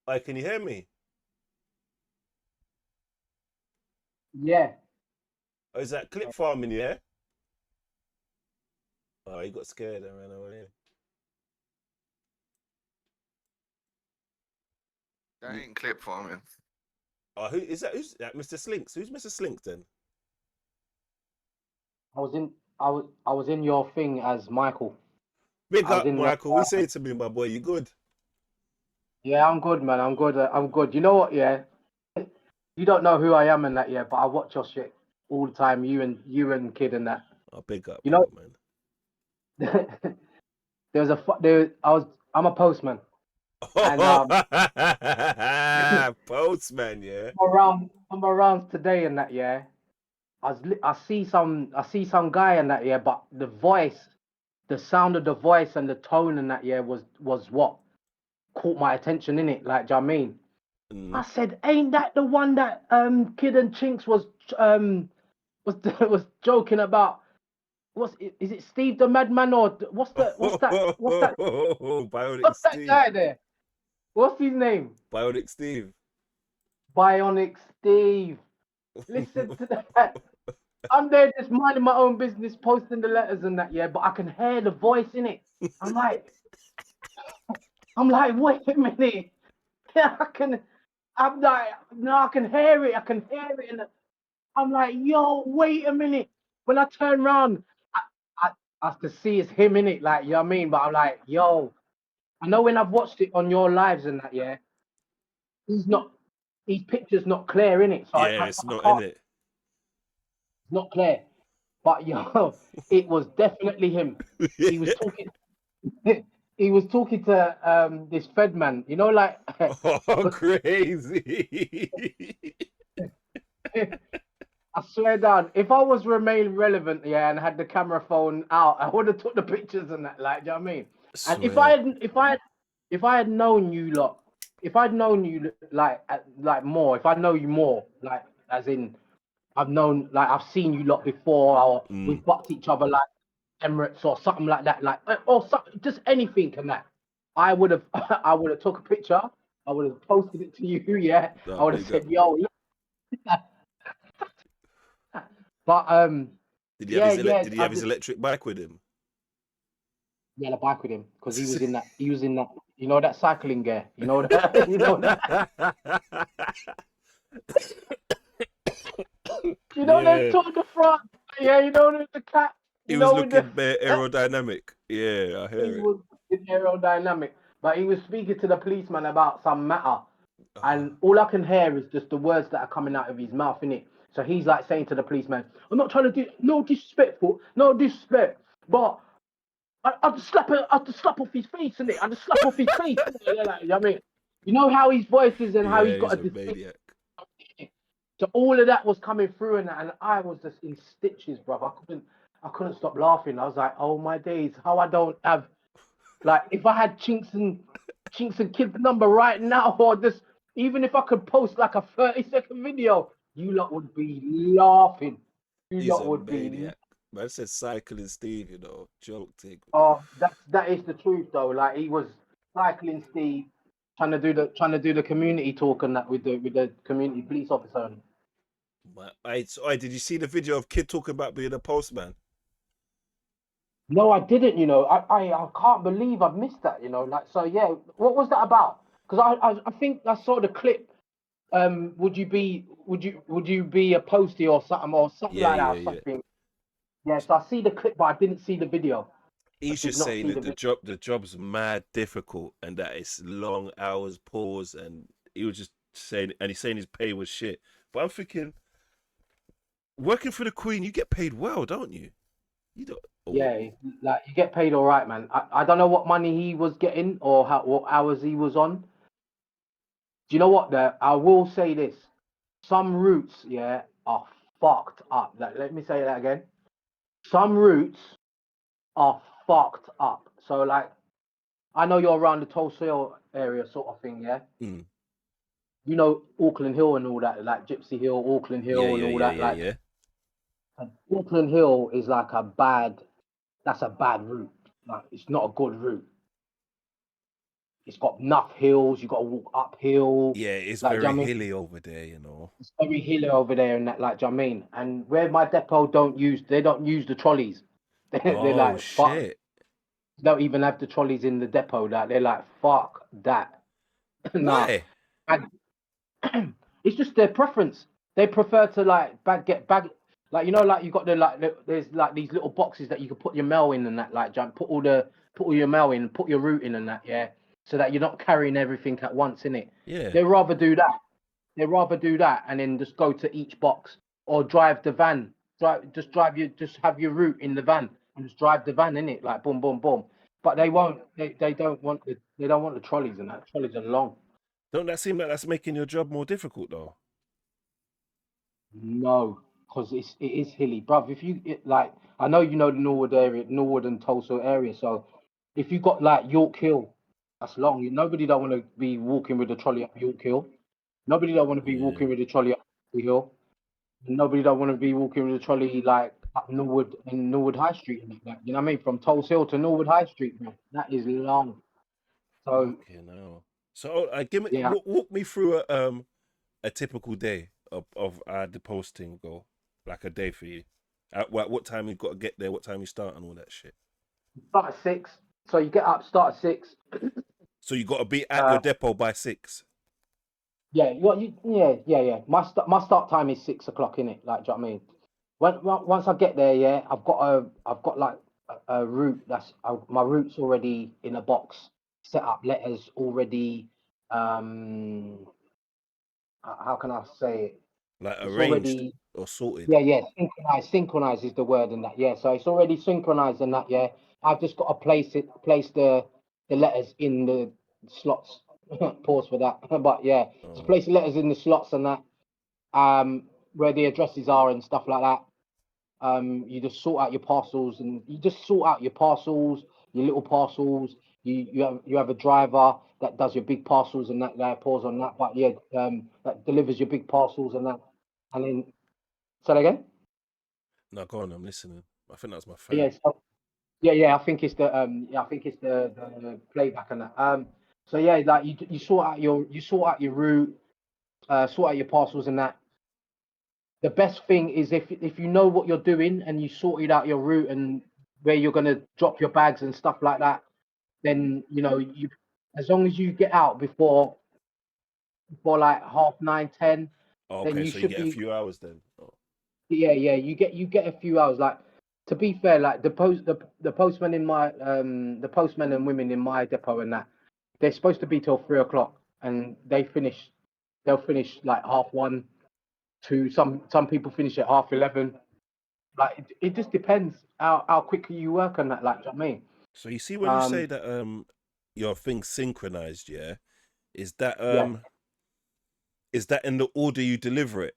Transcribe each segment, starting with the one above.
Hi, can you hear me? Yeah. Oh, is that clip farming, yeah? Oh, he got scared and ran away. That You, ain't clip farming. oh, who is that? Who's that? Mr. Slinks. Who's Mr. Slinks then? I was in your thing as Michael. Big I was up, in Michael. We say to me, my boy, you good? yeah, I'm good, man. I'm good. I'm good. You know what, yeah? You don't know who I am and that, yeah, but I watch your shit all the time, you and kid and that. Oh, You big know, up, man. I'm a postman and Postman, yeah. I'm around today and that, yeah. I see some guy and that, yeah, but the sound of the voice and the tone and that, yeah, was what caught my attention in it. Like, do you know what I mean? I Mm. said, ain't that the one that Kid and Chinks was was joking about? Is it Steve the Madman or Bionic what's that Steve. guy there? What's his name? Bionic Steve. Bionic Steve. Listen to that. I'm there just minding my own business, posting the letters and that, yeah, but I can hear the voice in it. I'm like, I'm like, wait a minute. Yeah, I'm like, no, I can hear it. I can hear it. And I'm like, yo, wait a minute. When I turn around, I, I, I could see it's him in it, like, you know what I mean? But I'm like, yo, I know when I've watched it on your lives and that, yeah, he's not, his picture's not clear in it. So Yeah, it's I not in can't, it. it's not clear. But yo, it was definitely him. He was talking, he was talking to this Fed man, you know, like, Oh, crazy. I swear down, if I was remain relevant, yeah, and had the camera phone out, I would have took the pictures and that, like, do you know what I mean? And Swear. if I had known you lot, if I'd known you like more, if I know you more, like as in I've seen you lot before, or Mm. we've bucked each other like Emirates or something like that, like or something, just anything and that. I would have I would have took a picture, I would have posted it to you, yeah. I Nah, would have big up. said, yo, look. But Did he have yeah, his yeah, did he I have his just electric bike with him? yeah, the bike with him because he was in that that cycling gear, that the Yeah. Tour de France, yeah, the cat, He was with the looking bare aerodynamic. Yeah, I he hear it. was in aerodynamic, but he was speaking to the policeman about some matter, Oh, and all I can hear is just the words that are coming out of his mouth in it. So he's like saying to the policeman, "I'm not trying to do no disrespect, but I just slap off his face, innit? I just slap off his face." Like, you know what I mean? You know how his voice is and how he's yeah, got he's a a distinct. maniac. So all of that was coming through, and I was just in stitches, bro. I couldn't stop laughing. I was like, oh my days, how I don't have like if I had Chinks and Kid's number right now, or just even if I could post like a 30-second video, you lot would be laughing. You He's lot a would be. maniac. Man said cycling Steve, joke thing. Oh, that is the truth though. Like he was cycling Steve, trying to do the community talk and that with the community police officer. Did you see the video of Kid talking about being a postman? No, I didn't. I can't believe I've missed that. Like so. Yeah, what was that about? Because I think I saw the clip. Would you be a postie or something Yeah, like that yeah, or yeah. something? Yeah. So I see the clip, but I didn't see the video. I He's did just not saying see that the video. the job's mad difficult and that it's long hours, pause, and he was just saying, and he's saying his pay was shit. But I'm thinking, working for the Queen, you get paid well, don't you? You don't. Oh, Yeah, like you get paid all right, man. I don't know what money he was getting or what hours he was on. Do you know what? I will say this: some routes, yeah, are fucked up. Let me say that again. Some routes are fucked up. So like, I know you're around the Tulsa area, sort of thing, yeah. mm. Auckland Hill and all that, like Gypsy Hill, Auckland Yeah, Hill, and yeah, all yeah, that. yeah, Like, yeah. and Auckland Hill is like that's a bad route. Like, it's not a good route. it's got enough hills. You got to walk uphill. Yeah, it's Like, do you very know what I mean? hilly over there, you know. It's very hilly over there and that. Like, do you know what I mean? And where my depot they don't use the trolleys. They're Oh like, fuck. shit. They don't even have the trolleys in the depot. That they're like, fuck that. Nah. Why? And it's just their preference. They prefer to like get bag, like, you know, like you got there's like these little boxes that you can put your mail in and that, like, jump, put all your mail in, put your route in and that, yeah, so that you're not carrying everything at once in it. Yeah. They rather do that. They rather do that and then just go to each box or drive the van. Just have your route in the van and just drive the van in it, like boom, boom, boom. But they won't. They don't want they don't want the trolleys and that. Trolleys are long. Don't that seem like that's making your job more difficult though? No, because it is hilly, bruv. If you like, I know you know the Norwood area, Norwood and Tulsa area. So if you got like York Hill, that's long. Nobody don't want to be walking with a trolley up York Hill. Nobody don't want to be Yeah. walking with a trolley up the hill. Nobody don't want to be walking with a trolley like up Norwood and Norwood High Street and that. You know what I mean? From Tulsa Hill to Norwood High Street, man. That is long. So Fucking hell. So give me yeah, walk me through a typical day of the posting go, like a day for you. At what time you got to get there, what time you start and all that shit. start at 6. So you get up, start at 6. So you got to be at your Uh, depot by 6. Yeah, yeah. My start time is 6 o'clock in it. Like, do you know what I mean? Once I get there, yeah, I've got like a route my route's already in a box, set up letters already. Um, how can I say it? Like It's arranged already or sorted. yeah, synchronized. Synchronized is the word in that. Yeah, so it's already synchronized in that. Yeah, I've just got to place the letters in the slots. Pause for that. But yeah, to Oh. place the letters in the slots and that, where the addresses are and stuff like that. You just sort out your parcels and you just sort out your parcels, your little parcels. You have a driver that does your big parcels and that pause on that. But yeah, that delivers your big parcels and that. And then say that again. No, go on, I'm listening. I think that's my fan. Yeah, so, yeah. I think it's the playback and that. So yeah, like you sort out your route, sort out your parcels and that. The best thing is if you know what you're doing and you sorted out your route and where you're gonna drop your bags and stuff like that, then you know you as long as you get out before like half 9, 10, Oh, then okay, you so you should get a be few hours then. Oh. yeah, you get a few hours. Like, to be fair, like the postmen in my the postmen and women in my depot and that, they're supposed to be till 3 o'clock and they'll finish like half 1, 2. Some people finish at half 11. Like it just depends how quickly you work on that, like, do you know what I mean? So you see when you say Um that your thing's synchronized, yeah? Is that yeah, um is that in the order you deliver it?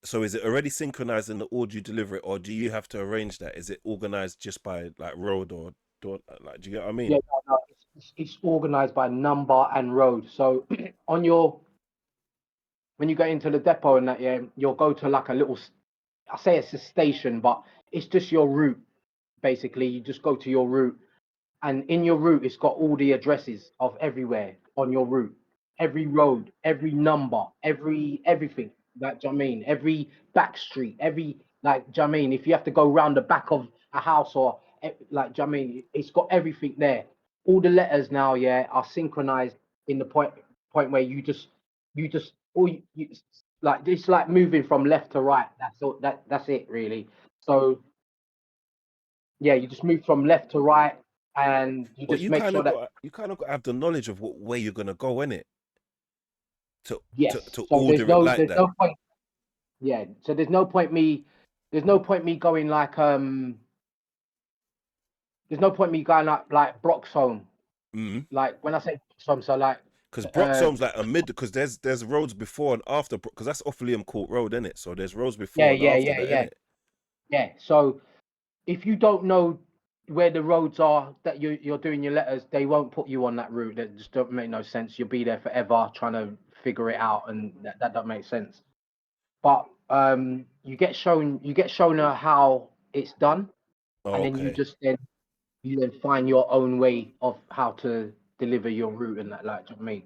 So is it already synchronized in the order you deliver it, or do you have to arrange that? Is it organized just by like road or like? Do you get what I yeah, mean? no, it's organized by number and road. So on your when you get into the depot and that, yeah, you'll go to like a little I say it's a station, but it's just your route. Basically, you just go to your route, and in your route, it's got all the addresses of everywhere on your route, every road, every number, everything. Like, do you know what I mean? Every back street, every like, do you know what I mean? If you have to go round the back of a house or like, do you know what I mean? It's got everything there. All the letters now, yeah, are synchronized in the point where you just all like it's like moving from left to right. That's all. That's it really. So yeah, you just move from left to right, and you But just make sure that you kind of got to have the knowledge of what way you're gonna go in it to yes. to So order it like there's that. no point. Yeah. So there's no point me going like there's no point me going like Broxhome. Mm. Like when I say Broxhome, so like Because uh Broxholme's like a mid, because there's roads before and after, because that's off Liam Court Road, isn't it? So there's roads yeah before and yeah after yeah that, isn't yeah it? yeah. So if you don't know where the roads are that you're doing your letters, they won't put you on that route. That just don't make no sense. You'll be there forever trying to figure it out, and that don't make sense. But you get shown how it's done, Oh, and then okay. you then find your own way of how to deliver your route and that. Like, do you know what I mean?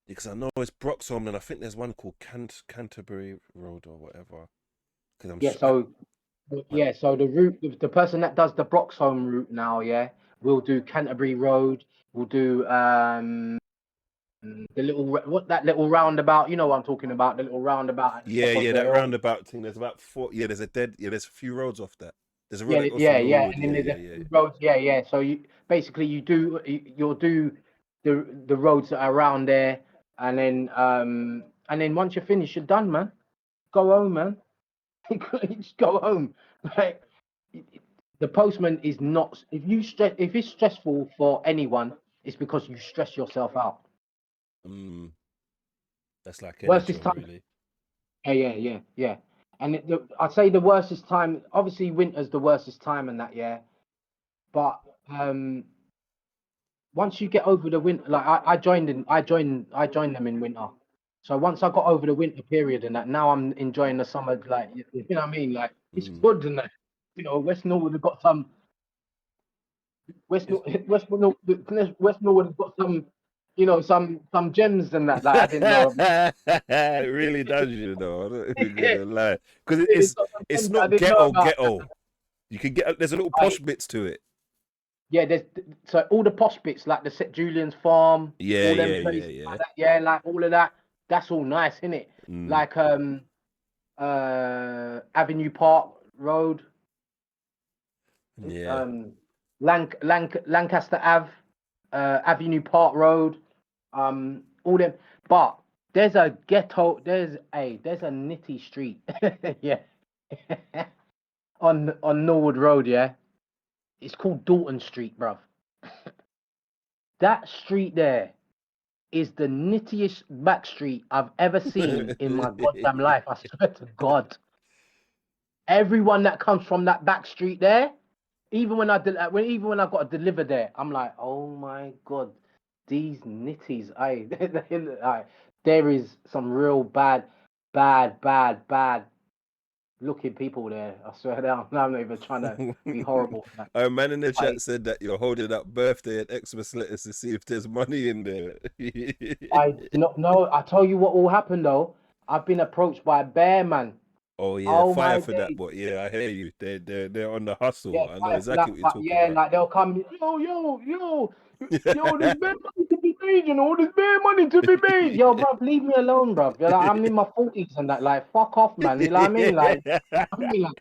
Because I know it's Broxholm, and I think there's one called Canterbury Road or whatever. Because Yeah. So yeah. So the route, the person that does the Broxholm route now, yeah, will do Canterbury Road. We'll do the little what that little roundabout. You know what I'm talking about? The little roundabout at the yeah, top of yeah, the that hill. roundabout thing. There's about four. Yeah, there's a few roads off that. There's a road Yeah, that goes to yeah, Norwood. and then Yeah, there's yeah, a yeah, few yeah. roads. Yeah, yeah. So you basically you'll do the roads that are around there, and then once you're finished, you're done, man. Go home, man. Just go home. Like the postman is not. If it's stressful for anyone, it's because you stress yourself out. Mm, that's like any Worst is job, time. really. Yeah. And I'd say the worstest time. Obviously, winter's the worstest time, and that, yeah. But once you get over the winter, like I joined them in winter. So once I got over the winter period and that, now I'm enjoying the summer. Like, you know what I mean? Like, it's Mm. good and that. You know, West Norwood have got some West It's- Nor- West Nor- West Norwood have got some, you know, some gems and that. Like, I didn't know. it really does, you know. I'm not even Yeah, gonna lie, because it's got some it's gems that I not didn't know ghetto about. ghetto. You can get there's a little Like, posh bits to it. yeah, there's so all the posh bits like the St Julian's Farm, Yeah, all them yeah, yeah, places yeah. like that. Yeah, like all of that. That's all nice, isn't it? Mm. Like Avenue Park Road, Yeah. um Lancaster Ave, Avenue Park Road, all them. But there's a ghetto. There's a nitty street. Yeah, on Norwood Road. Yeah, it's called Dalton Street, bruv. That street there is the nittiest back street I've ever seen in my goddamn life. I swear to God. Everyone that comes from that back street there, even when I got to deliver there, I'm like, oh my God, these nitties, there is some real bad looking people there. I swear down. I'm not even trying to be horrible. A man in the I, chat said that you're holding up birthday and Xmas letters to see if there's money in there. I no, I tell you what will happen though. I've been approached by a bear man. Oh yeah, Oh fire my for that. days. But yeah, I hear you. They're on the Yeah, hustle. I know like, exactly what you're talking about. like they'll come, yo, there's bare money to be made, you know, there's bare money to be made. Yo, bruv, leave me alone, bruv. You're like, I'm in my 40s and that, like, fuck off, man. You know what I mean? Like, I mean, like,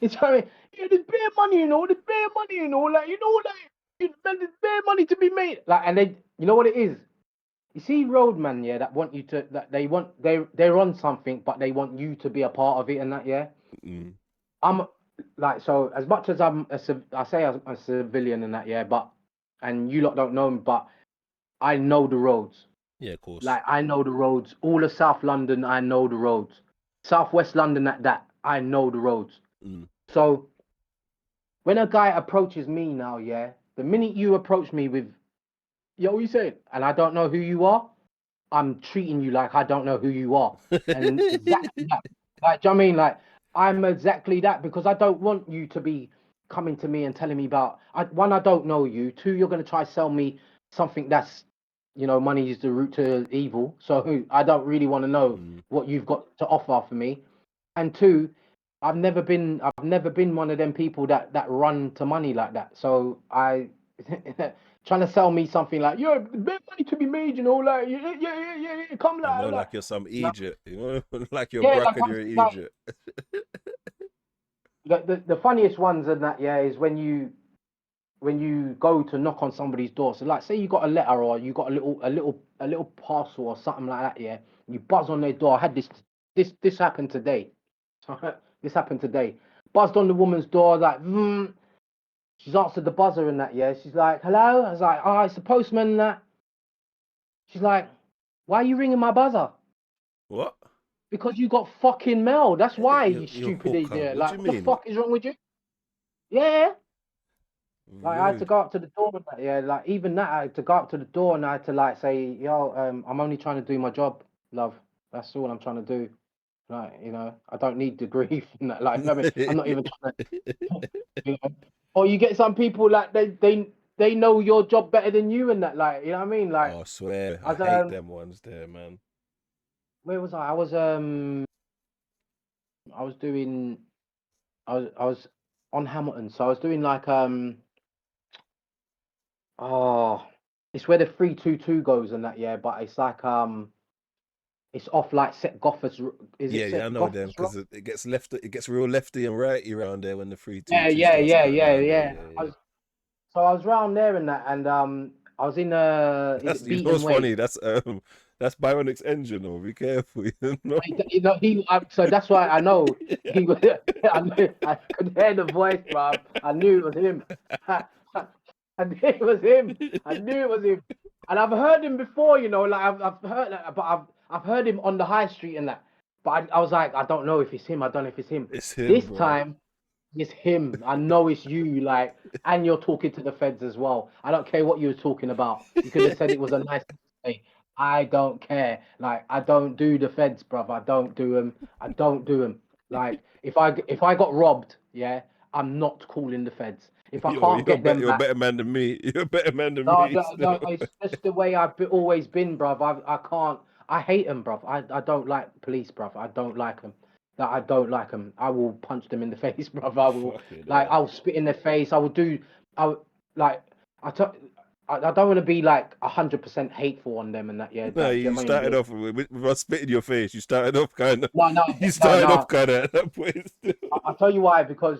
it's I mean, yeah, there's bare money, you know, there's bare money, you know, like, man, there's bare money to be made. Like, and they, you know what it is? You see, roadman, yeah, that want you to, that they're on something, but they want you to be a part of it and that, yeah. Mm. I'm like, so as much as I say I'm a civilian and that, yeah, but and you lot don't know me, but I know the roads. Yeah, of course. Like I know the roads. All of South London, I know the roads. Southwest London, at that, I know the roads. Mm. So when a guy approaches me now, yeah, the minute you approach me with, yo, what you saying, and I don't know who you are, I'm treating you like I don't know who you are. And exactly that. Like, do you know what I mean? Like, I'm exactly that because I don't want you to be coming to me and telling me about one, I don't know you. Two, you're gonna try to sell me something that's, you know, money is the root to evil. So I don't really want to know Mm. what you've got to offer for me. And two, I've never been one of them people that run to money like that. So I trying to sell me something like, yeah, there's money to be made, you know, like yeah, come I know, like, like you're some no, Egypt, you know, like you're yeah, like Brock and I'm you're like Egypt. the funniest ones and that, yeah, is when you go to knock on somebody's door. So like, say you got a letter or you got a little parcel or something like that, yeah. You buzz on their door. I had this happened today. This happened today. Buzzed on the woman's door, like, she's answered the buzzer and that, yeah. She's like, hello. I was like, oh, it's the postman and that. She's like, why are you ringing my buzzer? What? Because you got fucking mail. That's why, you You're stupid hooker. idiot. What do Like, you what the mean? fuck is wrong with you? Yeah. Like, I had to Rude. go up to the door and that, yeah. Like, even that, I had to go up to the door and I had to, like, say, yo, I'm only trying to do my job, love. That's all I'm trying to do. Like, you know, I don't need the grief and that. Like, you know what I mean? I'm not even trying to, you know. Or you get some people like they know your job better than you and that, like, you know what I mean? Like, Oh, I swear, I as hate them ones there, man. where was I? I was doing, I was on Hamilton, so I was doing like oh, it's where the 322 goes and that, yeah, but it's like it's off like Set Goffers. Is it Yeah, yeah, I Set know them Goffers Road? because it gets left, it gets real lefty and righty around there when the 322 Yeah, starts yeah, going yeah, around there. yeah. Yeah, yeah. So I was round there and that, and I was in is That's it you know Beaton what's Way? funny? That's Bionic's engine. Oh, be careful, you know. You know, so that's why I know he was. I knew, I could hear the voice, bro. I knew it was him. I knew it was him. I knew it was him. And I've heard him before, you know, like I've heard, but I've heard him on the high street and that. But I was like, I don't know if it's him. I don't know if it's him. It's him, This bro. time, it's him. I know it's you, like, and you're talking to the feds as well. I don't care what you were talking about. You could have said it was a nice day. I don't care. Like, I don't do the feds, bruv. I don't do them. I don't do them. Like, if I got robbed, yeah, I'm not calling the feds. If I Yo, can't get them you're a back, better man than me. You're a better man than no, me. no, Still. no, it's just the way always been, bruv. I can't. I hate them, bruv. I don't like police, bruv. I don't like them. That I don't like them. I will punch them in the face, bruv. I will, Fucking like, hell. I'll spit in their face. I will do. I will, like. I t- I don't want to be like 100% hateful on them and that. Yeah, No, that. Do you you know what I started mean? off with us spit in your face. You started off kind of. No, no, You no, started off no. kind of at that point. Still. I'll tell you why. Because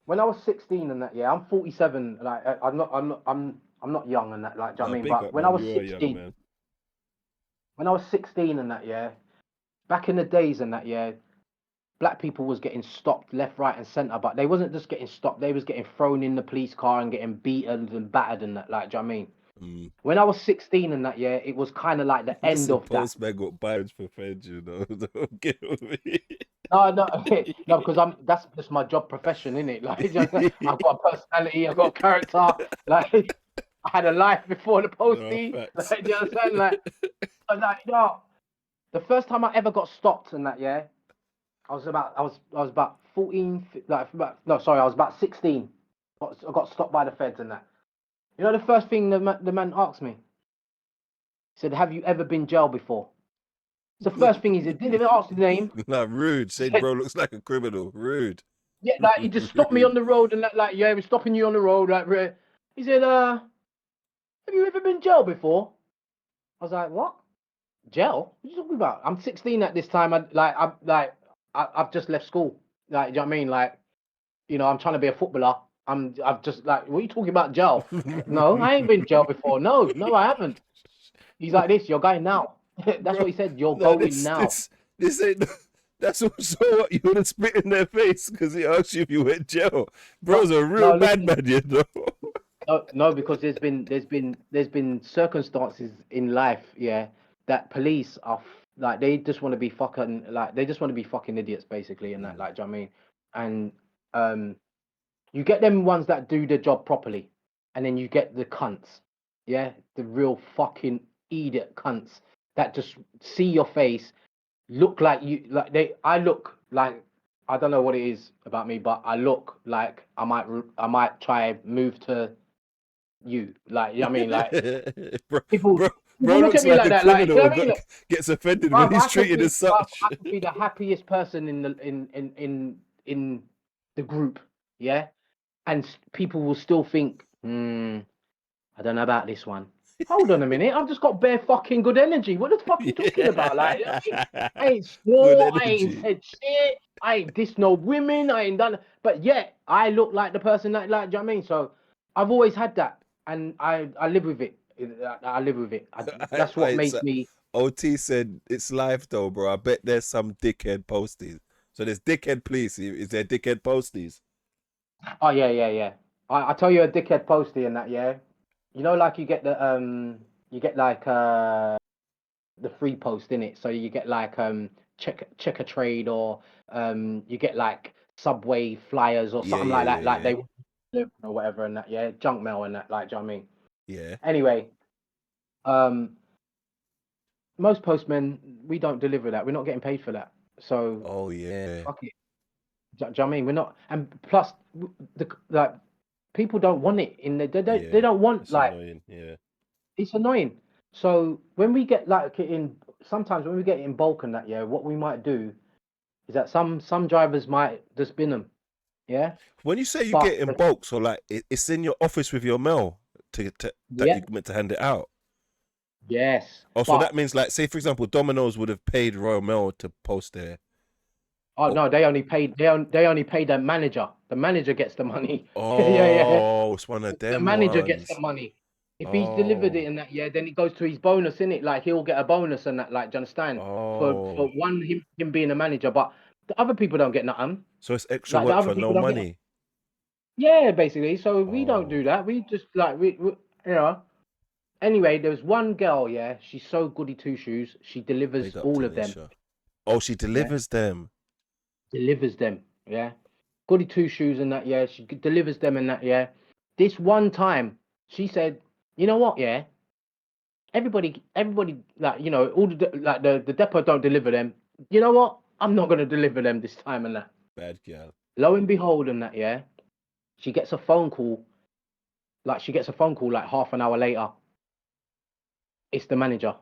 when I was 16 and that, yeah, I'm 47. Like, I'm not young and that. Like, do you know No, what I mean? big But up, when I man. was You are a young 16, man. and that, yeah, back in the days and that, yeah, black people was getting stopped left, right, and centre, but they wasn't just getting stopped, they was getting thrown in the police car and getting beaten and battered and that, like, do you know what I mean? Mm. When I was 16 and that, yeah, it was kind of like the end Listen, of that. postman got banned for feds, you know. Don't get with me. No, no, no, because that's just my job profession, innit? Like, I've got a personality, I've got a character, like, I had a life before the No postie, facts. like, do you understand? Like, I was like, no, the first time I ever got stopped and that, yeah, I was about 14, like about, no, sorry, I was about 16. I got stopped by the feds and that. You know the first thing the man asked me? He said, "Have you ever been jail before?" It's the first thing he said. Didn't even ask the name. Nah, rude. He Said said, bro looks like a criminal. Rude. "Yeah, like he just stopped me on Rude. the road and that, like, yeah, we're stopping you on the road, like, he said, have you ever been jail before?" I was like, "What? Jail? What are you talking about? I'm 16 at this time. I've just left school. Like, do you know what I mean? Like, you know, I'm trying to be a footballer. I've just like, what are you talking about, jail? No, I ain't been jail before. No, no, I haven't. He's like this, you're going now. That's Bro, what he said, you're no, going now. this ain't. That's also what you would have spit in their face because he asked you if you went jail. No, Bro's a real no, bad listen, man, you know. no, no, because there's been circumstances in life, yeah, that police are like they just want to be fucking like they just want to be fucking idiots basically, and that, Mm. like, do you know what I mean? And you get them ones that do the job properly, and then you get the cunts, yeah, the real fucking idiot cunts that just see your face, look like you, like I look like, I don't know what it is about me, but I look like I might try move to you, like, you know what I mean, like bro, people bro, people bro look at looks me like like a that, like, you know criminal. what I mean? Gets offended when Bruv, he's treated as such. I could be the happiest person in the group, yeah, and people will still think, I don't know about this one. Hold on a minute, I've just got bare fucking good energy. What the fuck are you talking about? Like, you know what I mean? I ain't Good swore, I ain't energy. said shit, I ain't dissed no women, I ain't done. But yet, I look like the person that, like, do you know what I mean? So I've always had that, and I live with it. I live with it. That's what It's, makes me. OT said it's live though, bro. I bet there's some dickhead posties. So there's dickhead police. Is there dickhead posties? Oh yeah, yeah, yeah. I tell you a dickhead postie and that, yeah. You know, like you get like the free post in it. So you get like check a trade, or you get like Subway flyers or Yeah, something yeah, like yeah, that, like yeah, they or whatever and that, yeah, junk mail and that, like, do you know what I mean? yeah. Anyway, um, most postmen, we don't deliver that. We're not getting paid for that. So Oh yeah. fuck it. Do you know what I mean? We're not, and plus the like people don't want it in there. They Yeah, don't want it's like annoying. Yeah. it's annoying. So when we get like sometimes when we get it in bulk and that, yeah, what we might do is that some drivers might just bin them, yeah. When you say you But get in bulk, so like it's in your office with your mail to that yeah, you're meant to hand it out. yes, Oh, so but that means like, say for example, Domino's would have paid Royal Mail to post there. oh Oh, no, they only pay the manager. The manager gets the money. Yeah, yeah. oh, it's one of The them manager gets the ones. money. If he's delivered it Oh, and that, yeah, then it goes to his bonus, in it. Like he'll get a bonus and that, like, do you understand? For oh. one him being a manager, but the other people don't get nothing. So it's extra Like the work other for no people don't get. money. Yeah, basically. So we don't do Oh, that. We just like you know. Anyway, there's one girl, yeah. She's so goody two shoes. She delivers big up all of them. Tanisha. Oh, she Yeah, delivers them. delivers them. Yeah, goody two shoes and that. Yeah, she delivers them and that. Yeah. This one time, she said, "You know what? Yeah, everybody, like all the depot don't deliver them. You know what? I'm not gonna deliver them this time and that." Bad girl. Lo and behold, and that. Yeah, she gets a phone call. Like she gets a phone call like half an hour later. It's the manager.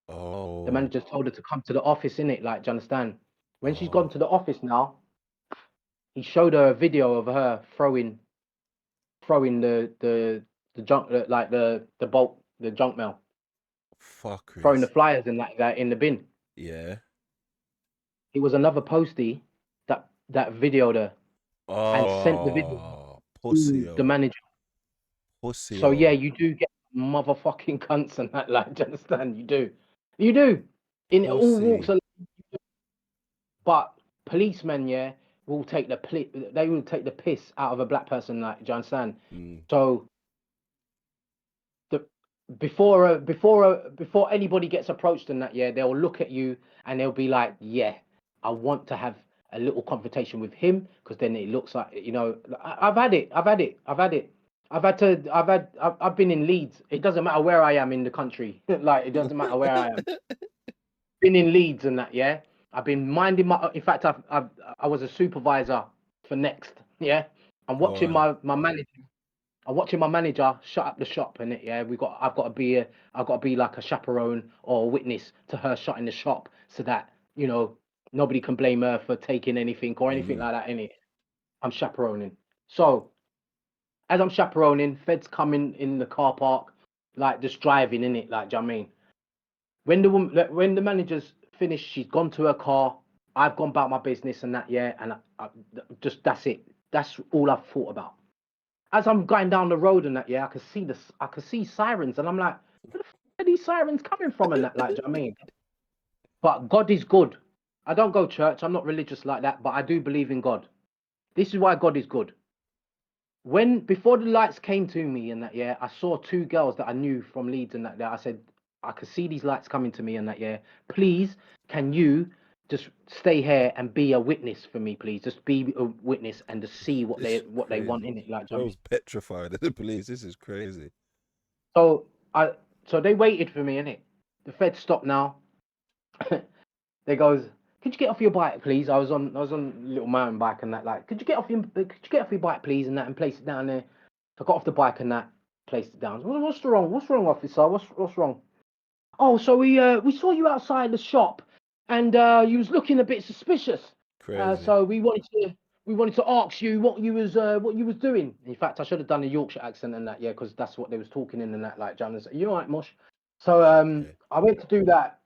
The Oh, manager told her to come to the office, in it. Like, do you understand? When she's gone oh, to the office now, he showed her a video of her throwing the junk, like the bulk, the junk mail, throwing the fuckers. flyers and like that in the bin. Yeah. It was another postie that videoed her and sent the video Oh, to the pussy-o. manager. So yeah, Pussy-o. you do get motherfucking cunts and that. Like, do you understand? You do. In all walks Pussy. of. But policemen, yeah, will take they will take the piss out of a black person, like, do you understand? Mm. So the before anybody gets approached and that, yeah, they'll look at you and they'll be like, yeah, I want to have a little confrontation with him because then it looks like, I've had it, I've had it, I've had it. I've been in Leeds. It doesn't matter where I am in the country. Like, it doesn't matter where I am. Been in Leeds and that, yeah. I've been minding my. In fact, I was a supervisor for Next, yeah. I'm Go watching on. my manager. I'm watching my manager shut up the shop, and it, yeah. I've got to be like a chaperone or a witness to her shutting the shop, so that nobody can blame her for taking anything or anything Mm. like that. In it, I'm chaperoning. So as I'm chaperoning, feds coming in the car park, like just driving in it, like, do you know what I mean? When the manager's finished, she's gone to her car. I've gone about my business and that, yeah, and just that's it. That's all I've thought about. As I'm going down the road and that, yeah, I could see sirens, and I'm like, where the fuck are these sirens coming from and that, like, do you know what I mean? But God is good. I don't go to church. I'm not religious like that, but I do believe in God. This is why God is good. When before the lights came to me and that, yeah, I saw two girls that I knew from Leeds and that. I said, I could see these lights coming to me and that, yeah. Please, can you just stay here and be a witness for me, please? Just be a witness and just see This is what they want crazy. in it. Like, do you know what I Bro's mean? petrified of the police. This is crazy. So so they waited for me in it. The feds stopped now. They goes, could you get off your bike, please? I was on a little mountain bike and that. Like, could you get off your bike, please, and that, and place it down there. So I got off the bike and that, placed it down. What's wrong? What's wrong, officer? What's wrong? Oh, so we saw you outside the shop, and you was looking a bit suspicious. Crazy. So we wanted to ask you what you was doing. In fact, I should have done a Yorkshire accent and that, yeah, because that's what they was talking in and that, like, Janice. You all right, Mosh? So Okay. I went to do that.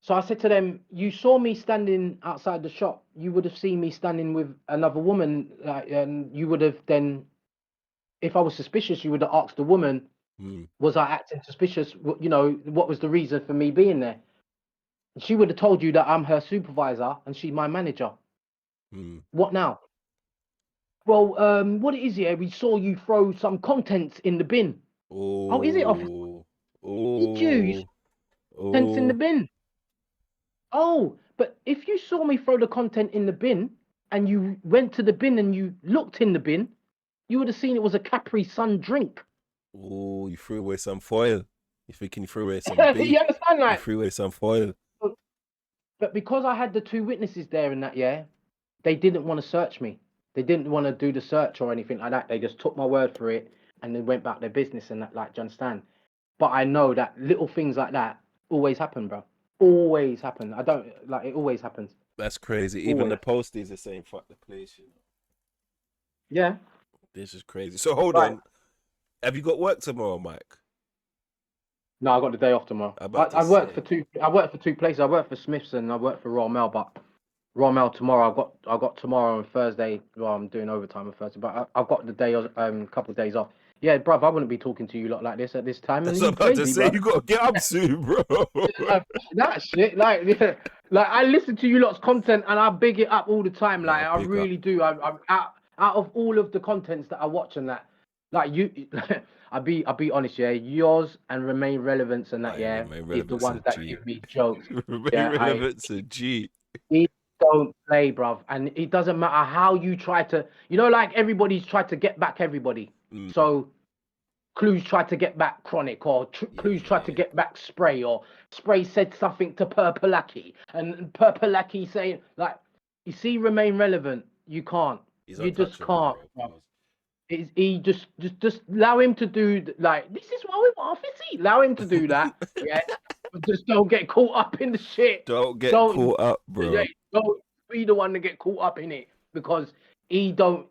So I said to them, "You saw me standing outside the shop. You would have seen me standing with another woman, like, and you would have then, if I was suspicious, you would have asked the woman, Mm. was I acting suspicious? What was the reason for me being there? And she would have told you that I'm her supervisor and she's my manager. Mm. What now? Well, what it is here, we saw you throw some contents in the bin. Oh, is it, officer? Oh. Did you? You saw Oh. contents in the Oh. bin. Oh, but if you saw me throw the content in the bin and you went to the bin and you looked in the bin, you would have seen it was a Capri Sun drink. Oh. You threw away some foil. You thinking you threw away some You beef. understand? You Like, threw away some foil. but because I had the two witnesses there and that, yeah, they didn't want to search me. They didn't want to do the search or anything like that. They just took my word for it and then went about their business and that. Like, do you understand? But I know that little things like that always happen, bro. Always happen. I don't like it. Always happens. That's crazy. Even Always. the posties are saying fuck the place. You know, Yeah. this is crazy. So hold Right. on. Have you got work tomorrow, Mike? No, I got the day off tomorrow. I'm I, about to I work for say. two. I work for two places. I work for Smiths and I work for Royal Mail. But Royal Mail tomorrow. I got tomorrow and Thursday. Well, I'm doing overtime on Thursday. But I've got the day. Couple of days off. Yeah, bruv, I wouldn't be talking to you lot like this at this time. And That's what you I'm about to crazy, say. bro. You gotta get up soon, bro. That shit, like, yeah, like I listen to you lot's content and I big it up all the time. Like No, I big up. really do. I'm out of all of the contents that I watch and that, like you, I'll be honest, yeah. Yours and Remain Relevance and that, I yeah, remain is the relevant to ones that G. give me jokes. Remain Yeah, relevant to G. he don't play, bruv, and it doesn't matter how you try to, like everybody's tried to get back everybody. Mm, So Clues tried to get back Chronic, or Clues tried to yeah, get back Spray, or Spray said something to Purplelaki, and Purplelaki saying, like, you see, Remain Relevant. You can't. he's You just untouchable, can't. bro. Bro. He just allow him to do like this is what we want, Fitzy. Allow him to do that. Yeah, but just don't get caught up in the shit. Don't get Don't caught up, yeah, bro. don't be the one to get caught up in it because he don't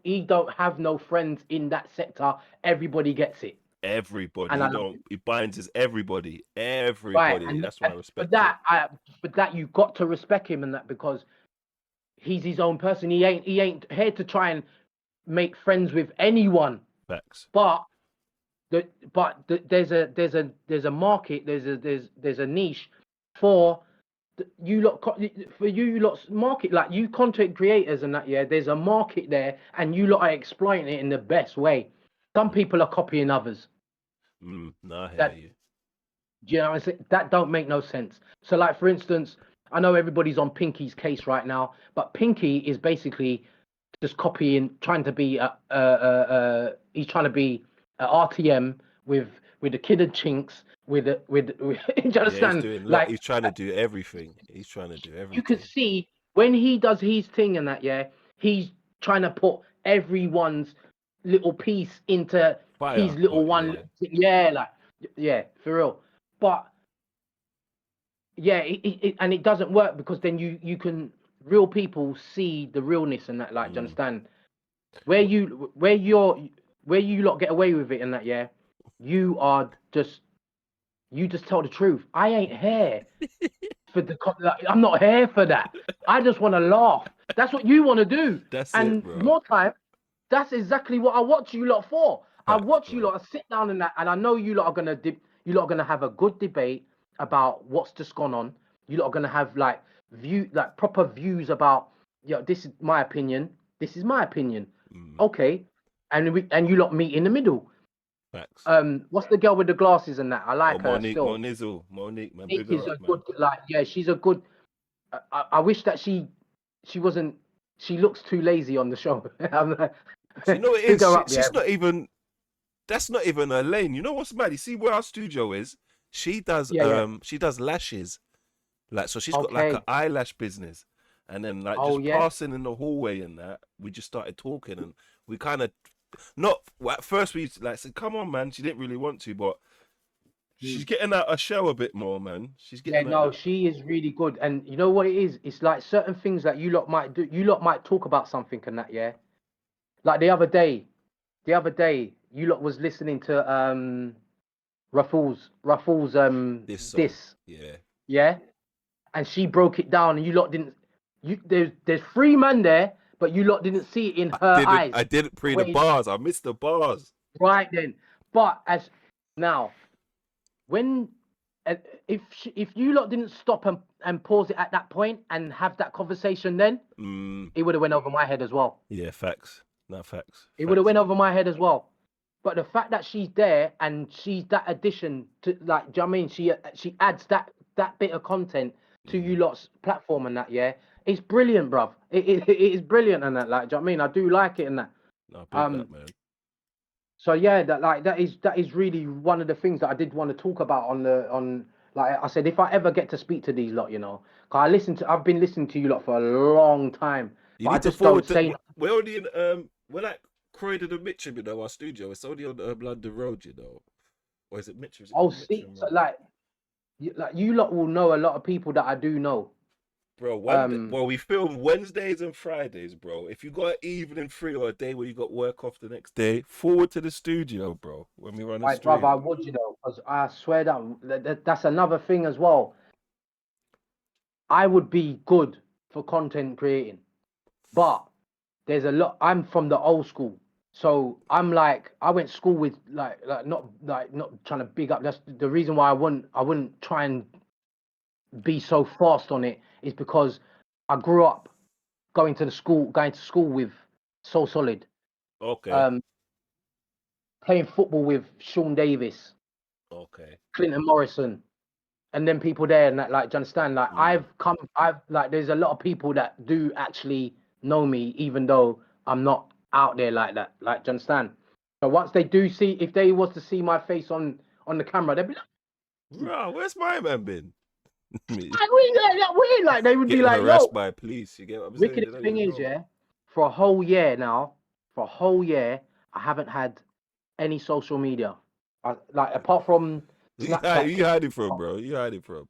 have no friends in that sector. Everybody gets it. Everybody. And He I love don't. it. He binds his everybody. Right, Everybody. and That's why I for respect it. that, you got to respect him and that because he's his own person. He ain't here to try and make friends with anyone. Facts. But there's a market. There's a niche for you lot for you lot's market, like you content creators and that. Yeah, there's a market there, and you lot are exploiting it in the best way. Some people are copying others. No, I hear That you. Do you know what I'm saying? That don't make no sense. So, like for instance, I know everybody's on Pinky's case right now, but Pinky is basically just copying, trying to be he's trying to be a RTM with the kid and Chinks with do you Yeah, he's understand? doing lot. Like He's trying to do everything. He's trying to do you could everything. see when he does his thing and that, yeah, he's trying to put everyone's little piece into his Fire, little but one. yeah. Yeah, like yeah, for real. But yeah, and it doesn't work because then you can real people see the realness and that. Like, do you Mm. understand? Where you lot get away with it and that, yeah, you are just you just tell the truth. I ain't here for like, I'm not here for that. I just want to laugh. That's what you want to do. That's it, And bro. more time, that's exactly what I watch you lot for. I Facts, watch you bro. lot sit down in that, and I know you lot are gonna have a good debate about what's just gone on. You lot are gonna have like proper views about, this is my opinion. This is my opinion. Mm. Okay, and you lot meet in the middle. Facts. What's the girl with the glasses and that? I Oh, like her Monique, still. Monique, man, Nick big her is up, a good, man. like, yeah, she's a good. I wish that she wasn't. She looks too lazy on the show. I'm like, So you know what it big is? her up, yeah. She's not even. That's not even her lane. You know what's mad? You see where our studio is? Yeah, yeah. She does lashes. Like, so she's got like an Okay. eyelash business. And then like Oh just yeah. passing in the hallway and that, we just started talking and we kind of not well, at first we like said, come on man, she didn't really want to, but Mm. she's getting out her shell a bit more, man. She's Yeah, getting no, out. she is really good. And you know what it is? It's like certain things that you lot might do. You lot might talk about something and that, yeah. Like the other day, you lot was listening to Ruffles This song. this, Yeah. yeah. And she broke it down, and you lot didn't. There's three men there, but you lot didn't see it in her eyes. I didn't The pre the way bars. I missed the bars. right then, but as now when uh, if you lot didn't stop and pause it at that point and have that conversation, then Mm, it would have went over my head as well. yeah, facts. Not facts. It would have Facts. went over my head as well. But the fact that she's there and she's that addition to, like, do you know what I mean? She adds that bit of content to you Mm, lot's platform and that, yeah, it's brilliant, bruv. It is brilliant and that, like, do you know what I mean? I do like it and that. no, big up, Um, man. so yeah, that is really one of the things that I did want to talk about on like I said, if I ever get to speak to these lot, 'cause I've been listening to you lot for a long time, You but I need to just don't forward to. say. We're only in we're like Croydon and Mitcham, you know, our studio. It's only on London Road, you know. Or is it Mitcham? Is it Oh, called see, Mitcham so Road? like you lot will know a lot of people that I do know. Bro, Um, well, we film Wednesdays and Fridays, bro. If you got an evening free or a day where you got work off the next day, forward to the studio, bro. When we run a my brother, stream. I would, you know, because I swear that's another thing as well. I would be good for content creating, but there's a lot. I'm from the old school, so I'm like I went to school with not trying to big up. That's the reason why I wouldn't try and be so fast on it is because I grew up going to school with So Solid, Okay, um, playing football with Sean Davis, okay. Clinton Morrison, and then people there and that, like, do you understand? Like Mm. I've like there's a lot of people that do actually know me, even though I'm not out there like that. Like, do you understand? So once they do see, if they was to see my face on the camera, they'd be like, Bro, where's my man been? Me "Like, we like that weird." Like they would be getting like, harassed "Yo." by police. You get what I'm saying? They Wickedest don't thing even is, know. yeah, for a whole year now, for a whole year, I haven't had any social media. Like apart from Who Snapchat, you hiding from, TikTok. bro? Who you hiding from?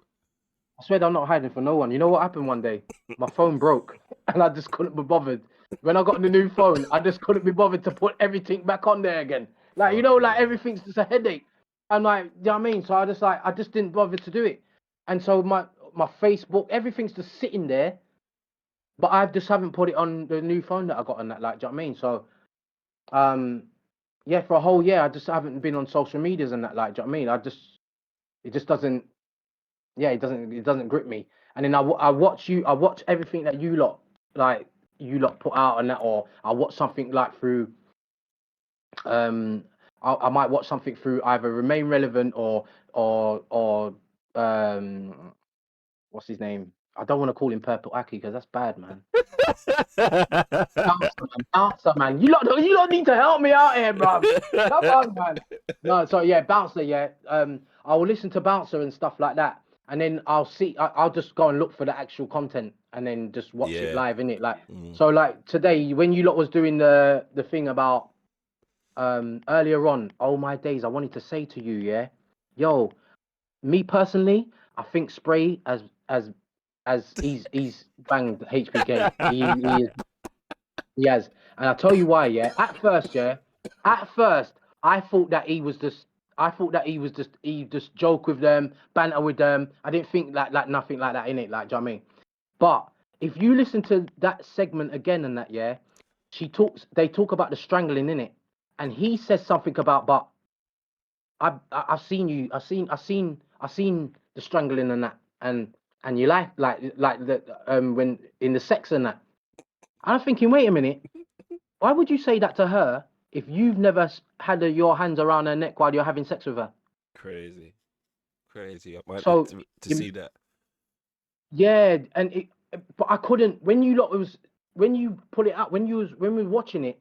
I swear I'm not hiding from no one. You know what happened one day? My phone broke and I just couldn't be bothered. When I got the new phone, I just couldn't be bothered to put everything back on there again. Like, Fucking like hell. everything's just a headache. I'm like, you know what I mean? So I just didn't bother to do it. And so my Facebook, everything's just sitting there, but I just haven't put it on the new phone that I got on that, like, do you know what I mean? So um yeah, for a whole year I just haven't been on social medias and that, like, do you know what I mean? It just doesn't, yeah, it doesn't grip me. And then I watch everything that you lot put out and that, or I watch something like through um I might watch something through either Remain Relevant or what's his name? I don't want to call him Purple Aki because that's bad, man. Bouncer, man. You lot need to help me out here, bruv. Come on, man. No, so yeah, Bouncer, yeah. I will listen to Bouncer and stuff like that, and then I'll just go and look for the actual content, and then just watch it Yeah. live in it. Like, Mm. so, like today when you lot was doing the thing about earlier on. Oh my days, I wanted to say to you, yeah, yo, me personally, I think Spray as he's banged HBK. He has. And I'll tell you why, yeah. At first, I thought that he just joke with them, banter with them. I didn't think like nothing like that in it, like, do you know what I mean? But if you listen to that segment again and that, yeah, they talk about the strangling in it. And he says something about, but I've seen you, I've seen the strangling and that, and you like the when in the sex and that. I'm thinking, wait a minute. Why would you say that to her if you've never had your hands around her neck while you're having sex with her? Crazy. Crazy. I might need So, to see that. yeah, but I couldn't. When you put it out, when we were watching it,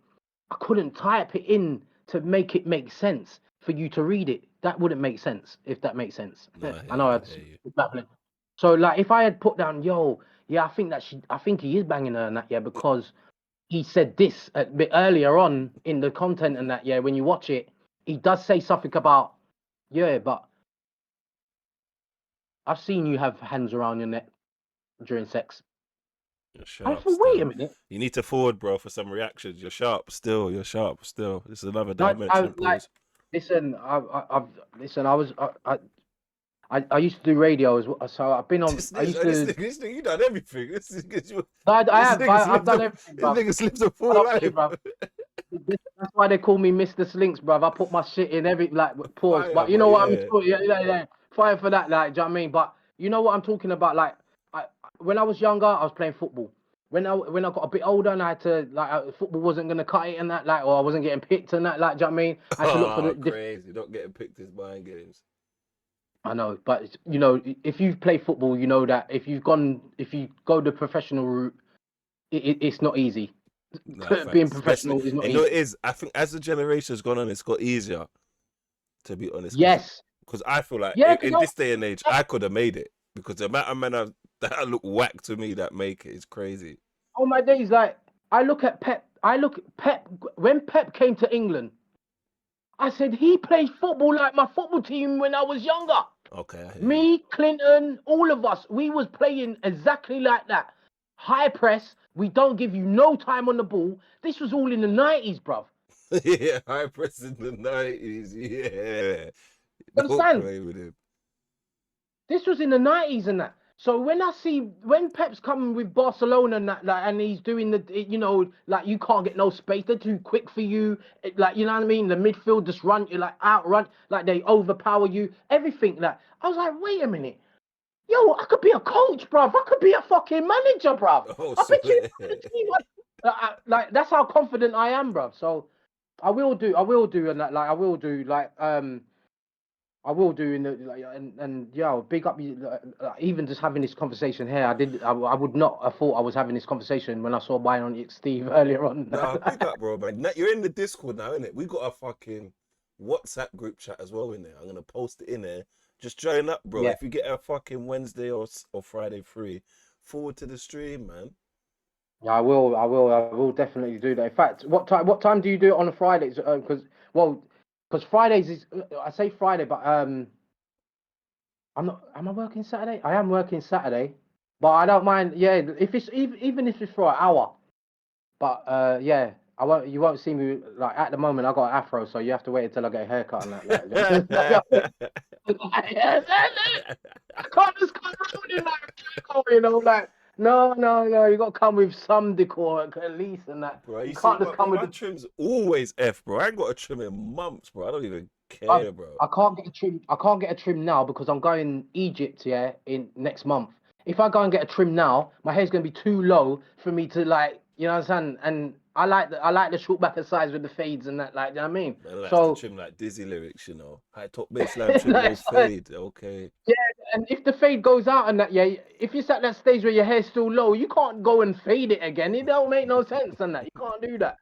I couldn't type it in to make it make sense for you to read it. That wouldn't make sense if that makes sense. No, I I hear know you. I it's hear you. baffling. So, like, if I had put down, yo, yeah, I think he is banging her and that, yeah, because he said this a bit earlier on in the content and that, yeah, when you watch it, he does say something about, yeah, but I've seen you have hands around your neck during sex. You're I sharp thought, wait a still. minute. You need to forward, bro, for some reactions. You're sharp still. You're sharp still. This is another No, I dimension. like Pause. listen. I've listen. I used to do radio as well, so I've been on. I used to. This nigga, you done everything. No, This nigga I've slipped done a, everything, this bro. nigga slips a I full don't play, life. bro. That's why they call me Mr. Slinks, bruv. I put my shit in every like pause. Fire, But you but know what I'm yeah. talking, yeah. Fire for that, like, do you know what I mean? But you know what I'm talking about? Like, when I was younger, I was playing football. When I got a bit older and I had to like football wasn't gonna cut it and that, like, or I wasn't getting picked and that, like, do you know what I mean? I had to look for the Oh, different. crazy. Not getting picked is mind games. I know, but you know, if you play football, you know that if you go the professional route, it's not easy. Nah, Being facts. Especially, professional is not and you know easy. it is. I think as the generation's gone on, it's got easier, to be honest. Yes, Because I feel like yeah, in because this day and age, I could have made it. Because the amount of men that look whack to me that make it is crazy. all my days, like I look at Pep. I look at Pep when Pep came to England. I said he played football like my football team when I was younger. Okay, I hear you. Me, Clinton, all of us, we was playing exactly like that. High press. We don't give you no time on the ball. This was all in the 90s, bruv. Yeah, high press in the 90s. Yeah. You Don't understand? play with him. This was in the 90s and that. So when I see when Pep's coming with Barcelona and that, like, and he's doing like you can't get no space, they're too quick for you. Like, you know what I mean? The midfield just run you, like outrun, like they overpower you, everything. Like, I was like, wait a minute, yo, I could be a coach, bruv. I could be a fucking manager, bruv. Oh, I bet you swear. the team. Like that's how confident I am, bruv. So I will do, and that, like I will do in the like, and yeah, big up you. Even just having this conversation here, I would not have thought I was having this conversation when I saw Bionic Steve earlier on. Nah, big up, bro, man. You're in the Discord now, innit? We got a fucking WhatsApp group chat as well in there. I'm gonna post it in there. Just join up, bro. Yeah, If you get a fucking Wednesday or Friday free, forward to the stream, man. yeah, I will definitely do that. In fact, what time do you do it on a Fridays? Because Fridays is I say Friday, but I'm not. Am I working Saturday? I am working Saturday, but I don't mind. Yeah, if it's even if it's for an hour. But yeah, I won't. You won't see me like at the moment. I got an afro, so you have to wait until I get a haircut and that. I can't just come around in like decor, like no. You got to come with some decor at least and that. Bro, You you see, can't just my, bro, come with my the. trim's always F, bro. I ain't got a trim in months, bro. I don't even I, care, bro. I can't get a trim. I can't get a trim now because I'm going Egypt, yeah, in next month. If I go and get a trim now, my hair's gonna be too low for me to like, you know what I'm saying? And I like the short back sides with the fades and that, like, you know what I mean? Man likes to So, trim like Dizzy lyrics, you know. High top baseline trim, no so, fade. Okay. yeah, and if the fade goes out and that, yeah, if you're at that stage where your hair's still low, you can't go and fade it again. It don't make no sense and that. You can't do that.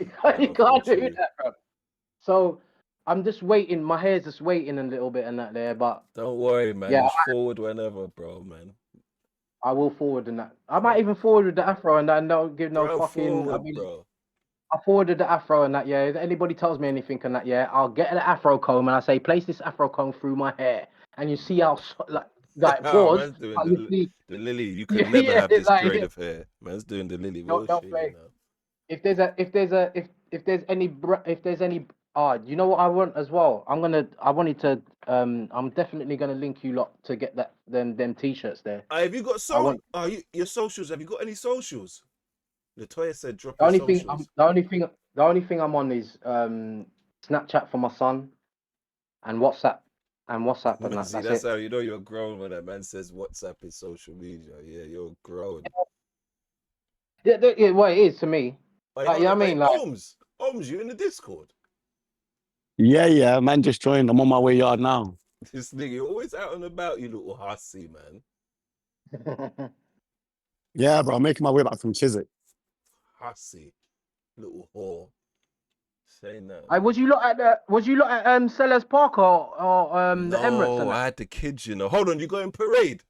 You Nah, very can't do true. that, bro. So I'm just waiting. My hair's just waiting a little bit and that there, but Don't worry, man. yeah, Just forward whenever, bro, man. I will forward in that. I might Bro, even forward with the afro and that and don't give no bro, fucking. I forward, mean, bro. I forwarded the afro and that. Yeah, if anybody tells me anything and that, yeah, I'll get the afro comb and I say place this afro comb through my hair, and you see how like Oh, pause. man's doing But you see, the lily. You could yeah, never yeah, have this like grade of hair. Man's doing the lily don't Wilshire, you play. know. If there's any you know what I want as well. I wanted to I'm definitely gonna link you lot to get them t-shirts there. Have you got I so? want Your socials? Have you got any socials? Latoya said, drop the your only thing I'm socials. the only thing I'm on is Snapchat for my son and WhatsApp and Man, that. see, That's that's it. how you know you're grown when that man says WhatsApp is social media. Yeah, you're grown. Yeah, well, it is to me. Hey, Like, you hold know on. what I Hey, mean? Like, Ohms, you in the Discord? Yeah, man, just joined. I'm on my way yard now. This nigga, you're always out and about, you little hussy, man. Yeah, bro, I'm making my way back from Chiswick. Hussy, little whore. Say no, was man. you lot at Sellers Park or the Emirates No, and that? I had the kids, you know. Hold on, you going parade?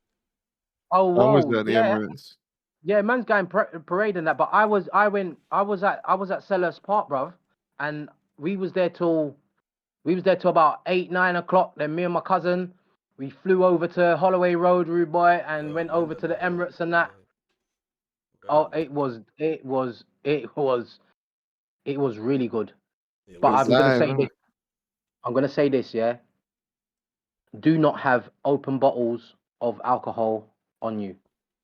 Oh, I was whoa, at the yeah. Emirates. Yeah, man's going parade and that, but I was at Sellers Park, bruv, and we was there till about 8, 9 o'clock. Then me and my cousin, we flew over to Holloway Road, rude boy, and Oh, went man, over them to the hype. Emirates and that. Yeah, Oh, very hype. it was really good. It But It was was, I'm gonna innit? live, say huh? this. I'm gonna say this, yeah. Do not have open bottles of alcohol on you.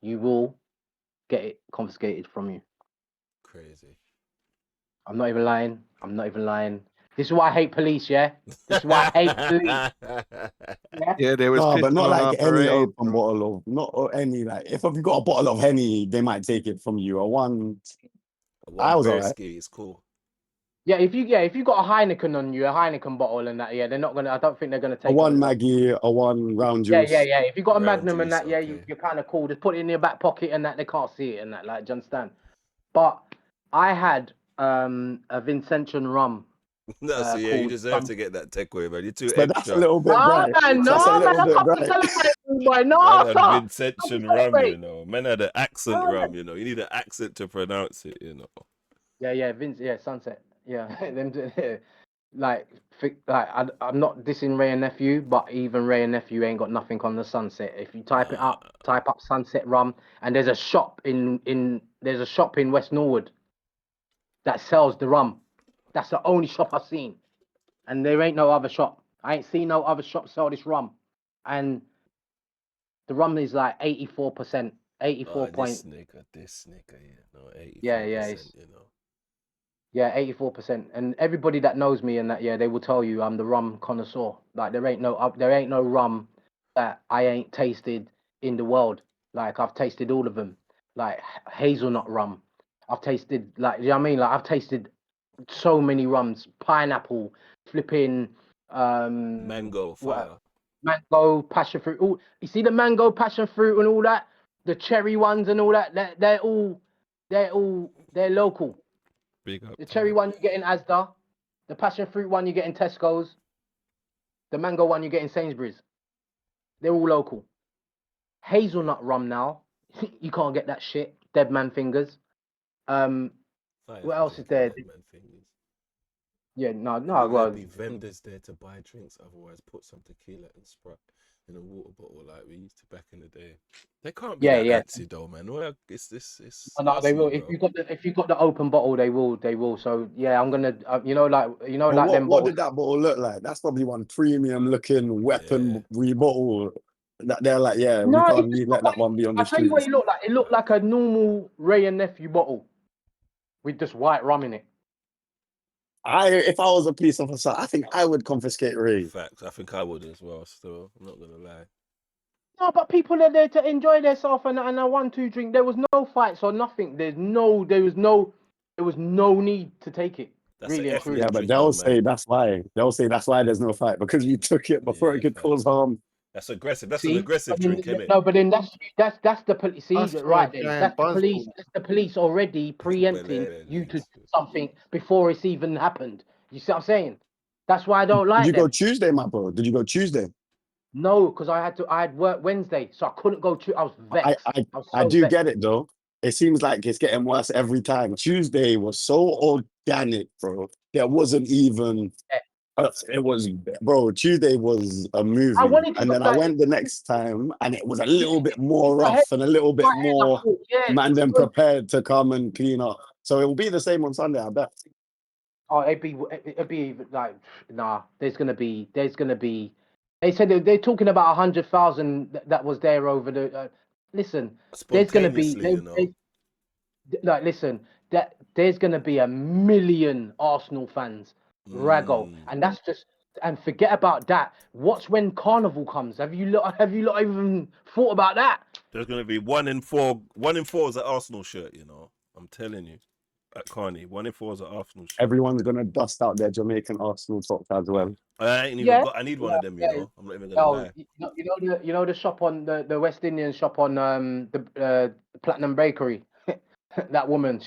You will get it confiscated from you. Crazy. I'm not even lying. I'm not even lying. This is why I hate police, yeah? This is why I hate police. Yeah? Yeah, they was No, but pissing not on like our any parade, open bro. bottle of, not any, like, if you've got a bottle of Henny, they might take it from you. I One was all right. Bersky is cool. Yeah, if you got a Heineken on you, a Heineken bottle and that, yeah, they're not gonna I don't think they're gonna A take it one as well. Maggie, a one round Yeah, juice. If you got a Round Magnum and juice, that, yeah, okay. you're kind of cool. Just put it in your back pocket and that they can't see it and that, like, do you understand? But I had a Vincentian rum No, so yeah, you called deserve to get that takeaway, man. You're too But that's a extra. little bit Nah, bright. man, That's a no, man, little I bit come to bright. celebrate, boy. Man No, had sir. Come to Vincentian rum, celebrate. you know. Man had an accent No, rum, man. you know. You need an accent to pronounce it, you know. Yeah, Vince, yeah, Sunset. Yeah, them like, I'm not dissing Ray and Nephew, but even Ray and Nephew ain't got nothing on the Sunset. If you type it up, type up Sunset Rum, and there's a shop in West Norwood that sells the rum. That's the only shop I've seen, and there ain't no other shop. I ain't seen no other shop sell this rum, and the rum is like 84%, 84 This point. nigga, yeah. No, Yeah, 84%, you know. Yeah, 84%. And everybody that knows me and that, yeah, they will tell you I'm the rum connoisseur. Like there ain't no rum that I ain't tasted in the world. Like I've tasted all of them. Like hazelnut rum. I've tasted, like, you know what I mean? Like I've tasted so many rums, pineapple, flipping, Mango, what, fire. mango, passion fruit. All, you see the mango, passion fruit and all that, the cherry ones and all that, they're local. Big up, The cherry dog. one you get in Asda, the passion fruit one you get in Tesco's, the mango one you get in Sainsbury's. They're all local. Hazelnut rum now, you can't get that shit. Dead man fingers. Fire What for else is drinking there? dead man fingers. Yeah, no, And will there well, be vendors there to buy drinks? Otherwise, put some tequila and Sprite in a water bottle like we used to back in the day. They can't be that yeah. antsy though, man. Well, it's No, they will. Arsenal, bro. If you got the open bottle, they will. So yeah, I'm gonna, But like them what bottles. did that bottle look like? That's probably one premium looking Yeah. weapon rebottle that they're like, yeah, we No, can't let that one be on I'll the tell you what streets. it looked like. It looked like a normal Ray and Nephew bottle with just white rum in it. If I was a police officer, I think I would confiscate Ray. Facts. I think I would as well. Still, I'm not gonna lie. No, but people are there to enjoy themselves and a 1-2 drink. There was no fights or nothing. There was no need to take it. That's an Really and ethnic Yeah, truly. but drink, though, they'll man. say that's why. They'll say that's why there's no fight because you took it before Yeah, it could cause facts. harm. That's aggressive. That's an See, aggressive but then, drink, innit? no, but then that's the police. See, That's for a right then, giant buzz ball. That's the police already preempting you to do something before it's even happened. You see what I'm saying? That's why I don't Did like you go them. Tuesday, my bro? Did you go Tuesday? No, because I had work Wednesday, so I couldn't go. I was I vexed. I I was I so do vexed. get it though. It seems like it's getting worse every time. Tuesday was so organic, bro. There wasn't even. It was, bro. Tuesday was a I movie, wanted to and go then I like went the next time, and it was a yeah, little bit more my head, rough and a little bit I more thought, yeah, man them because prepared to come and clean up. So it will be the same on Sunday, I bet. oh, it'd be even like nah. There's gonna be. They said they're talking about 100,000 that was there over the. Listen, there's gonna be Spontaneously, you know. like listen that there's gonna be a million Arsenal fans rago, Mm. and that's just and forget about that. What's when Carnival comes? Have you lot even thought about that? There's gonna be 1 in 4. 1 in 4 is an Arsenal shirt, you know. I'm telling you. At Carney, 1 in 4 is an Arsenal shirt. Everyone's gonna dust out their Jamaican Arsenal socks as well. I ain't even Yeah. got. I need one of them, you Yeah. know. I'm not even gonna Oh, lie. you know the shop on the West Indian shop on the Platinum Bakery. That woman,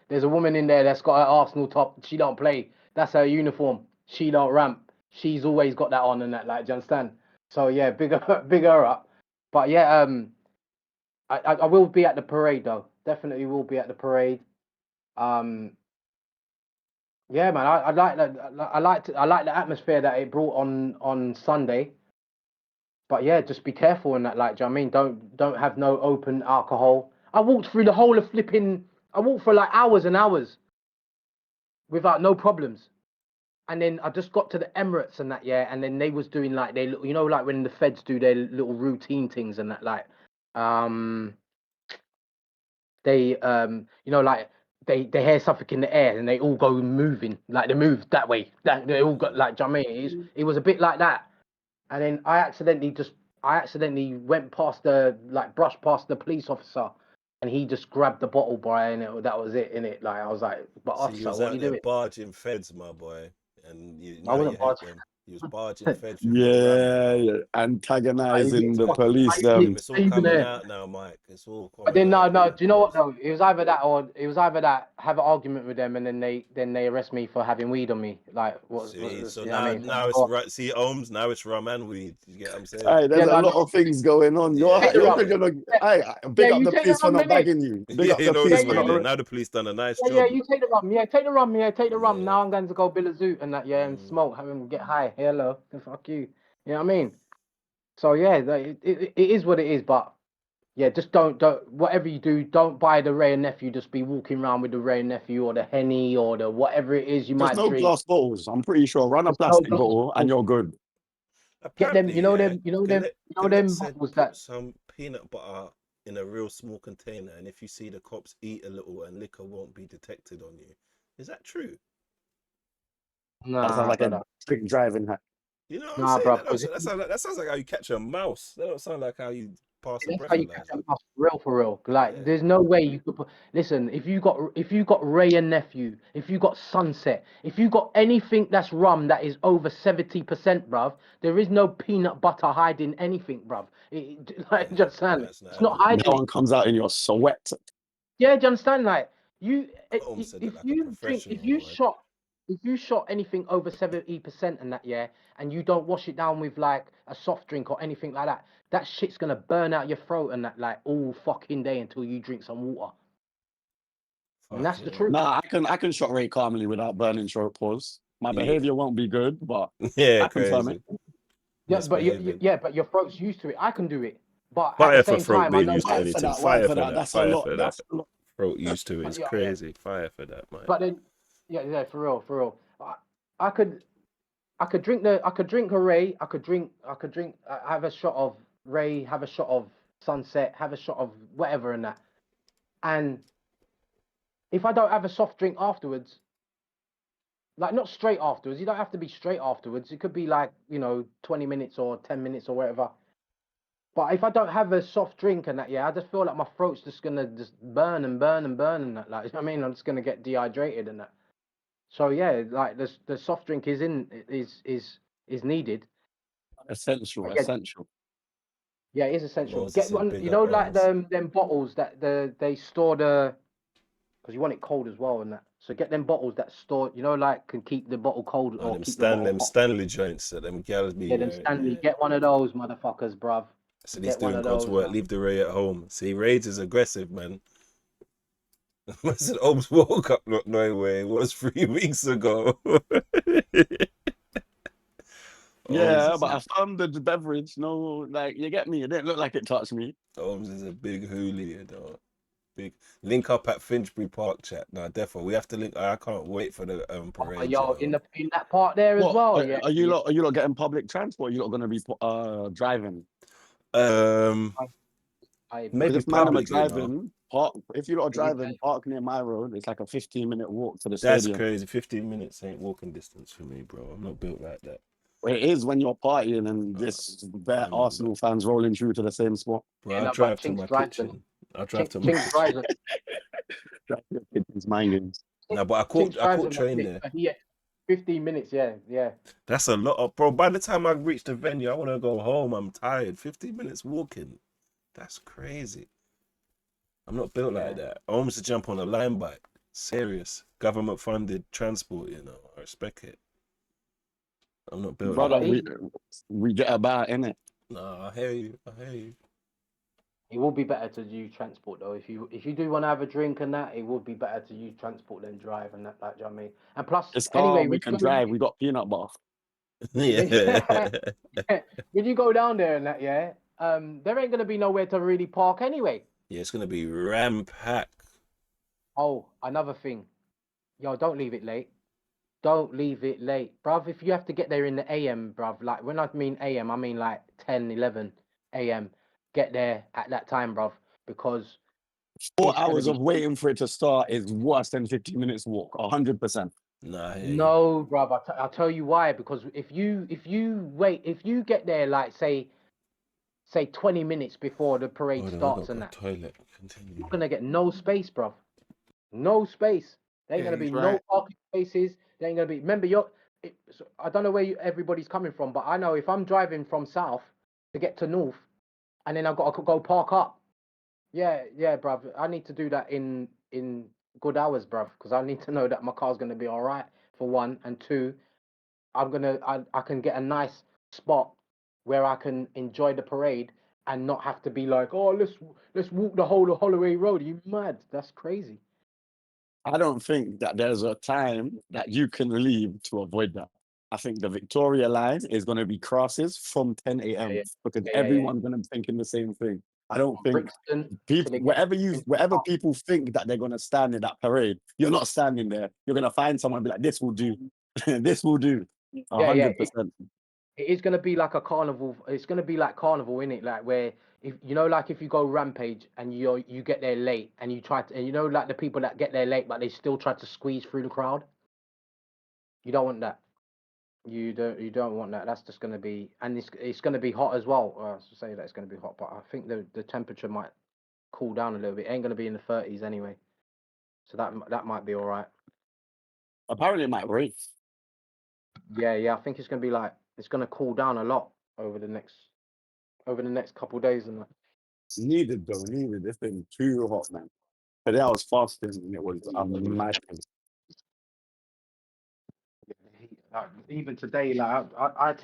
there's a woman in there that's got her Arsenal top. She don't play. That's her uniform. She don't ramp. She's always got that on and that. Like, do you understand? So yeah, bigger up. But yeah, I will be at the parade though. Definitely will be at the parade. Um, yeah, man, I like that. I like the atmosphere that it brought on Sunday. But yeah, just be careful in that. Like, do you know what I mean? Don't have no open alcohol. I walked through the whole of flipping. I walked for like hours and hours without no problems. And then I just got to the Emirates and that, yeah. And then they was doing like like when the feds do their little routine things and that, like, they like they hear something in the air and they all go moving, like they move that way. That they all got like, do you know what I mean? It was a bit like that. And then I accidentally went past brushed past the police officer, and he just grabbed the bottle, boy, and that was it, innit? Like I was like, but See, you officer, was what are out you there doing? barging feds, my boy, and I now you wasn't hate barging. them. He was barging feds with more rum, you Yeah, know. yeah, antagonizing the Trying to police. protect him. Them. It's all Even coming there. out now, Mike. It's all But coming then no, out. no. All Do you know what crazy. though? It was either that or it was either that have an argument with them and then they arrest me for having weed on me. Like what See, so you know what I mean? now it's So, right. See, Ohms. Now it's rum and weed. You get what I'm saying? Aye, there's yeah, a no, lot no. of things going on. Yeah, Take the You're rum. yeah. thinking, Yeah, yeah, big up you the take the police for rum, not innit? bagging you. Big Yeah, up you the know what police it's for Yeah, not. feeling. Now the police done a nice yeah, job. you take the rum. Yeah, take the rum. Yeah, take the rum. Yeah. Now I'm going to go Bill a Zoot and that. Yeah, and Mm. smoke, have him get high. Hello, fuck you. You know what I mean? So yeah, it is what it is. But yeah, just don't whatever you do, don't buy the Ray and Nephew. Just be walking around with the Ray and Nephew or the Henny or the whatever it is you There's might no drink. glass bottles. I'm pretty sure. Run a There's no plastic glass bottle and bottles. you're good. Get them, Apparently, yeah. you know Gillette them said bottles put that. some peanut butter in a real small container, and if you see the cops eat a little, and liquor won't be detected on you. Is that true? That sounds Nah, like a brother. strict driving hack. You know what I'm Nah, saying? bro. That, don't, that sounds like how you catch a mouse. That don't sound like how you pass a That's how you catch a breathalyzer. mouse for real. Like, Yeah. there's no way you could put. Listen, if you got Ray and Nephew, if you got Sunset, if you got anything that's rum that is over 70%, bruv, there is no peanut butter hiding anything, bruv. Like, Yeah, just saying, that's not it's not having it. That hiding it. one comes out in your sweat. Yeah, do you understand? Like, you, Holmes said it if like a you drink, professional, boy. if you shot anything over 70% in that, yeah, and you don't wash it down with like a soft drink or anything like that, that shit's gonna burn out your throat and that like all fucking day until you drink some water. And that's the Fucking truth. hell. Nah, I can shot Ray calmly without burning throat pause. My Yeah, behavior won't be good, but yeah, I confirm it. crazy. Yeah, but Misbehaving. but your throat's used to it. I can do it, but at the Fire for same throat time, I being know used to that. Why for anything. that? Why Fire for for that? that. That's a Fire lot. for that. That's a lot. Throat used to But is yeah, yeah. crazy. Fire for that, man. But then, yeah, for real, for real. I could I could drink a Ray. I could drink. Have a shot of Ray. Have a shot of Sunset. Have a shot of whatever and that. And if I don't have a soft drink afterwards, like not straight afterwards, you don't have to be straight afterwards. It could be like 20 minutes or 10 minutes or whatever. But if I don't have a soft drink and that, yeah, I just feel like my throat's just gonna just burn and burn and burn and that. Like, you know what I mean, I'm just gonna get dehydrated and that. So yeah, like the soft drink is needed. Essential. But yeah, Essential. yeah, it is essential. Moses Get said one, big up like arms. them bottles that they store because you want it cold as well and that. So get them bottles that store, like can keep the bottle cold Oh, or keep the bottle hot. Stanley joints that them girls be Yeah, them wearing. Stanley. Yeah. Get one of those, motherfuckers, bruv. So he's Get one doing of God's those, work. bruv. Leave the Ray at home. See, Rage is aggressive, man. I said, Holmes woke up not knowing where it was 3 weeks ago. Holmes Yeah, is but a I found the beverage. No, like you get me. It didn't look like it touched me. Holmes is a big hooligan, though. Big link up at Finsbury Park, chat. Nah, defo. We have to link. I can't wait for the parade, you Yo, know. in that part there as What well, yeah. are you Yeah. lot? Are you lot getting public transport? Are you lot going to be driving? Um, Because maybe if man, I'm public, you know. driving. Park. If you lot are It'll be driving, park near my road. It's like a 15-minute walk to the That's stadium. crazy. 15 minutes ain't walking distance for me, bro. I'm not built like that. Well, it is when you're partying and this bare I'm not Arsenal fans rolling through to the same spot. Bro, yeah, I no, but drive to Chinks my drives them. kitchen. I drive to my Chinks drives kitchen. them. It's mind games. No, but Chinks I drives caught them. train there. Yeah, 15 minutes. Yeah, yeah. That's a lot of bro. By the time I reach the venue, I want to go home. I'm tired. 15 minutes walking. That's crazy. I'm not built like that. I almost to jump on a line bike. Serious. Government funded transport, you know. I respect it. I'm not built Brother, like that. we get about in it. No, I hear you. I hear you. It will be better to use transport though. If you do want to have a drink and that, it would be better to use transport than drive and that. Like, do you know what I mean? And plus, It's anyway, calm. We can drive. We got peanut butter. Yeah. when you go down there and that, yeah, there ain't gonna be nowhere to really park anyway. Yeah, it's gonna be ram-packed. Oh, another thing, yo, don't leave it late. Don't leave it late, bruv. If you have to get there in the AM, bruv, like when I mean AM, I mean like 10, 11 AM. Get there at that time, bruv, because 4 it's gonna hours of be waiting for it to start is worse than 15 minutes walk. 100%. Nah, I hear you. no, bruv. I'll tell you why. Because if you get there like say 20 minutes before the parade Hold on, I starts gotta and go that, toilet. Continue. you're gonna get no space, bruv. No space. There ain't Yeah, gonna be he's no right. parking spaces. There ain't gonna be. Remember, I don't know where everybody's coming from, but I know if I'm driving from south to get to north, and then I've got to go park up. Yeah, bruv. I need to do that in good hours, bruv, because I need to know that my car's gonna be all right for one, and two, I can get a nice spot where I can enjoy the parade and not have to be like, oh, let's walk the whole of Holloway Road. Are you mad? That's crazy. I don't think that there's a time that you can leave to avoid that. I think the Victoria line is going to be crosses from 10 a.m. Yeah, because yeah, yeah. everyone's going to be thinking the same thing. I don't From think Brixton to people, the get wherever people think that they're going to stand in that parade, you're not standing there. You're going to find someone and be like, this will do. This will do. yeah. 100%. It is gonna be like a carnival. It's gonna be like carnival, in it, like where if you know, like if you go Rampage and you get there late and you try to, and you know, like the people that get there late but they still try to squeeze through the crowd. You don't want that. You don't want that. That's just gonna be, and it's gonna be hot as well. To say that it's gonna be hot, but I think the temperature might cool down a little bit. It ain't gonna be in the 30s anyway, so that might be all right. Apparently, it might rain. Yeah. I think it's gonna be like it's gonna cool down a lot over the next couple of days and that. It's needed, though. Needed. It's been too hot, man. Today I was fasting and it was mad. Like, even today, like I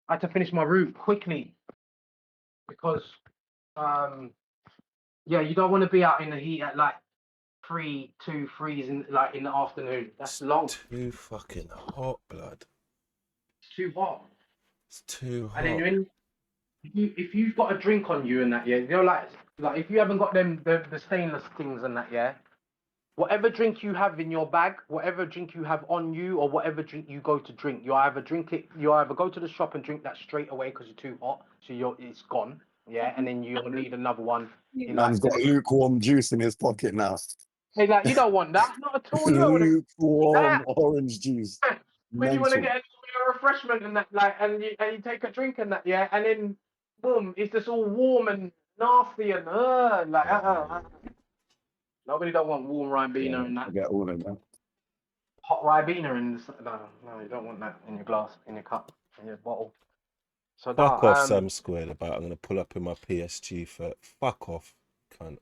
had to finish my route quickly because yeah, you don't want to be out in the heat at like 3 in like in the afternoon. That's long. Too fucking hot, blood. It's too hot. It's too And then hot. if you've got a drink on you and that, yeah, you know, like if you haven't got the stainless things and that, yeah, whatever drink you have in your bag, whatever drink you have on you, or whatever drink you go to drink, you either go to the shop and drink that straight away because you're too hot, so it's gone, yeah, and then you'll need another one in like Man's got 7 lukewarm juice in his pocket now. Hey, like, you don't want that, not at all. You don't want to Lukewarm that orange juice. when you want to Mental. get a refreshment and that, like, and you take a drink and that, yeah, and then boom, it's just all warm and nasty and Nobody don't want warm Ribena and I that. get all of that. Hot Ribena in no, you don't want that in your glass, in your cup, in your bottle. So Fuck off, Sam Squared. About I'm gonna pull up in my PSG for fuck off, cunt.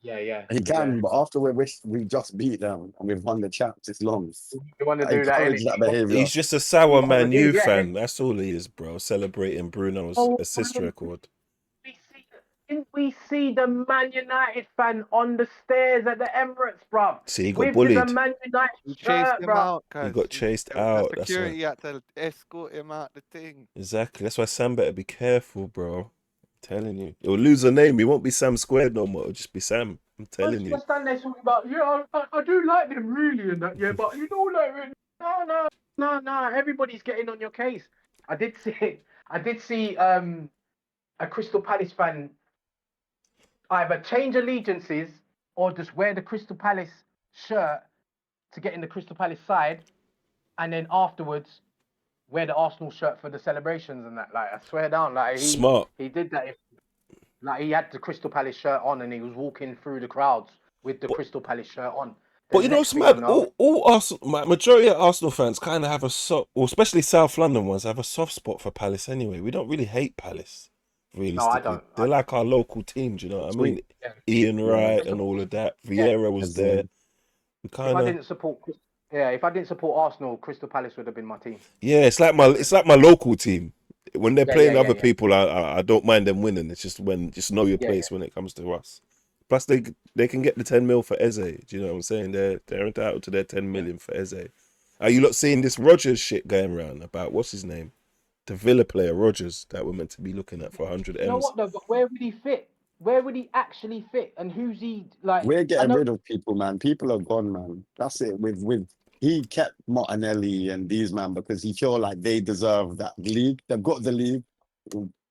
yeah. He can, but after we just beat them and we've won the champs, it's long. You want to I do that, encourage innit? that behavior. He's just a sour Man U Yeah. fan. That's all he is, bro. Celebrating Bruno's assist record. Didn't we see the Man United fan on the stairs at the Emirates, bruv? See, he got With bullied. the Man United He chased shirt, him bruv. out, He guys. got chased out. The That's security why. had to escort him out the thing. Exactly. That's why Sam better be careful, bro. I'm telling you. He'll lose a name. He won't be Sam Squared no more. It'll just be Sam. I'm telling you. I stand there talking about, yeah, I do like them really and that, yeah, but you know, like, no, everybody's getting on your case. I did see a Crystal Palace fan either change allegiances or just wear the Crystal Palace shirt to get in the Crystal Palace side, and then afterwards wear the Arsenal shirt for the celebrations and that. Like, I swear down, like Smart. he did that. Like, he had the Crystal Palace shirt on and he was walking through the crowds with the Crystal Palace shirt on. But you know what's mad? All Arsenal, majority of Arsenal fans kind of have or especially South London ones, have a soft spot for Palace anyway. We don't really hate Palace, realistically. No, I don't. They're like our local team, do you know what I mean? Yeah. Ian Wright and all of that. Vieira was there. If I didn't support Arsenal, Crystal Palace would have been my team. Yeah, it's like my local team. When they're playing other people, I don't mind them winning. It's just just know your place when it comes to us. Plus, they can get the 10 mil for Eze. Do you know what I'm saying? They're entitled to their 10 million for Eze. Are you not seeing this Rodgers shit going around about what's his name, the Villa player Rodgers that we're meant to be looking at for 100 M's? You know what though? But where would he fit? Where would he actually fit? And who's he like? We're getting rid of people, man. People are gone, man. That's it. He kept Martinelli and these man because he feel like they deserve that league. They've got the league.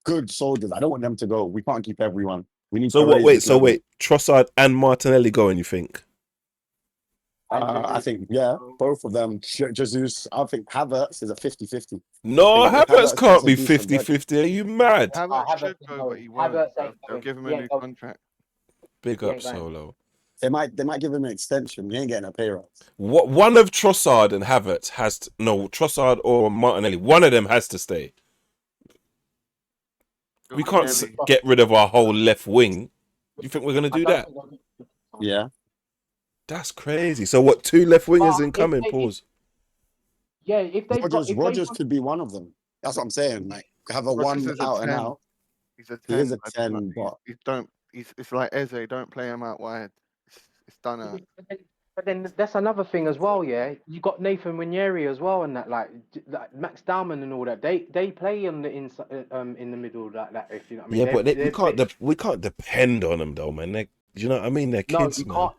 Good soldiers. I don't want them to go. We can't keep everyone. We need to raise this level. Trossard and Martinelli going, you think? I think, both of them. Jesus, I think Havertz is a 50-50. No, Havertz can't be 50-50. Are you mad? Havertz should go, but he won't. They'll give him a new contract. Big up, Solo. They might give him an extension. He ain't getting a pay rise. What one of Trossard and Havertz has to, no Trossard or Martinelli. One of them has to stay. We can't Martinelli. get rid of our whole left wing. You think we're gonna do that? Yeah. That's crazy. So what? 2 left wingers But incoming. Pause. Yeah, if they've got, if Rogers they could be one of them. That's what I'm saying. Like have a Rodgers one is a out and 10. out. He's a 10. He is a I 10, but you don't. It's like Eze. Don't play him out wide. It's done out. But then that's another thing as well, yeah. You got Nathan Ranieri as well, and that like Max Dowman and all that. They play on the inside, in the middle, like that. If you know what I mean. Yeah, but They play- we can't depend on them though, man. Do you know what I mean? They're No, kids, you man. can't.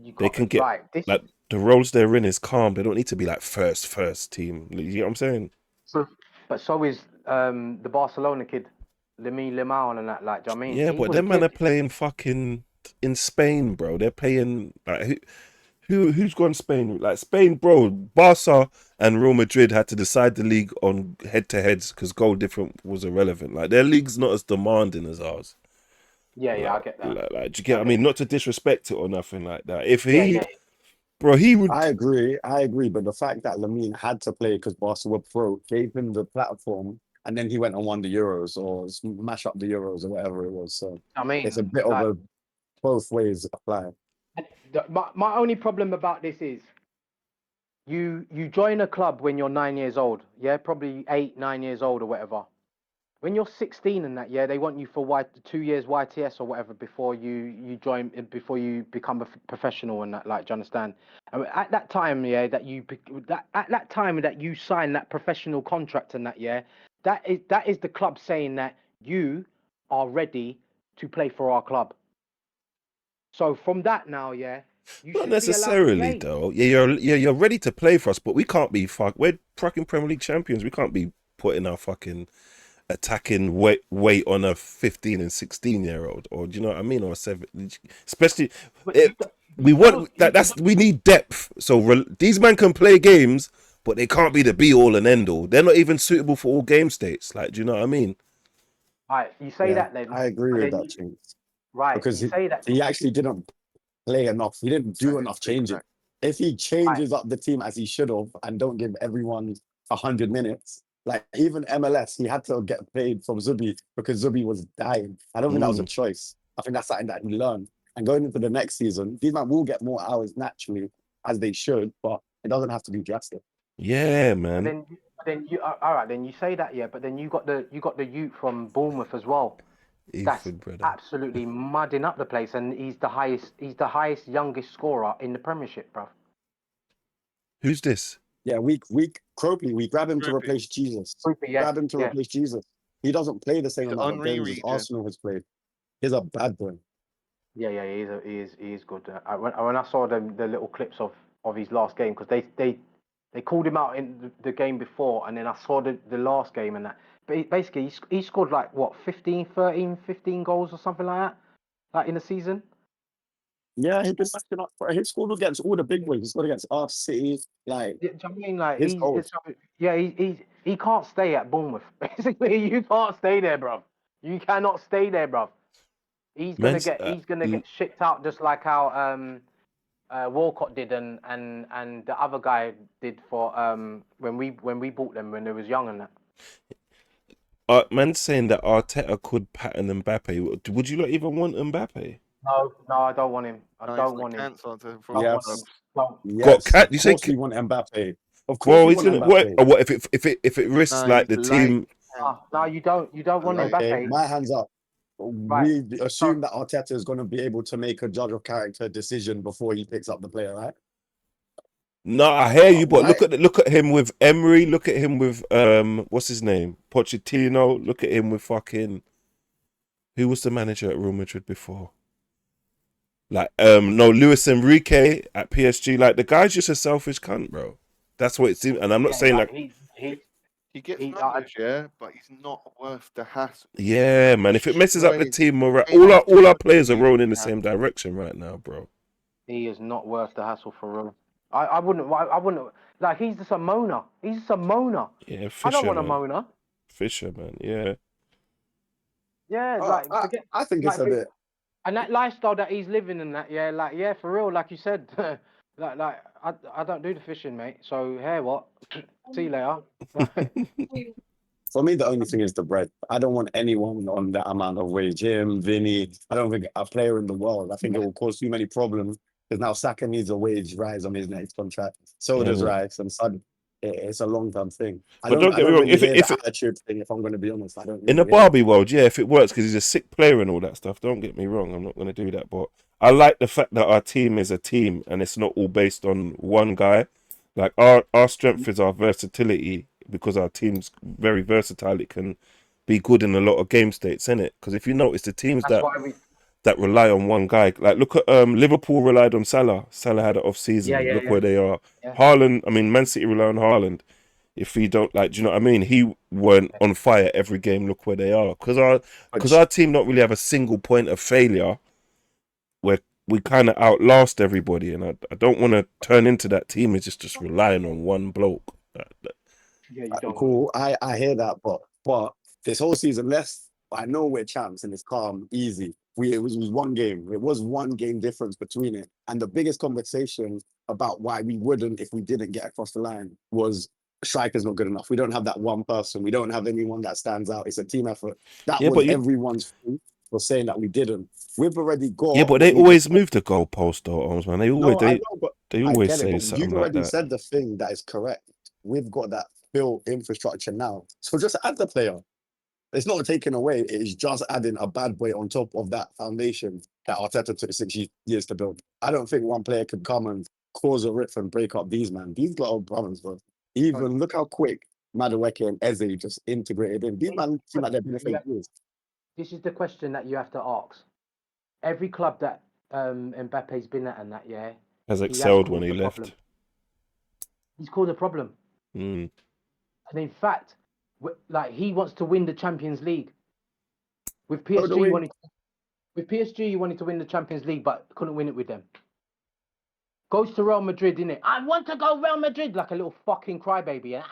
You They can't. can get Right. This like the roles they're in is calm. They don't need to be like first team. You know what I'm saying? but so is the Barcelona kid, Lamine Yamal and that. Like, do you know what I mean? Yeah, He but was a them man are kid. playing fucking in Spain, bro. They're playing like who's gone Spain? Like Spain, bro. Barca and Real Madrid had to decide the league on head-to-heads because goal difference was irrelevant. Like their league's not as demanding as ours. Yeah, I get that. Like, do you get what I mean? Not to disrespect it or nothing like that. If Yeah, he, yeah. bro, he would. I agree. But the fact that Lamine had to play because Barca were pro gave him the platform, and then he went and won the Euros or smash up the Euros or whatever it was. So I mean, it's a bit like, of a both ways apply. my only problem about this is you join a club when you're 9 years old, yeah, probably 8, 9 years old or whatever. When you're 16 and that, yeah, they want you for 2 years YTS or whatever before you join, before you become a professional and that. Like, do you understand? And at that time, yeah, at that time that you sign that professional contract and that, yeah, that is the club saying that you are ready to play for our club. So from that now, yeah, you Not should be allowed to necessarily play. though. You're ready to play for us, but we can't be we're fucking Premier League champions. We can't be putting our fucking attacking weight on a 15 and 16-year-old, or do you know what I mean, or a 7, especially But we want that's we need depth. So these men can play games, but they can't be the be all and end all. They're not even suitable for all game states. Like, do you know what I mean? right, you say Yeah, that then. I agree but with then that, Chinks. right, Because you say that. he actually didn't play enough. He didn't do enough changing. If he changes up the team as he should have and don't give everyone 100 minutes, like even MLS, he had to get paid from Zubi because Zubi was dying. I don't think that was a choice. I think that's something that he learned. And going into the next season, these men will get more hours naturally as they should, but it doesn't have to be drastic. Yeah, But man. then you all right. Then you say that, yeah. But then you got the youth from Bournemouth as well. That's Ethan, brother. absolutely mudding up the place, and he's the highest youngest scorer in the Premiership, bro. Who's this? Yeah, we Cropley, we grab him to Kroenke. replace Jesus. Yeah, Grab him to yeah. replace Jesus. He doesn't play the same He's amount of Henri games as region. Arsenal has played. He's a bad boy. Yeah, he is good. When I saw the little clips of his last game, because they called him out in the game before, and then I saw the last game and that. But basically, he scored like what 15 goals or something like that, like in a season. Yeah, he's been backing up. He scored against all the big boys. He scored against us, City. Like, Do you know what I mean? Like his goals. he can't stay at Bournemouth. Basically, you can't stay there, bruv. You cannot stay there, bruv. He's gonna get shipped out just like how Walcott did and the other guy did for when we bought them when they was young and that. Man's saying that Arteta could pattern Mbappe. Would you not even want Mbappe? No, I don't want him. I don't want him. Cancel to Yes. Don't. Yes, Cat? You of say course we want Mbappe. Of course Well, we he's want gonna what? Mbappe. Or what if it risks No, like he's the light. team? No, you don't want Like, Mbappe. Okay, my hands up. Right. We assume that Arteta is going to be able to make a judge of character decision before he picks up the player, right? No, I hear you, but Right. look at him with Emery. Look at him with what's his name, Pochettino. Look at him with fucking who was the manager at Real Madrid before? Like no, Luis Enrique at PSG. Like the guy's just a selfish cunt, bro. That's what it seems. And I'm not saying like he gets he- numbers, yeah, but he's not worth the hassle. yeah, man. If it messes up the Destroys team morale, any all our players are team rolling in the you same direction right now, bro. He is not worth the hassle for real. I wouldn't like he's just a moaner. He's just a moaner. Yeah, I don't Fisher, want a man. moaner. Fisher, man. Yeah. Yeah, I think it's a bit. And that lifestyle that he's living in, that yeah, for real, like you said, I don't do the fishing, mate. So hey, what? See you later. For me, the only thing is the bread. I don't want anyone on that amount of wage. Him, Vinny. I don't think a player in the world. I think it will cause too many problems because now Saka needs a wage rise on his next contract. So does Mm. Rice and Son. It's a long term thing. But don't I get me don't wrong. really hear the attitude thing. If I'm going to be honest, I don't In really the hear it. Barbie world, yeah, if it works because he's a sick player and all that stuff, don't get me wrong. I'm not going to do that, but I like the fact that our team is a team and it's not all based on one guy. Like our strength is our versatility because our team's very versatile. It can be good in a lot of game states, innit? Because if you notice, the teams That's why we. that rely on one guy, like look at Liverpool relied on Salah. Salah had an off Yeah, season. yeah, Look yeah, where they are. yeah. Haaland, I mean, Man City rely on Haaland. If he don't like, do you know what I mean? He weren't on fire every game. Look where they are, because But our team don't really have a single point of failure where we kind of outlast everybody, and I don't want to turn into that team is just relying on one bloke. Yeah, you don't. cool. I hear that, but this whole season, I know we're champs and it's calm, easy. It was one game. It was one game difference between it. And the biggest conversation about why we wouldn't if we didn't get across the line was striker's not good enough. We don't have that one person. We don't have anyone that stands out. It's a team effort. That Yeah, was but everyone's fault for saying that we didn't. We've already yeah, got but what they we could. always move the goalpost, though, Holmes, man. They always No, I know, but they I always get it. say But something you've like already that. said the thing that is correct. We've got that built infrastructure now. So just add the player. It's not taken away. It is just adding a bad boy on top of that foundation that Arteta took years to build. I don't think one player could come and cause a rift and break up these man. These little brothers, bro. Even look how quick Madueke and Eze just integrated in. These man seem like they've been there for years. This is the question that you have to ask. Every club that Mbappe's been at and that, yeah, Has he has excelled when caused he a problem. left. He's caused a problem. Mm. And in fact, like he wants to win the Champions League. With Oh, the PSG, wing. he wanted to win the Champions League, but couldn't win it with them. Goes to Real Madrid, innit? I want to go Real Madrid, like a little fucking crybaby.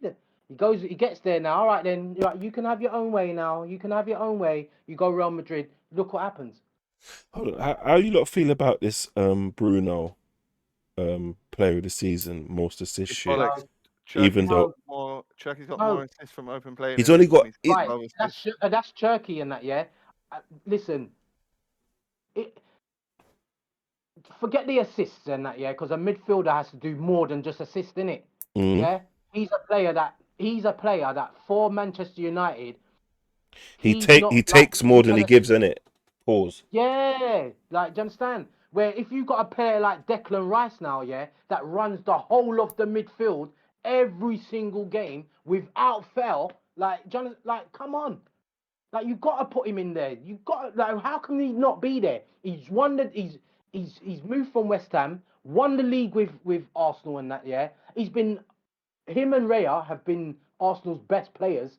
He gets there now. All right, then, right, you can have your own way now. You can have your own way. You go Real Madrid. Look what happens. Hold on. How you lot feel about this Bruno player of the season, most assist It's shit? bollocks. Even though Turkey's got No. more assists from open play he's than only him, got and he's it, got Right, 12 assists. that's Turkey and that, yeah. Listen, forget the assists and that, yeah, because a midfielder has to do more than just assist, innit? Yeah, he's a player that for Manchester United, he's he not like takes more he's than he gonna. gives in it. Pause. Yeah, like, do you understand? Where if you got a player like Declan Rice now, yeah, that runs the whole of the midfield every single game without fail, like, like, come on. Like, you got to put him in there. You got like, how can he not be there? He's won the he's moved from West Ham, won the league with Arsenal and that. Yeah, him and Raya have been Arsenal's best players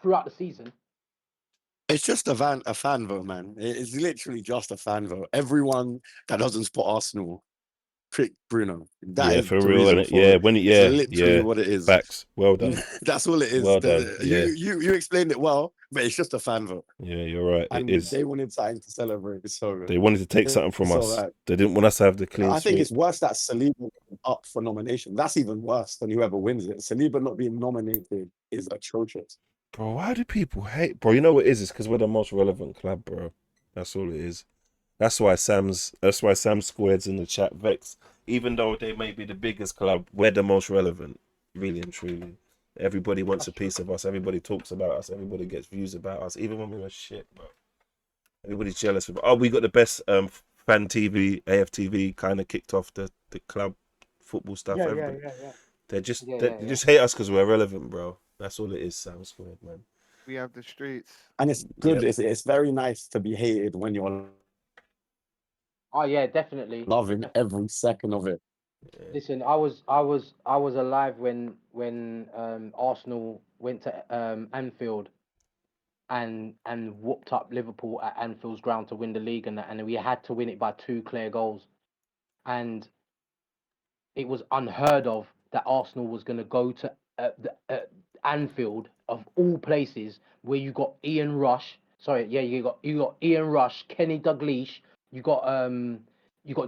throughout the season. It's just a fan vote, man. It's literally just a fan vote. Everyone that doesn't support Arsenal pick Bruno. That Yeah, is for the real, reason innit? for Yeah, it. when It's yeah, literally yeah. what it is. Facts. Well done. That's all it is. Well done. Yeah. You explained it well, but it's just a fan vote. Yeah, you're right. It And is. they wanted something to celebrate. So They wanted to take something from it's all us. right. They didn't want us to have the clean I think it's sweep. worse that Saliba up for nomination. That's even worse than whoever wins it. Saliba not being nominated is atrocious. Bro, why do people hate? Bro, you know what it is? It's because we're the most relevant club, bro. That's all it is. That's why Sam Squared's in the chat Vex. Even though they may be the biggest club, we're the most relevant, really and truly. Everybody wants a piece of us. Everybody talks about us. Everybody gets views about us, even when we were shit, bro. Everybody's jealous of. Oh, we got the best fan TV, AFTV kind of kicked off the club football stuff. Everybody, they just hate us because we're relevant, bro. That's all it is. Sam Squared, man. We have the streets. And it's good. Yep. It's very nice to be hated when you're Oh yeah, definitely. loving every second of it. Listen, I was alive when Arsenal went to Anfield and whooped up Liverpool at Anfield's ground to win the league and we had to win it by 2 clear goals. And it was unheard of that Arsenal was going to go to Anfield of all places where you got Ian Rush, Sorry, yeah, you got Ian Rush, Kenny Dalglish, you got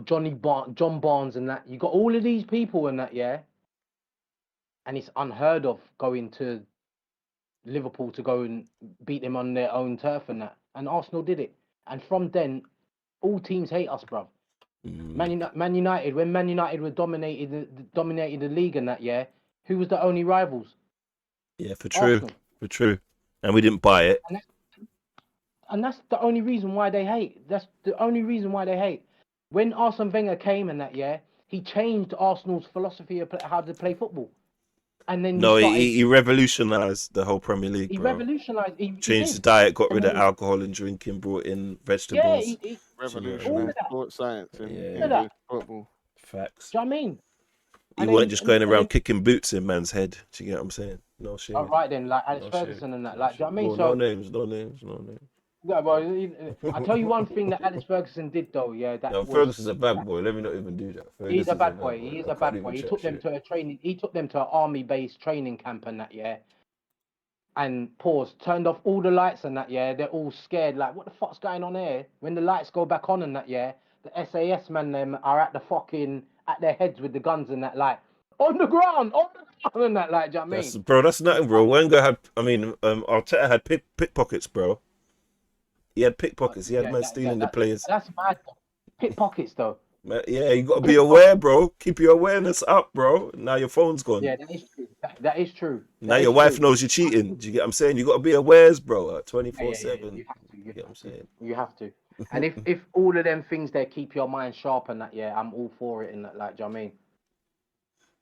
John Barnes and that. You got all of these people and that, yeah. And it's unheard of going to Liverpool to go and beat them on their own turf and that. And Arsenal did it. And from then, all teams hate us, bruv. Man United, when Man United were dominated the league and that, yeah, who was the only rivals? Yeah, for true. Arsenal. For true. And we didn't buy it. And that's the only reason why they hate. That's the only reason why they hate. When Arsene Wenger came and that, yeah, he changed Arsenal's philosophy of how to play football. And then No, he revolutionized the whole Premier League, he bro. revolutionized. He Changed did. the diet, got And rid of then, alcohol and drinking, brought in yeah, vegetables. he Do you know what I all of mean? Revolutionized that. sports science in Yeah. English football. Facts. Do you know what I mean? He And weren't then, just and going then, around kicking boots in man's head. Do you get what I'm saying? No shit. all right then, like Alex No Ferguson shit. and that, No like, do you shit. know what I mean? No So, names, no names, no names. yeah, well, I tell you one thing that Alex Ferguson did though, yeah, that No, was Ferguson's a bad boy. Let me not even do that. he's a Ferguson's a bad bad boy. boy. He is I a can't bad even boy. He chat took them shit. to a training. He took them to an army-based training camp and that, yeah. And pause, turned off all the lights and that, yeah. They're all scared, like, what the fuck's going on here? When the lights go back on and that, yeah, the SAS man them are at their heads with the guns and that, like, on the ground, and that, like, do you know what I mean? That's nothing, bro. Wenger had, Arteta had pickpockets, bro. He had pickpockets. He had Yeah, man stealing the players. that's mad. Pickpockets though. Man, yeah, you got to be Pickpockets. aware, bro. Keep your awareness up, bro. Now your phone's gone. Yeah, that is true. That is true. Now your wife knows you're cheating. Do you get what I'm saying? You got to be aware, bro. Yeah, 24/7. you have to. You get what I'm saying? You have to. And if all of them things there keep your mind sharp and that, yeah, I'm all for it. And that, like, do you know what I mean?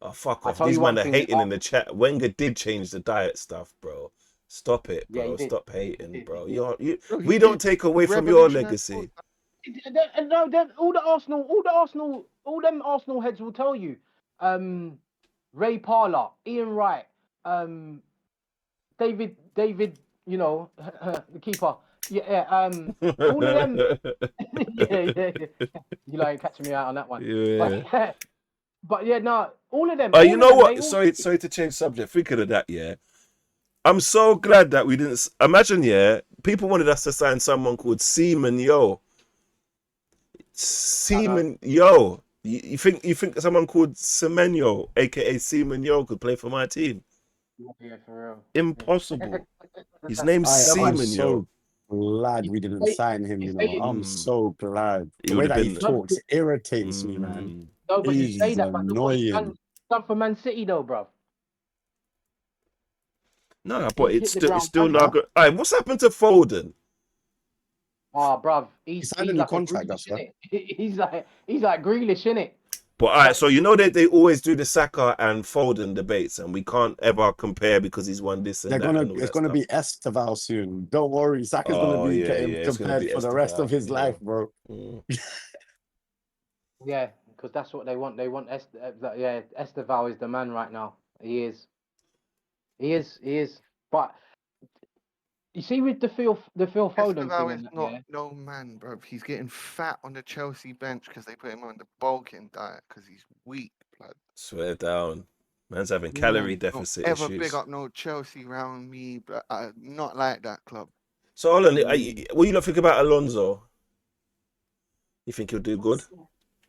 Oh, fuck I off. tell These you men one are thing. hating in the chat. Wenger did change the diet stuff, bro. Stop it, Yeah, bro. he did. Stop hating, He did. bro. He did. No, he We don't did. take away He from your revolutionized legacy. No, all them Arsenal heads will tell you. Ray Parlour, Ian Wright, David, you know, the keeper. Yeah, all of them. yeah. You like catching me out on that one. Yeah. But yeah, no, all of them. You all know of them, what? they all- Sorry to change subject. Thinking of that, yeah. I'm so glad that we didn't imagine. Yeah, people wanted us to sign someone called Seaman Yo. Seaman Yo. You think someone called Semenyo, aka Seaman Yo, could play for my team? Yeah, for real. Impossible. His name's I'm Seaman Yo. so glad we didn't sign him, you know. I'm so glad. He The would way have that he been. talks irritates me, man. Mm. No, but you say He's that, but look what he's annoying. done for Man City, though, bruv. No, but He's it's hit the ground still running. not good. All right, what's happened to Foden? Oh, bruv, He he's signed a new like contract, Grealish, that's right. innit? He's like Grealish, innit? But all right, so you know they always do the Saka and Foden debates, and we can't ever compare because he's won this and They're that. gonna And all it's that gonna stuff. be Esteval soon. Don't worry, Saka's gonna Oh be yeah, getting it's gonna compared be for the rest of Estevao, his yeah. life, bro. Yeah, because that's what they want. They want Esteval is the man right now. He is. But you see, with the Phil Foden thing, Esteval is and that, not yeah. no man, bro. He's getting fat on the Chelsea bench because they put him on the bulking diet because he's weak, blood. Swear down, man's having Yeah. calorie Don't deficit ever issues. big up no Chelsea round me, but not like that club. So hold on, what you lot think about Alonso? You think he'll do good?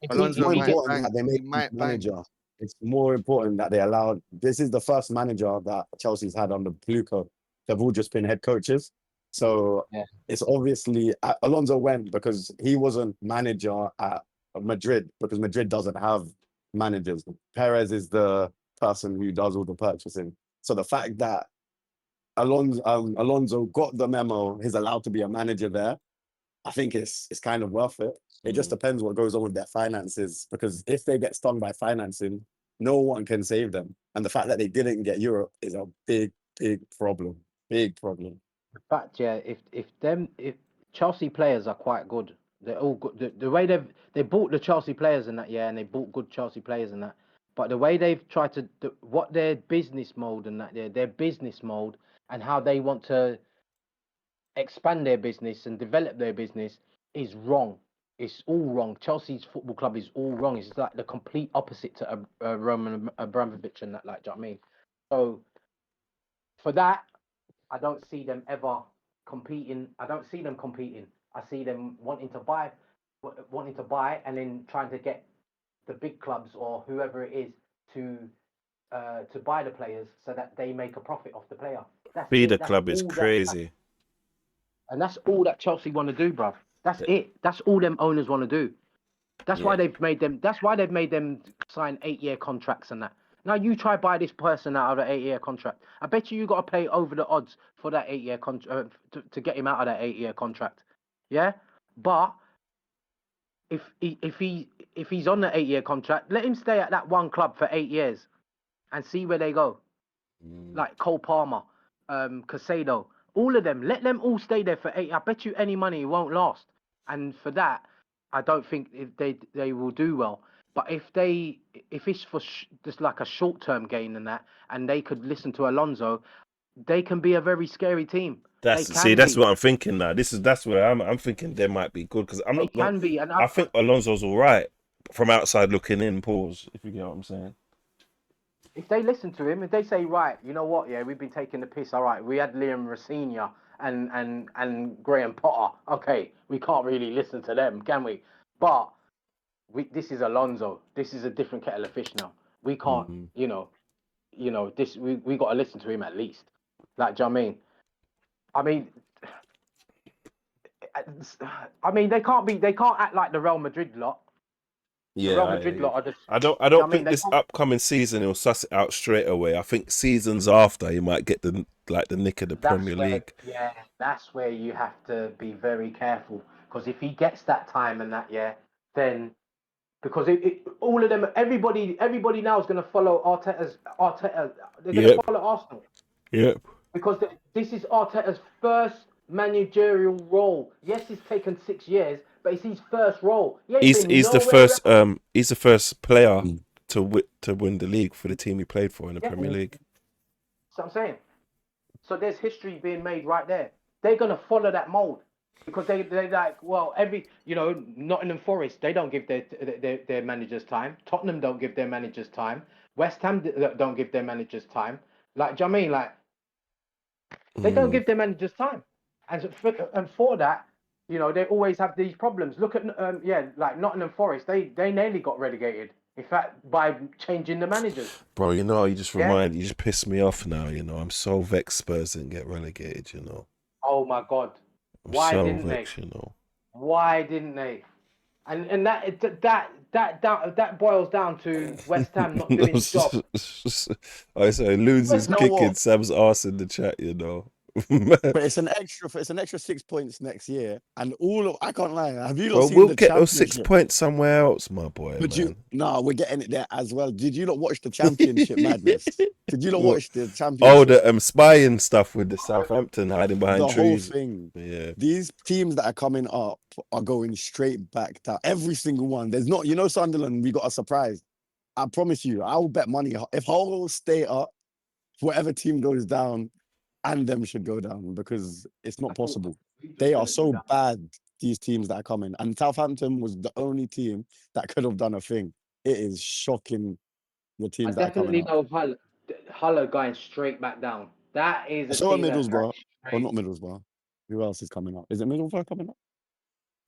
It's Alonso more If he might gets, important bang. that they He make him might bang. manager. It's more important that they allowed. This is the first manager that Chelsea's had under Bluco. They've all just been head coaches. So Yeah. it's obviously Alonso went because he wasn't manager at Madrid because Madrid doesn't have managers. Perez is the person who does all the purchasing. So the fact that Alonso got the memo, he's allowed to be a manager there. I think it's kind of worth it. It just depends what goes on with their finances because if they get stung by financing, no one can save them. And the fact that they didn't get Europe is a big problem. Big problem. in fact, yeah, if Chelsea players are quite good, they're all good. The way they bought the Chelsea players and that, yeah, and they bought good Chelsea players and that. But the way they've tried to what their business mode and that, their business mode and how they want to expand their business and develop their business is wrong. It's all wrong. Chelsea's football club is all wrong. It's like the complete opposite to Roman Abramovich and that. Like, do you know what I mean? So for that, I don't see them ever competing. I don't see them competing. I see them wanting to buy, and then trying to get the big clubs or whoever it is to buy the players so that they make a profit off the player. That's Feeder it. That's club is all that, crazy. and that's all that Chelsea want to do, bruv. That's it. That's all them owners want to do. That's Yeah. why they've made them. That's why they've made them sign 8-year contracts and that. Now you try buy this person out of an 8-year contract. I bet you got to pay over the odds for that 8-year contract to get him out of that 8-year contract. Yeah, but if he's on the 8-year contract, let him stay at that one club for 8 years and see where they go. Like Cole Palmer, Casado, all of them. Let them all stay there for 8. I bet you any money it won't last. And for that, I don't think they will do well. But if it's for just like a short term gain and that, and they could listen to Alonso, they can be a very scary team. They can That's be. what I'm thinking now. That's where I'm thinking they might be good because I'm They not going. can be. And I think Alonso's all right from outside looking in. Pause, if you get what I'm saying. if they listen to him, if they say, right, you know what, yeah, we've been taking the piss. All right, we had Liam Rossini and Graham Potter. Okay, we can't really listen to them, can we? But this is Alonso. This is a different kettle of fish now. We can't, this we got to listen to him at least. Like, do you know what I mean? I mean, they can't act like the Real Madrid lot. The Yeah, Real Madrid lot are just. I Do you know don't what I mean? think They this can't. upcoming season he'll suss it out straight away. I think seasons after he might get the nick of the Premier League. That's where you have to be very careful because if he gets that time and that, then because all of them, everybody now is going to follow Arteta. They're going to Yep, follow Arsenal yep. because this is Arteta's first managerial role. Yes, it's taken 6 years, but it's his first role. He ain't been He's the nowhere first else. he's the first player Mm. to win the league for the team he played for in the Yeah, Premier League. that's what I'm saying. So there's history being made right there. They're gonna follow that mold because they like Nottingham Forest, they don't give their managers time. Tottenham don't give their managers time. West Ham don't give their managers time. Like, do you know what I mean? Like, they don't give their managers time, and for that, they always have these problems. Look at like Nottingham Forest, they nearly got relegated. In fact, by changing the managers. Bro, you just pissed me off now, I'm so vexed Spurs didn't get relegated, Oh my God, I'm why so didn't they? vexed, Why didn't they? And that boils down to West Ham not doing the job. I say Loons is West You know kicking what? Sam's arse in the chat, But it's an extra 6 points next year, and I can't lie. Have you not Bro, seen we'll the get those 6 championship? points somewhere else, my boy, But man. we're getting it there as well. Did you not watch the championship madness? Did you not What? watch the Oh, championship? the spying stuff with the Southampton hiding behind The whole trees. thing. Yeah. These teams that are coming up are going straight back down. Every single one. There's not, Sunderland, we got a surprise. I promise you, I'll bet money. If Hull stay up, whatever team goes down, and them should go down because it's not possible. They are so bad, these teams that are coming. And Southampton was the only team that could have done a thing. It is shocking, the I teams that are coming definitely up. know Hull are going straight back down. That is a So are team that's going Middlesbrough, or straight. not Middlesbrough. Who else is coming up? Is it Middlesbrough coming up?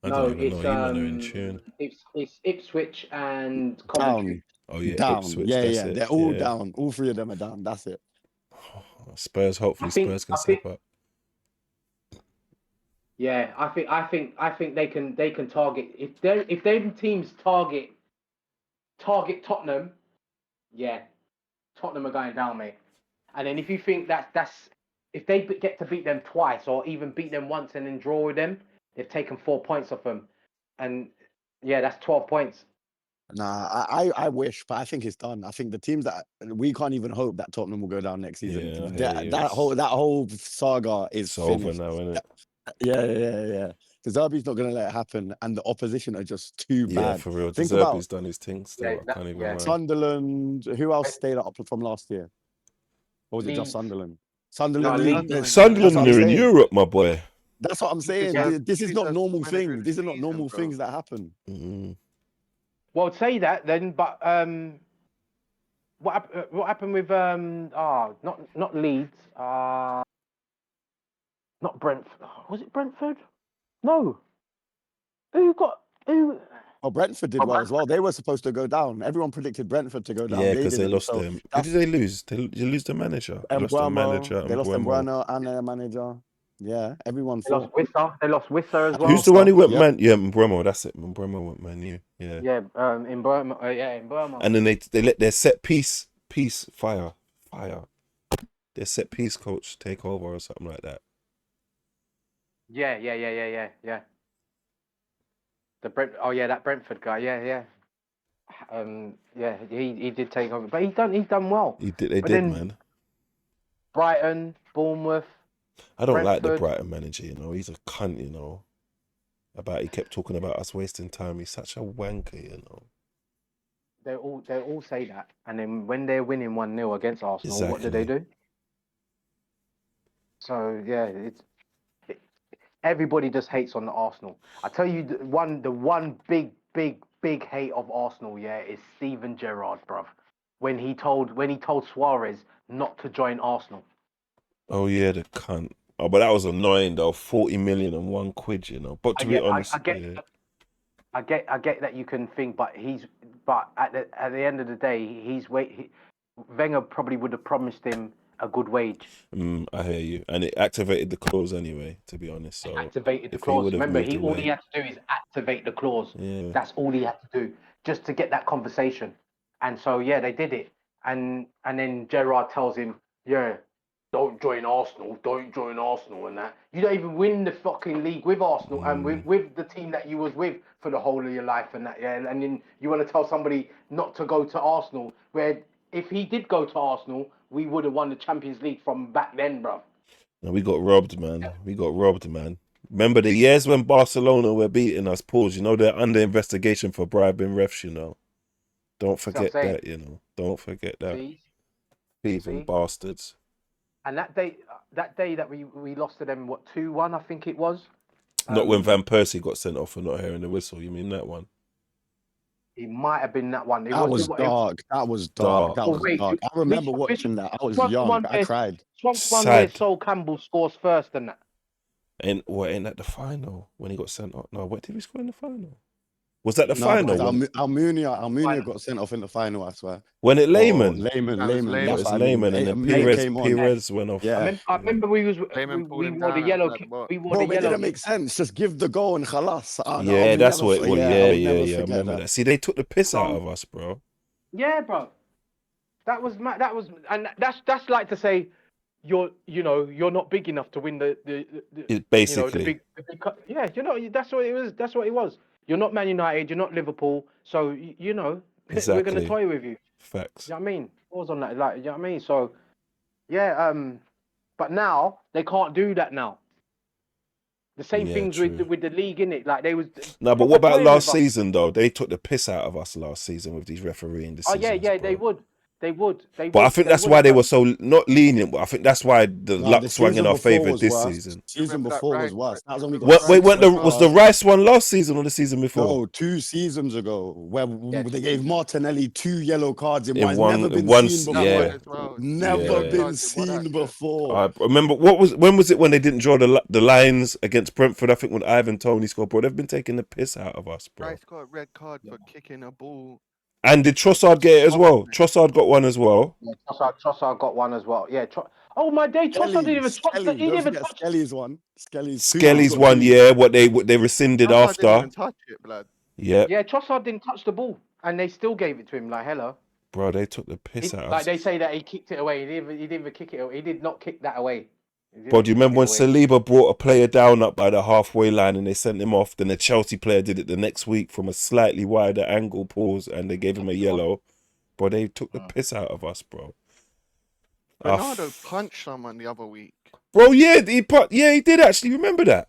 I don't No, even know. it's You man are in tune. it's Ipswich and Down, Coventry. Oh yeah, down. Ipswich. Yeah, That's yeah. it. They're all Yeah. down. All three of them are down. That's it. Spurs. Hopefully, Spurs can step up. Yeah, I think they can target if them teams target Tottenham. Yeah, Tottenham are going down, mate. And then if you think that's if they get to beat them twice or even beat them once and then draw with them, they've taken 4 points off them, and yeah, that's 12 points. Nah, I wish, but I think it's done. I think the teams that we can't even hope that Tottenham will go down next season. Yeah, I hear That you. that whole saga is It's over finished. now, isn't it? Yeah. The Derby's not going to let it happen, and the opposition are just too Yeah, bad. for real. Think Deserby's about done his thing still. I can't even lie. Sunderland. Who else stayed up from last year? Or was it just Leeds. Sunderland? No, Sunderland League. Leeds. That's Sunderland what I'm are in saying. Europe, my boy. That's what I'm saying. Yeah. This is not Deserves normal manager of things. the These are not season, normal bro. things that happen. Well, say that then, but what happened with not Leeds? Not Brentford. Was it Brentford? No. Who got who? Oh, Brentford did well as well. They were supposed to go down. Everyone predicted Brentford to go down. Yeah, They because they didn't. lost So them. Who that's did they lose? They lose the manager. They lost the manager They and lost Buemo. Embueno and their manager. Yeah, everyone They lost thought. Wissa. They lost Wissa as well. Who's the one who went Yep. man? Yeah, Buemo. That's it. Buemo went Man U. Yeah. Yeah, in Burma. Yeah, in Burma. And then they let their set piece fire. Their set piece coach take over or something like that. Yeah. That Brentford guy. Yeah. Yeah, he did take over, but he's done well. They But did, then man. Brighton, Bournemouth. I don't like the Brentford. Brighton manager, He's a cunt, he kept talking about us wasting time. He's such a wanker, They all say that, and then when they're winning 1-0 against Arsenal, what do they do? So yeah, everybody just hates on the Arsenal. I tell you, the one big hate of Arsenal, yeah, is Steven Gerrard, bruv. When he told Suarez not to join Arsenal. Oh yeah, the cunt. Oh, but that was annoying though. 40 million and £1, But to be honest, I get that you can think, but at the end of the day, Wenger probably would have promised him a good wage. I hear you, and it activated the clause anyway. To be honest, so Activated the if he clause. would have Remember, moved all away, he had to do is activate the clause. yeah, That's all he had to do, just to get that conversation. And so yeah, they did it. And then Gerrard tells him, yeah, don't join Arsenal, and that. You don't even win the fucking league with Arsenal and with the team that you was with for the whole of your life and that, yeah. And then you want to tell somebody not to go to Arsenal, where if he did go to Arsenal, we would have won the Champions League from back then, bruv. No, we got robbed, man. Remember the years when Barcelona were beating us, Pauls, they're under investigation for bribing refs, Don't forget that, Don't forget that. See? Thieving bastards. And that day that we lost to them, 2-1, I think it was. Not when Van Persie got sent off for not hearing the whistle. You mean that one? It might have been that one. That was dark. That was dark. I remember watching that. I was young. I cried. Swank's one where Sol Campbell scores first and that. Ain't that the final when he got sent off? No, what did he score in the final? Was that the final? Almunia got sent off in the final, I swear. When it Lehman? Lehman. It was Lehman, and then Perez went off. Yeah. I remember we wore the yellow. Bro, it didn't make sense. Just give the goal and khalas. Yeah, that's what it was. Yeah. I remember that. See, they took the piss out of us, bro. Yeah, bro. That was, and that's like to say, you're not big enough to win the basically. the big that's what it was. That's what it was. You're not Man United. You're not Liverpool. So exactly. We're gonna toy with you. Facts. You know what I mean? Pause on that. Like, you know what I mean? So, yeah. But now they can't do that now. The same things with the league, innit? Like they was. No, but what about last season though? They took the piss out of us last season with these refereeing decisions. Oh yeah, bro. they would. But I think that's why they were so not lenient. But I think that's why the luck swung in our favour this season. Season before was worse. That was only was the Rice one last season or the season before? No, 2 seasons ago, where they gave Martinelli 2 yellow cards in one. Never been seen before. Never been seen before. I remember when was it when they didn't draw the lines against Brentford? I think when Ivan Toney scored, bro. They've been taking the piss out of us, bro. Rice got a red card for kicking a ball. And did Trossard get it as well? Trossard got one as well. Yeah, Trossard got one as well. Yeah. Oh my day, Trossard didn't even touch. He didn't even touch Skelly's one. Skelly's one. Yeah, what they rescinded after. Didn't even touch it, blood. Yeah. Yeah, Trossard didn't touch the ball, and they still gave it to him. Like, hello. Bro, they took the piss out of us. Like they say that he kicked it away. He didn't even kick it. He did not kick that away. Bro, do you remember when Saliba brought a player down up by the halfway line and they sent him off? Then the Chelsea player did it the next week from a slightly wider angle, pause, and they gave him a yellow. Bro, they took the piss out of us, bro. Bernardo punched someone the other week. Bro, yeah, he did actually. Remember that?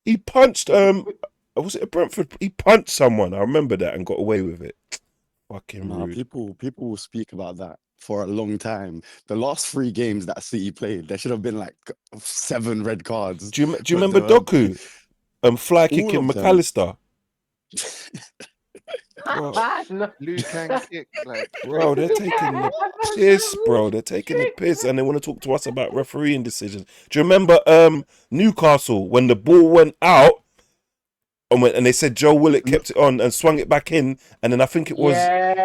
He punched was it a Brentford? He punched someone. I remember that and got away with it. Fucking rude. People will speak about that for a long time. The last 3 games that City played, there should have been like 7 red cards. Do you remember Doku? Fly kicking McAllister. No. Luke can kick like Bro, they're crazy. taking the That's piss, so bro. rude. They're taking the Shit. piss, and they want to talk to us about refereeing decisions. Do you remember Newcastle when the ball went out and they said Joe Willett kept it on and swung it back in, and then I think it was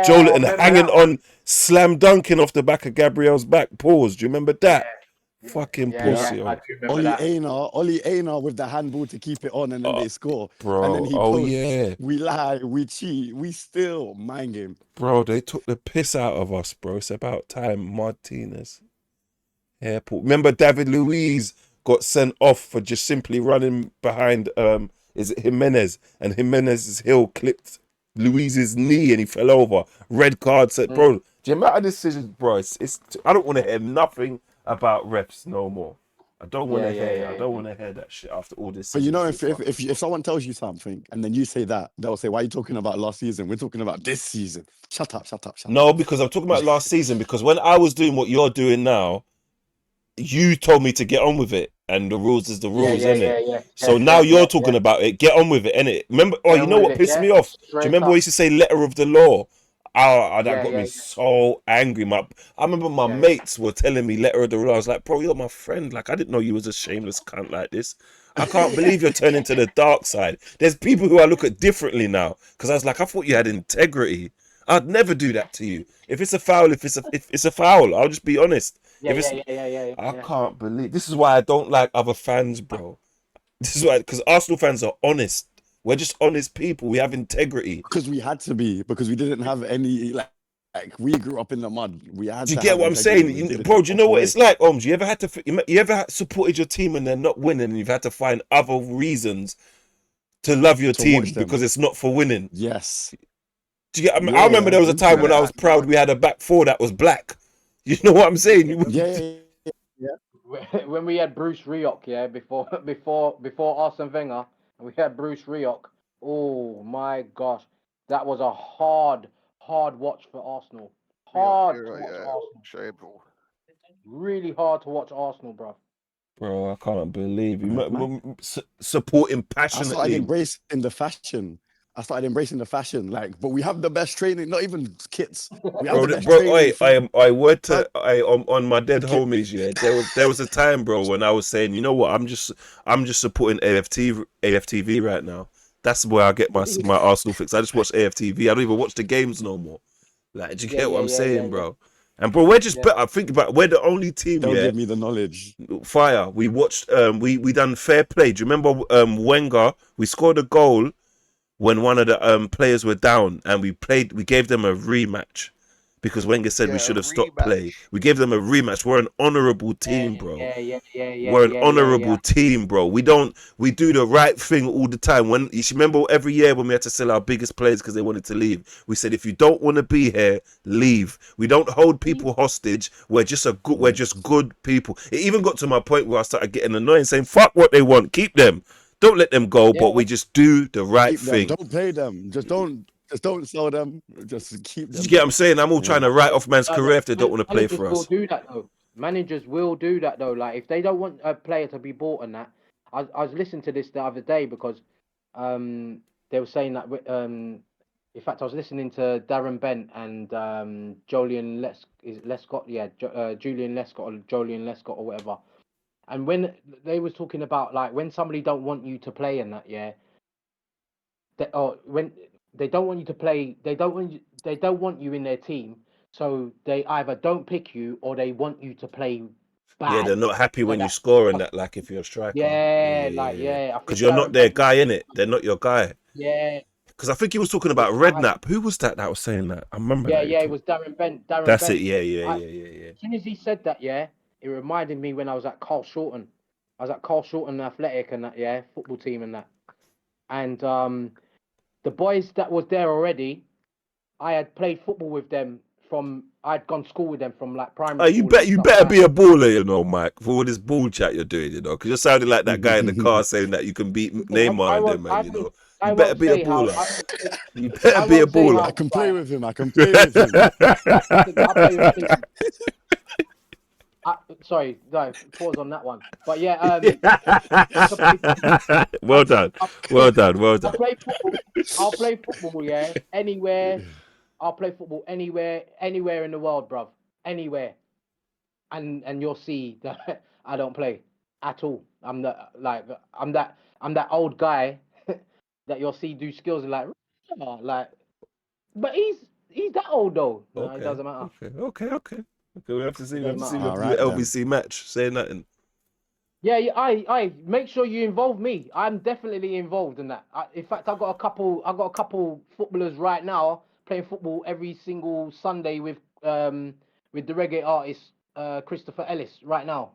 Joe Yeah, I Litton remember hanging that one. on, slam dunking off the back of Gabriel's back. Pause. Do you remember that? Yeah, Fucking yeah, Yeah. pussy I on. do remember that. Ollie Aina with the handball to keep it on, and then Oh, they score. And then bro. he Oh posts. yeah. We lie, we cheat, we still mind game. Bro, they took the piss out of us, bro. It's about time. Martinez. Airport. Remember David Luiz got sent off for just simply running behind is it Jimenez, and Jimenez's heel clipped Luiz's knee and he fell over. Red card said, bro. The amount of decisions, bro, it's I don't want to hear nothing about refs no more. I don't want to hear. I don't want to hear that shit after all this. But you know, if someone tells you something and then you say that, they'll say, "Why are you talking about last season? We're talking about this season." Shut up, shut up, shut up. No, because I'm talking about last season. Because when I was doing what you're doing now, you told me to get on with it, and the rules is the rules, innit? Yeah. So now you're talking about it. Get on with it, innit? Remember? Oh, Get you on know with what it, pissed yeah. me off? Do you Straight remember up. we used to say letter of the law? That Yeah, got me yeah. so angry. I remember my Yeah. mates were telling me letter of the law. I was like, bro, you're my friend. Like, I didn't know you was a shameless cunt like this. I can't believe you're turning to the dark side. There's people who I look at differently now because I was like, I thought you had integrity. I'd never do that to you. If it's a foul, if it's a foul, I'll just be honest. Yeah, If it's, yeah. I can't believe this is why I don't like other fans, bro. This is why, because Arsenal fans are honest. We're just honest people. We have integrity. Because we had to be, because we didn't have any like we grew up in the mud. We had Do you to get have what I'm integrity. saying, We did it bro? the Do you know proper what way. it's like, Oms? You ever had supported your team and they're not winning, and you've had to find other reasons to love your To team watch them. because it's not for winning? Yes. Do you get? I Yeah, remember there was a time But when it I was happens. proud we had a back four that was black. You know what I'm saying? Yeah. When we had Bruce Rioch, yeah, before Arsene Wenger, we had Bruce Rioch. Oh my gosh, that was a hard watch for Arsenal. Hard to watch Arsenal. Shareable. Really hard to watch Arsenal, bro. Bro, I can't believe you Man. supporting I started passionately. embracing the fashion. Like, but we have the best training, not even kits. We have Bro, the best bro, training. on my dead homies. Yeah, there was a time, bro, when I was saying, you know what, I'm just supporting AFTV right now. That's where I get my Arsenal fix. I just watch AFTV. I don't even watch the games no more. Like, do you get what I'm saying, bro? And bro, we're just better. Think about it, we're the only team. Don't Yeah, give me the knowledge. fire. We watched. We done fair play. Do you remember Wenger? We scored a goal when one of the players were down, and we gave them a rematch because Wenger said we should have stopped play. We gave them a rematch. We're an honourable team, bro. We're an honourable team, bro. We do the right thing all the time. When you remember every year when we had to sell our biggest players because they wanted to leave, we said if you don't want to be here, leave. We don't hold people hostage. We're just good people. It even got to my point where I started getting annoyed, saying fuck what they want, keep them. Don't let them go, but we just do the right Keep them. thing. Don't play them. Just don't sell them. Just keep them. You get what I'm saying? I'm all trying to write off man's career if they don't want to play for us. Managers will do that though. Managers will do that though. Like if they don't want a player to be bought and that. I was listening to this the other day because they were saying that in fact I was listening to Darren Bent and Julian Lescott, Julian Lescott or Jolien Lescott or whatever. And when they was talking about like when somebody don't want you to play in that, when they don't want you to play, they don't want you in their team, so they either don't pick you or they want you to play bad. Yeah, they're not happy when you score and that, like if you're a striker. Because you're not their guy, innit? They're not your guy. Yeah. Because I think he was talking about Redknapp. Who was that was saying that? I remember that. Yeah, it was Darren Bent. That's it, yeah. As soon as he said that, it reminded me when I was at Carl Shorten. I was at Carl Shorten Athletic and that, football team and that. And the boys that was there already, I had played football with them I'd gone to school with them from like primary school. You better be a baller, you know, Mike, for all this bull chat you're doing, you know, because you're sounding like that guy in the car saying that you can beat Neymar and them, man, you know. You better be a baller. You better be a baller. I can play with him. I can play with him. Sorry, no, pause on that one. But yeah, I can play. Well done. I'll, Well done. Well I'll done. play football. I'll play football. Yeah, anywhere. I'll play football anywhere in the world, bruv. Anywhere, and you'll see that I don't play at all. I'm that old guy that you'll see do skills and like, but he's that old though. No, it Okay. doesn't matter. Okay. We have to see. It We have doesn't to see. We matter. have All to do an right then. LBC match. Say nothing. Yeah, yeah, I make sure you involve me. I'm definitely involved in that. In fact, I got a couple footballers right now playing football every single Sunday with the reggae artist Christopher Ellis right now.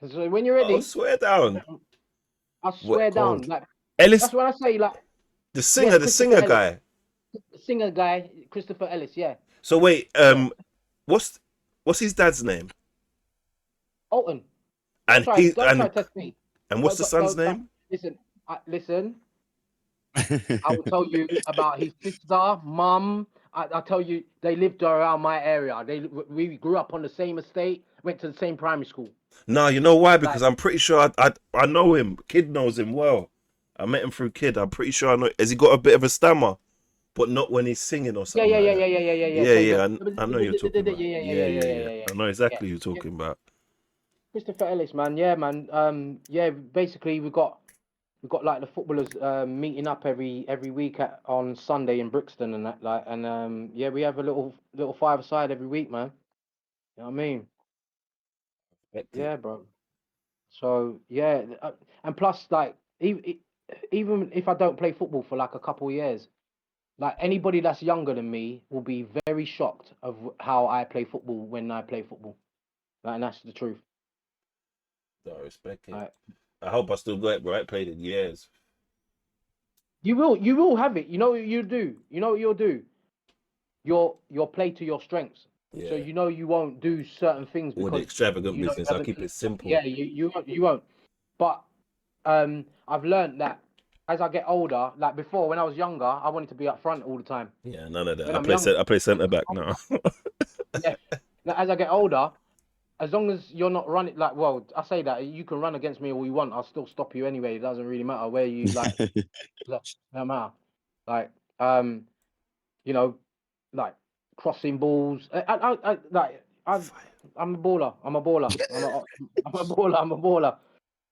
So when you're Oh, ready, swear down. I What? swear Cold. down. Like Ellis, that's what I say. Like the yeah, singer, the Christopher singer Ellis, guy. the singer guy, Christopher Ellis. Yeah, So wait, yeah. what's what's his dad's name? Alton, don't And try, he don't try to test me. and what's the son's Don't try. name? Listen, listen. I will tell you about his sister, mum. I tell you, they lived around my area. We grew up on the same estate, went to the same primary school. No, you know why? Like, Because I'm pretty sure I know him. Kid knows him well. I met him through Kid. I'm pretty sure I know. Has he got a bit of a stammer, but not when he's singing or yeah, something yeah, like yeah, that? yeah, yeah, yeah, yeah, yeah. Yeah, So yeah. I know you're talking yeah, about. yeah, yeah, Yeah, yeah, yeah, yeah, yeah. yeah, yeah, I know yeah. exactly who you're Yeah. talking about. Christopher Ellis, man. Yeah, man. Yeah. Basically, we got like the footballers meeting up every week on Sunday in Brixton and that like, and yeah, we have a little five-a-side every week, man. You know what I mean? Hectic. Yeah, bro. So yeah, and plus, like, even if I don't play football for like a couple of years, like anybody that's younger than me will be very shocked of how I play football when I play football. Like, and that's the truth. I respect it. Like, I hope I still got it, bro. I ain't played in years. you will have it. You know what you do. You know what you'll do. You'll play to your strengths. So Yeah. you know you won't do certain things All the because extravagant you know you business. I'll haven't. keep it simple. Yeah, you won't. But I've learned that as I get older, like before when I was younger, I wanted to be up front all the time. Yeah, none of that. When I'm young, I play centre back now. yeah. Now, as I get older, as long as you're not running, like, well, I say that you can run against me all you want, I'll still stop you anyway. It doesn't really matter where you no matter. Like, you know, like crossing balls. I'm a baller. I'm a baller. I'm a baller. I'm a baller.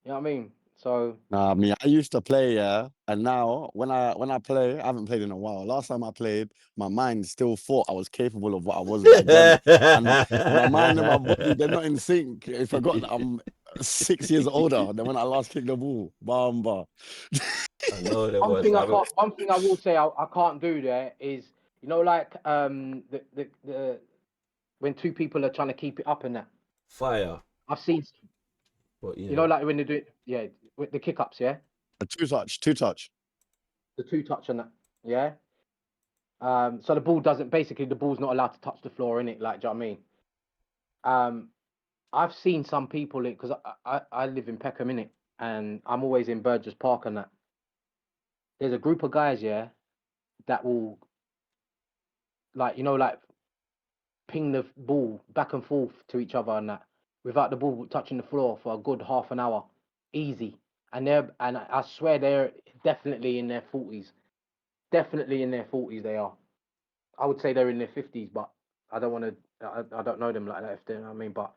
You know what I mean? So Nah, me, I used to play, yeah, and now when I play, I haven't played in a while. Last time I played, my mind still thought I was capable of what I was back then, and my mind and my body, they're not in sync. I forgot that I'm 6 years older than when I last kicked the ball. Bamba. I know there was. I haven't. one thing I will say I can't do there is, you know, like the when two people are trying to keep it up and that. Fire. I've seen, But you yeah. know, like when they do it, yeah, with the kick ups, yeah, A two touch. the two touch and that, yeah. So the ball doesn't basically the ball's not allowed to touch the floor in it, like, do you know what I mean? Um, I've seen some people because I live in Peckham in it, and I'm always in Burgess Park and that. There's a group of guys, yeah, that will like, you know, like ping the ball back and forth to each other and that without the ball touching the floor for a good half an hour, easy. And I swear they're definitely in their 40s. Definitely in their 40s they are. I would say they're in their 50s, but I don't want to. I don't know them like that. If they, you know what I mean, but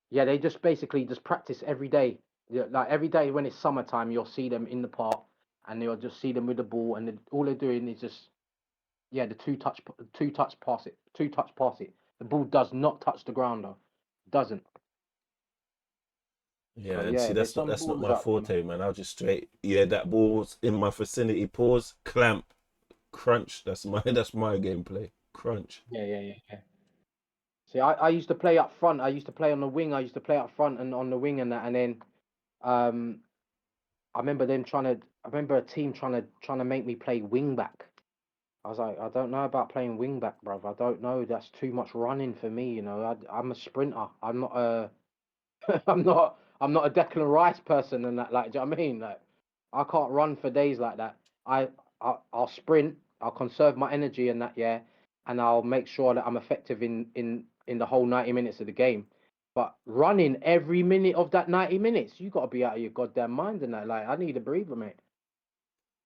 yeah, they just basically just practice every day. Yeah, like every day when it's summertime, you'll see them in the park, and you'll just see them with the ball, and all they're doing is just yeah, the two touch pass it, two touch pass it. The ball does not touch the ground though, doesn't. Yeah, But and see yeah, there's some that's not balls my out there, man. forte, man. I'll just straight that ball's in my vicinity, pause, clamp, crunch. That's my gameplay. Crunch. Yeah. See, I used to play up front. I used to play on the wing. I used to play up front and on the wing and that, and then um, I remember them trying to. I remember a team trying to make me play wing back. I was like, I don't know about playing wing back, bruv. I don't know. That's too much running for me. You know, I'm a sprinter. I'm not a. I'm not a Declan Rice person and that. Like, do you know what I mean? Like, I can't run for days like that. I'll sprint. I'll conserve my energy and that. Yeah, and I'll make sure that I'm effective in the whole 90 minutes of the game. But running every minute of that 90 minutes, you got to be out of your goddamn mind and that. Like, I need a breather, mate.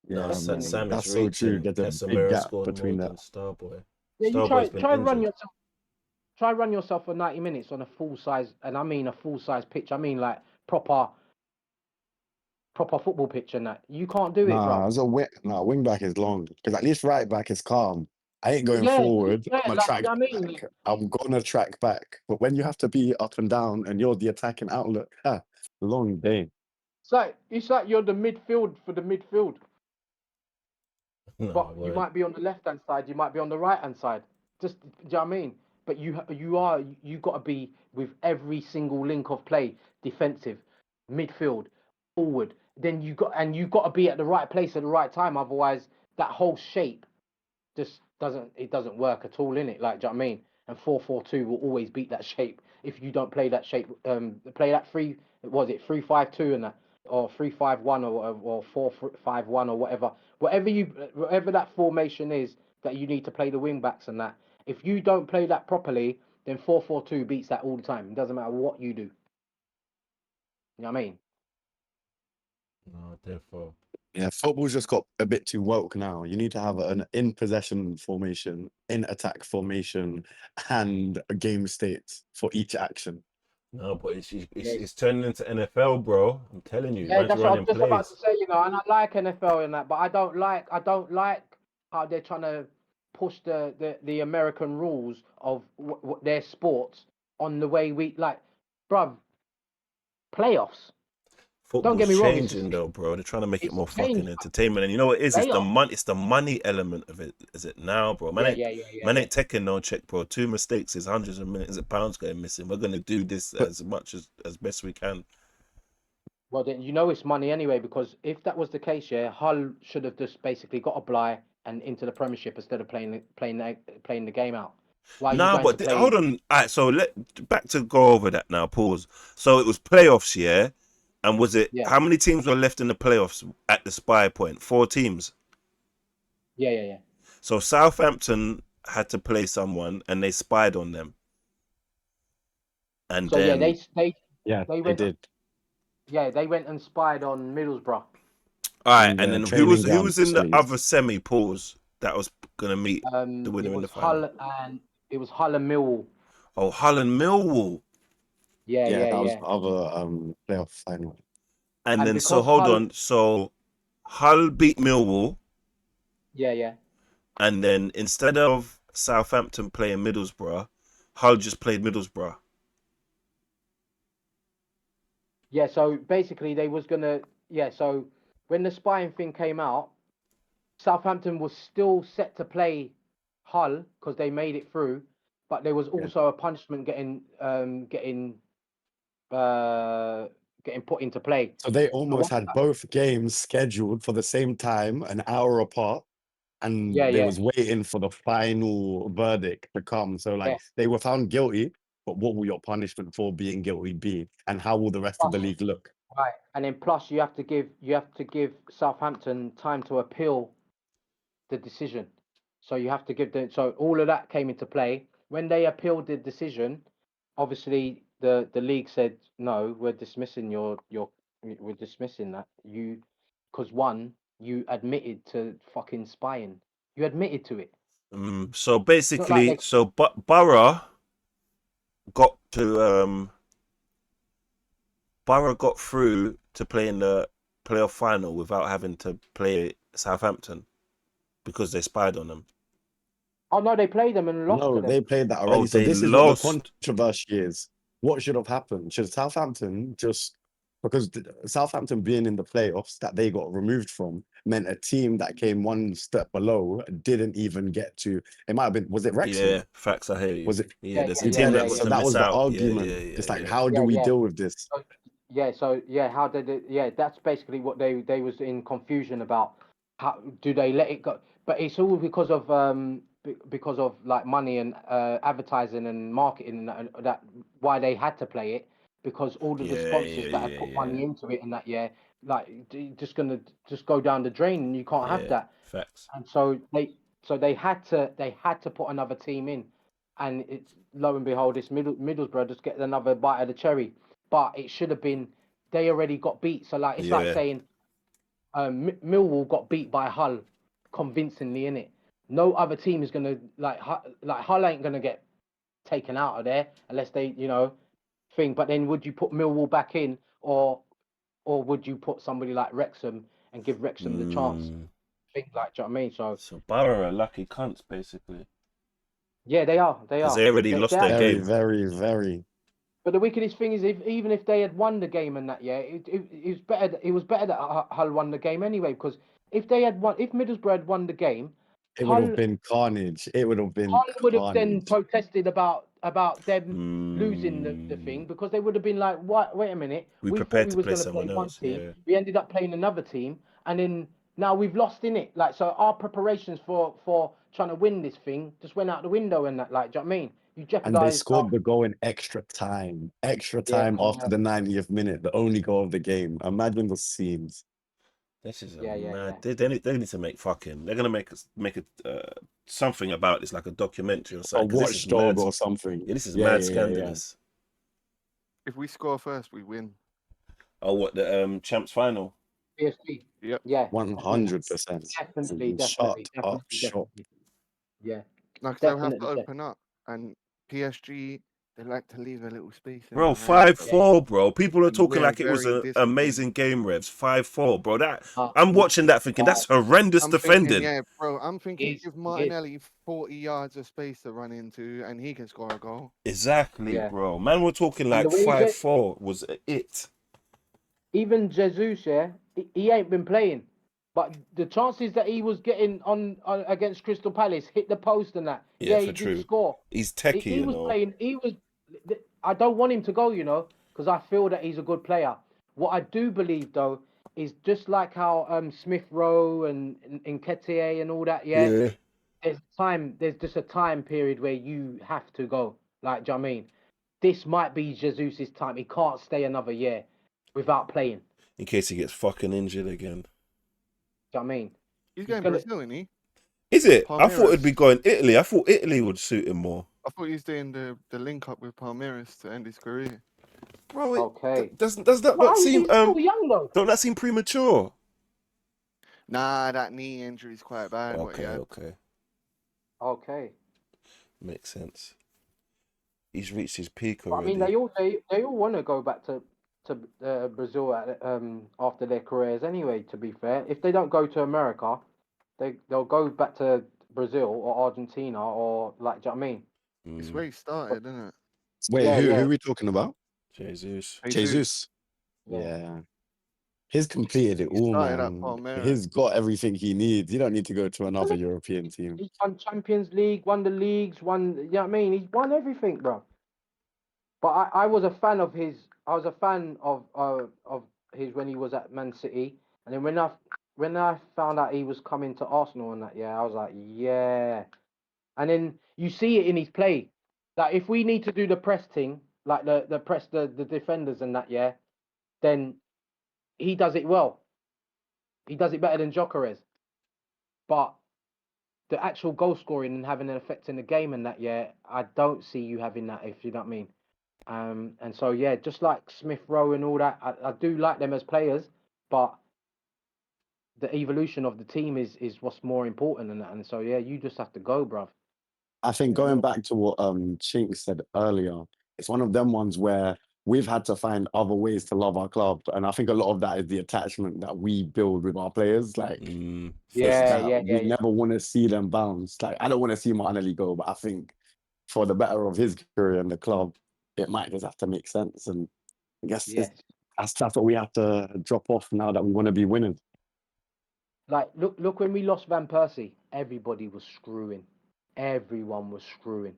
No, Yeah, Definitely. man, Sam is that's so true. reaching. There's a big Casemiro gap scored more between that. than Starboy. Yeah, you Starboy's been try run injured. yourself. Try run yourself for 90 minutes on a full size, and I mean a full size pitch. I mean like proper football pitch and that. You can't do it, Nah, bro. as a wing back is long because at least right back is calm. I ain't going Yeah, forward. yeah, I'm a like track I mean, back. I'm gonna track back. But when you have to be up and down and you're the attacking outlet, long day. it's like you're the midfield for the midfield. No, But you word. might be on the left hand side, you might be on the right hand side. Just, do you know what I mean? But you got to be with every single link of play, defensive, midfield, forward. Then you got to be at the right place at the right time. Otherwise, that whole shape just doesn't work at all in it. Like, do you know what I mean? And 4-4-2 will always beat that shape if you don't play that shape. Play that 3-5-2 and that, or 3-5-1 or 4-5-1 or whatever that formation is that you need to play the wing backs and that. If you don't play that properly, then 4-4-2 beats that all the time. It doesn't matter what you do. You know what I mean? No, therefore. Yeah, football's just got a bit too woke now. You need to have an in possession formation, in attack formation, and a game state for each action. No, but it's, Yeah, it's turning into NFL, bro. I'm telling you, yeah, man's that's what I running was just about to plays. say, and I like NFL and that, but I don't like how they're trying to push the American rules of their sports on the way we like, bruv, playoffs. Don't Football's get me wrong, changing though, bro. They're trying to make it it's more fucking changed. entertainment. And you know what it is? It's the Playoffs. money. It's the money element of it. Is it now, bro? Yeah, yeah, yeah, yeah, Man yeah. ain't taking no check, bro. 2 mistakes is hundreds of millions of pounds going missing. We're gonna do this But as much as best we can. Well, then it's money anyway, because if that was the case, yeah, Hull should have just basically got a bly and into the Premiership instead of playing the game out. Why are you Nah, going to but play? hold on. All right, so back to go over that now. Pause. So it was playoffs, yeah. And was it Yeah, how many teams were left in the playoffs at the spy point? 4 teams. yeah, yeah, yeah. So Southampton had to play someone, and they spied on them, and So yeah, then yeah, they they went did they went and spied on Middlesbrough. all right, in and the then training who ground was in the other facilities. semi pause that was gonna meet the It winner in the was final? Hull and Millwall. Oh, Hull and Millwall, Yeah, Yeah, yeah, that was yeah. the other playoff final. and And then so because hold Hull, on, so Hull beat Millwall, yeah, yeah, and then instead of Southampton playing Middlesbrough, Hull just played Middlesbrough. yeah. So basically, they was gonna, yeah. So when the spying thing came out, Southampton was still set to play Hull because they made it through, but there was Yeah. also a punishment uh, getting put into play. So they So almost what? had both games scheduled for the same time, an hour apart, Yeah, and they yeah, was waiting for the final verdict to come. So yeah. like they were found guilty, but what will your punishment for being guilty be? And how will the rest of Plus, the league look? right, and then plus you have to give Southampton time to appeal the decision. So you have to give them. So all of that came into play when they appealed the decision. Obviously, the league said no. We're dismissing we're dismissing that because one, you admitted to fucking spying. You admitted to it. So It's not like basically, they. Borough got to Borough got through to play in the playoff final without having to play Southampton because they spied on them. Oh no, they played them and lost to No, them. they played that Oh, already. So they this is what the lost. controversy is. What should have happened? Should Southampton just because Southampton being in the playoffs that they got removed from meant a team that came one step below didn't even get to. It might have been. Was it Wrexham? Yeah, facts. I hear you. Was it? Yeah, Yeah, there's yeah, a yeah, team yeah, that Yeah. got yeah, So to that miss was the out. Yeah, argument. yeah, yeah, It's like, yeah. how do yeah, we yeah. deal with this? So how did it? Yeah, that's basically what they was in confusion about. How do they let it go? But it's all because of like money and advertising and marketing and that why they had to play it, because all of the Yeah, sponsors yeah, that had yeah, put yeah, money into it and that, yeah, like just gonna just go down the drain, and you can't have yeah. that. Facts. And so they had to put another team in, and it's lo and behold, this Middlesbrough just get another bite of the cherry. But it should have been they already got beat. So like it's like Yeah. saying Millwall got beat by Hull convincingly in it. No other team is gonna like Hull ain't gonna get taken out of there unless they thing. But then would you put Millwall back in or would you put somebody like Wrexham and give Wrexham the chance? Things like, do you know what I mean? So Borough are lucky cunts, basically. Yeah, they are. They Because are. they already lost their Very, game. very, very. But the wickedest thing is, even if they had won the game and that, it was better. It was better that Hull won the game anyway. Because if Middlesbrough had won the game, It would have Hull been carnage. It would have been Hull would have then carnage. protested about them losing the thing because they would have been like, "What? Wait a minute. We We thought prepared we to was play going to play someone one else. team. Yeah. We ended up playing another team, and then now we've lost in it. Like, so our preparations for trying to win this thing just went out the window and that. Like, do you know what I mean? You And they jeopardized. scored the goal in extra time. Extra time after the 90th minute, the only goal of the game. Imagine the scenes. This is a Yeah. mad. They need to make fucking. They're gonna make something about this, like a documentary or A something. 'Cause this is mad. watchdog or something. Yeah, this is Yeah, mad yeah, yeah. scandalous. If we score first, we win. Oh, what the champs final? PSG. Yep. Yeah. 100%. Definitely. Shut up shop. Yeah. Like they'll have to Definitely. open up, and PSG they like to leave a little space. In Bro, behind, 5-4, bro. People are and talking we're like it was very an disciplined. amazing game, Revs. 5-4, bro. I'm watching that thinking that's horrendous I'm defending. thinking, yeah, bro. I'm thinking Yes, give yes. Martinelli 40 yards of space to run into, and he can score a goal. Exactly, Yeah. bro. Man, we're talking And like the way 5-4 was it. even Jesus, he ain't been playing. But the chances that he was getting on against Crystal Palace hit the post and that. Yeah, He for did true. score. He's techie, He was you know. playing. I don't want him to go, because I feel that he's a good player. What I do believe though is just like how Smith Rowe and Nketiah and all that. Yeah. There's just a time period where you have to go. Like, do you know what I mean? This might be Jesus' time. He can't stay another year without playing. In case he gets fucking injured again. Do you know what I mean? He's going Brazil, isn't he? Is it? I thought it'd Palmeiras. be going Italy. I thought Italy would suit him more. I thought he was doing the link up with Palmeiras to end his career. Bro, Okay. does that But not seem he's still young though. don't that seem premature? Nah, that knee injury is quite bad. Okay. Makes sense. He's reached his peak But, I already. mean, they all want to go back to Brazil after their careers anyway. To be fair, if they don't go to America, they'll go back to Brazil or Argentina or like. Do you know what I mean? It's where he started, isn't it? Wait, Yeah, who yeah. are we talking about? Jesus. Jesus. Yeah. He's completed it He all, started at man. Palmeiras. He's got everything he needs. You don't need to go to another European team. He's won Champions League, won the leagues, won. You know what I mean? He's won everything, bro. But I was a fan of his. I was a fan of his when he was at Man City, and then when I found out he was coming to Arsenal and that, I was like, yeah. And then you see it in his play. Like if we need to do the press thing, like the press the defenders and that, then he does it well. He does it better than Gyökeres. But the actual goal scoring and having an effect in the game and that, I don't see you having that, if you know what I mean. And so just like Smith Rowe and all that, I do like them as players, but the evolution of the team is what's more important than that. And so you just have to go, bruv. I think going back to what CHINX said earlier, it's one of them ones where we've had to find other ways to love our club. And I think a lot of that is the attachment that we build with our players. Like we never want to see them bounce. Like I don't want to see Martinelli go, but I think for the better of his career and the club, it might just have to make sense. And I guess that's what we have to drop off now that we want to be winning. Like look when we lost Van Persie, everybody was screwing. Everyone was screwing.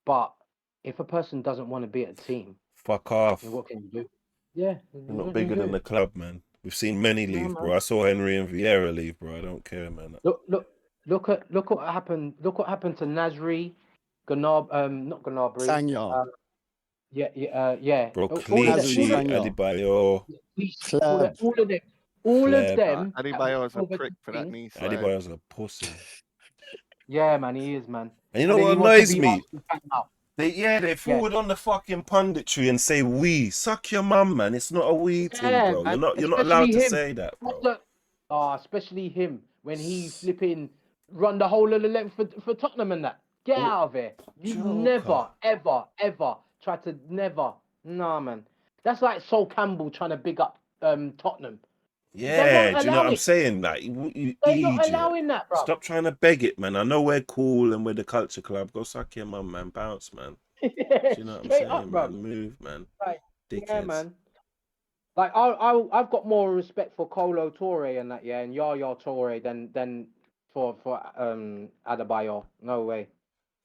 But if a person doesn't want to be at a team, fuck off. Then what can you do? Yeah, we're not bigger than the club, man. We've seen many leave, bro. I saw Henry and Vieira leave, bro. I don't care, man. Look what happened. Look what happened to Nasri, not Gnabry. Sanya. Bro, Clichy, Adebayo. All of them. Adebayo's a prick for that knee slide. Adebayo's a pussy. Yeah, man, he is, man. And you And know then he what wants to annoys be me? Arsenal fan now. They Yeah, forward on the fucking punditry and say we. Suck your mum, man. It's not a we thing, yeah, bro. man. You're not allowed Especially to him. say that, What bro. the? Oh, especially him when he flipping run the whole of the length for Tottenham and that. Get Oh, out of here. You Joker. never, ever, ever try to never. Nah, man. That's like Sol Campbell trying to big up Tottenham. They Yeah, won't do you know allow what I'm it. saying? Like, you They're not idiot. allowing that, bro. Stop trying to beg it, man. I know we're cool and we're the culture club. Go suck your mum, man. Bounce, man. Do you know what I'm Straight up, saying, bro. man? Move, man. Like, yeah, Dickheads. man. Like I've got more respect for Colo Torre and that, yeah, and Yaya Torre than for Adebayor. No way.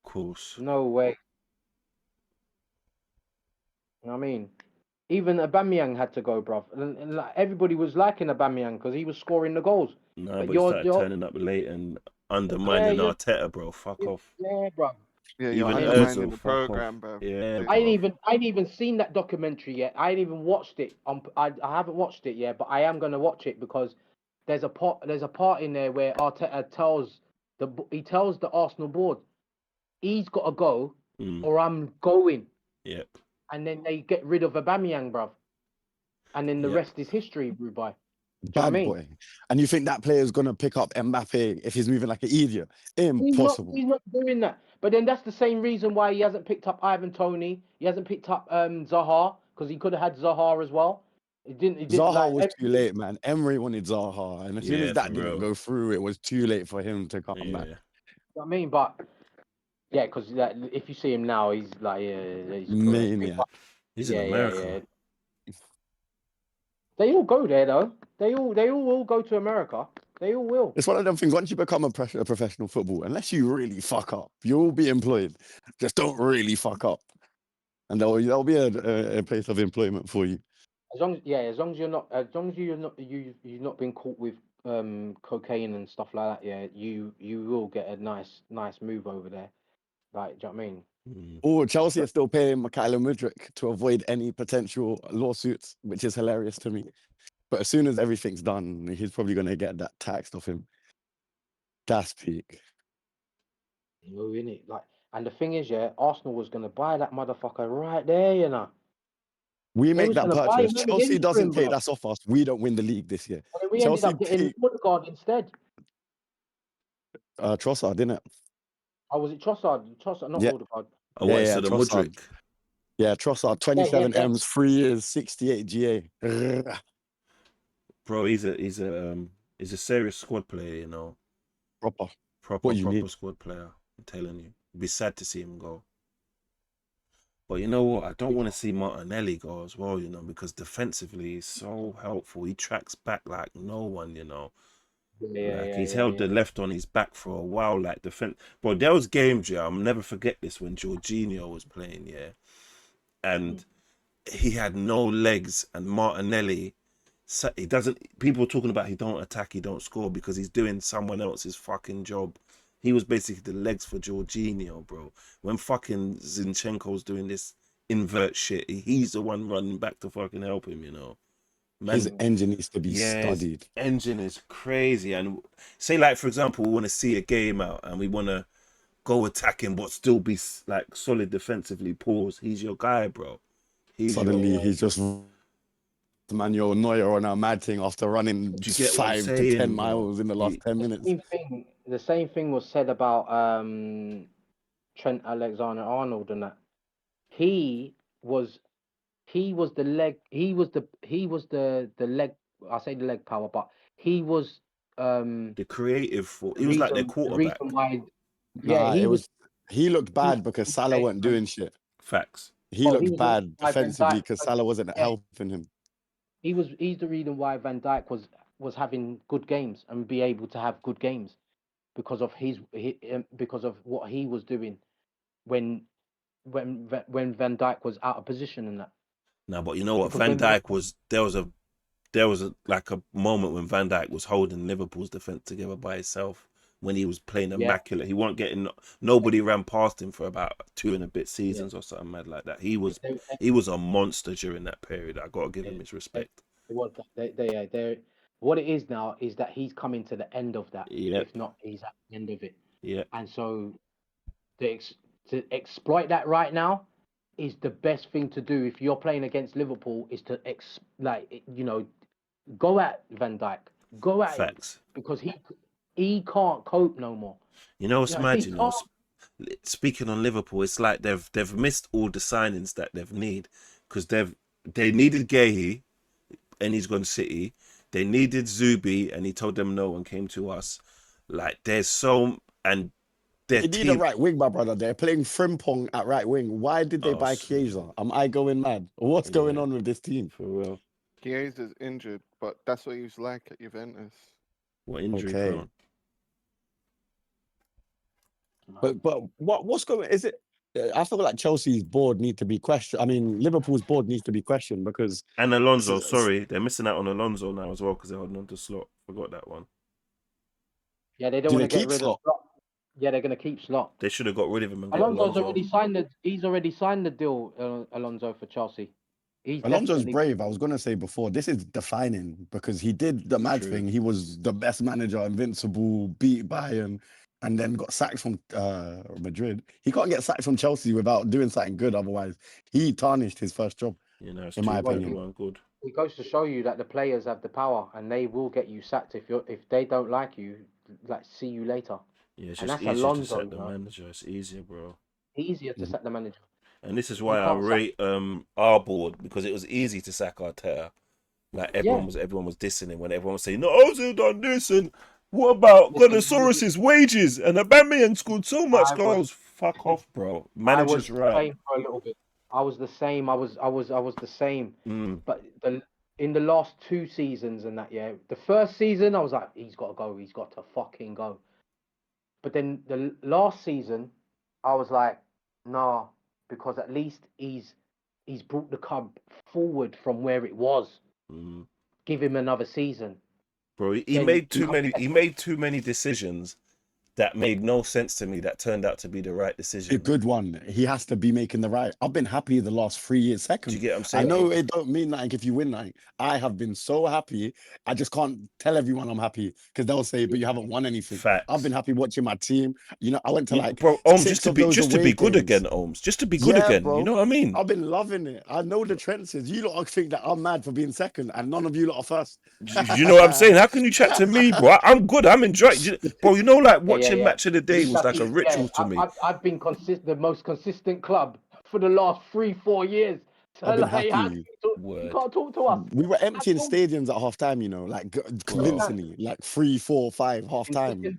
Of course. No way. You know what I mean? Even Aubameyang had to go, bruv. And like, everybody was liking Aubameyang because he was scoring the goals. No, But but he started you're turning up late and yeah, undermining Arteta, bro. Fuck off. yeah, bruv. Yeah, you're Even And undermining Ozil, the fuck off. program, bro. Yeah, I bro. ain't even seen that documentary yet. I ain't even watched it. I haven't watched it yet, but I am gonna watch it because there's a part in there where Arteta tells the Arsenal board he's got to go Mm, or I'm going, yep. and then they get rid of Aubameyang, bruv, and then the Yep. rest is history, Rubai. Do you know what I Bad mean? boy. And you think that player is gonna pick up Mbappe if he's moving like an idiot? Impossible. He's not doing that. But then that's the same reason why he hasn't picked up Ivan Toney. He hasn't picked up Zaha because he could have had Zaha as well. He didn't. He didn't Zaha like. was too late, man. Emery wanted Zaha, and as soon as Yeah, for that didn't real. go through, it was too late for him to come back. Yeah. I mean, but yeah, because if you see him now, he's like, yeah, he's correct. Mania. He's in Yeah, yeah, America. yeah. They all go there though. They all will go to America. They all will. It's one of them things. Once you become a professional football, unless you really fuck up, you'll be employed. Just don't really fuck up, and there'll be a place of employment for you. As long as you're not, you've not been caught with cocaine and stuff like that. Yeah, you will get a nice move over there. Like, do you know what I mean? Mm. Or Chelsea But are still paying Mikhailo Mudryk to avoid any potential lawsuits, which is hilarious to me. But as soon as everything's done, he's probably going to get that taxed off him. That's peak. no, innit? Like, and the thing is, yeah, Arsenal was gonna buy that motherfucker right there, you know. We They make was that gonna buy purchase. him Chelsea again for doesn't him, take bro. that off us. We don't win the league this year. And then we ended Chelsea up getting take Odegaard instead. Trossard, didn't it? Oh, was it Trossard? Trossard, not Yeah, Odegaard. Oh, what, instead of Trossard. Mudrick? Yeah, Trossard, Yeah, yeah, 27 yeah. M's, 3 years, 68 GA. Bro, he's a serious squad player, you know. Proper. Proper, What you proper need. squad player. I'm telling you. It'd be sad to see him go. But you know what? I don't want to see Martinelli go as well, you know, because defensively he's so helpful. He tracks back like no one, you know. Yeah, Like yeah, he's yeah, held yeah. the left on his back for a while, like defense. Bro, there was games, yeah. I'll never forget this when Jorginho was playing, yeah. And he had no legs, and Martinelli, he doesn't. People talking about he don't attack, he don't score because he's doing someone else's fucking job. He was basically the legs for Jorginho, bro. When fucking Zinchenko's doing this invert shit, he's the one running back to fucking help him, you know. His Man, engine needs to be yeah, his studied. engine is crazy. And say, like, for example, we want to see a game out and we want to go attacking but still be like solid defensively. Pause. He's your guy, bro. He's your. Suddenly, he's just Manuel Neuer on a mad thing after running Do you get what I'm 5 to 10 saying, bro? miles in the last 10 minutes. The same thing was said about Trent Alexander-Arnold and that. He was the leg. He was the leg. I say the leg power, but he was The creative for the he was like their reason quarterback. why. Yeah, Nah, he looked he was bad because Salah weren't doing shit. Facts. He he looked was the reason bad why Van defensively Dijk. because Salah wasn't Yeah, helping him. he's the reason why Van Dijk was having good games and be able to have good games because of because of what he was doing when when Van Dijk was out of position and that. Now, but you know what? Because Van when Dijk was like a moment when Van Dijk was holding Liverpool's defense together by himself when he was playing yeah, immaculate. He wasn't getting nobody ran past him for about 2 and a bit seasons or something mad like that. He was a monster during that period. I gotta give him his they, respect. they're what it is now is that he's coming to the end of that. Yep. If not, he's at the end of it. Yeah. And so to exploit that right now is the best thing to do if you're playing against Liverpool. Is to go at Van Dijk, go at him, Facts. because he can't cope no more. You know what's Yeah, mad? he You know, can't. speaking on Liverpool, it's like they've missed all the signings that they've need, because they needed Gahey and he's gone City. They needed Zubi and he told them no and came to us. Like there's so and their They need a team. right wing, my brother. They're playing Frimpong at right wing. Why did they Oh, buy Chiesa? Am I going mad? What's going yeah, on with this team? for real. Chiesa's injured, but that's what he was like at Juventus. What injury Okay. prone? But what's going? Is it? I feel like Chelsea's board need to be questioned. I mean, Liverpool's board needs to be questioned because And Alonso, s- s- sorry, they're missing out on Alonso now as well because they're holding on to Slot. Forgot that one. Yeah, they don't do want they to get keep rid of Slot? Slot. Yeah, they're going to keep Slot. They should have got rid of him and got Alonso's Alonso. already signed the. He's already signed the deal. Alonso for Chelsea. He's Alonso's definitely. brave. I was gonna say before, this is defining because he did the mad True. thing. He was the best manager, invincible, beat Bayern, and then got sacked from Madrid. He can't get sacked from Chelsea without doing something good. Otherwise, he tarnished his first job, You know, it's in two my bad, opinion. one good. It goes to show you that the players have the power, and they will get you sacked if they don't like you. Like, see you later. Yeah, it's And just that's easier to Alonso. set the manager. It's easier, bro. Easier to Mhm. sack the manager. And this is You why I can't sack. rate our board, because it was easy to sack Arteta. Like Yeah. everyone was dissing him when everyone was saying, "No, Ozil done this," and what about Listen, Gunnosaurus's wages? And Aubameyang scored so much I was goals. Fuck off, bro. I was Manager's the right. same for a little bit. I was the same. I was the same. Mm, But in the last 2 seasons and that, yeah, the first season I was like, he's got to go. He's got to fucking go. But then the last season, I was like, nah, because at least he's brought the club forward from where it was. mm. Give him another season. Bro, he Then made too many. He made too many decisions that made no sense to me. That turned out to be the right A decision. good one. He has to be making the right. I've been happy the last 3 years Do you second. get what I'm I saying? know it don't mean nothing if you win nothing. I have been so happy. I just can't tell everyone I'm happy because they'll say, but you haven't won anything. I've been Facts. happy watching my team. You know, I went to like Bro, Ohms, 6 of those just to away be good games. again, Ohms. Just to be good Yeah, again. You know bro. what I mean? I've been loving it. I know the trenches. You lot think that I'm mad for being second, and none of you lot are first. You know what I'm saying? How can you chat to me, bro? I'm good. I'm enjoying. Bro, you know, like yeah, yeah, watching yeah. Match of the Day He's was like a lucky. Yeah, ritual to me. I've been the most consistent club for the last 3-4 years. So I've been like, happy. you Word, can't talk to us. We were emptying At all. stadiums at half time, you know, like bro. convincingly, like 3, 4, 5 half In time.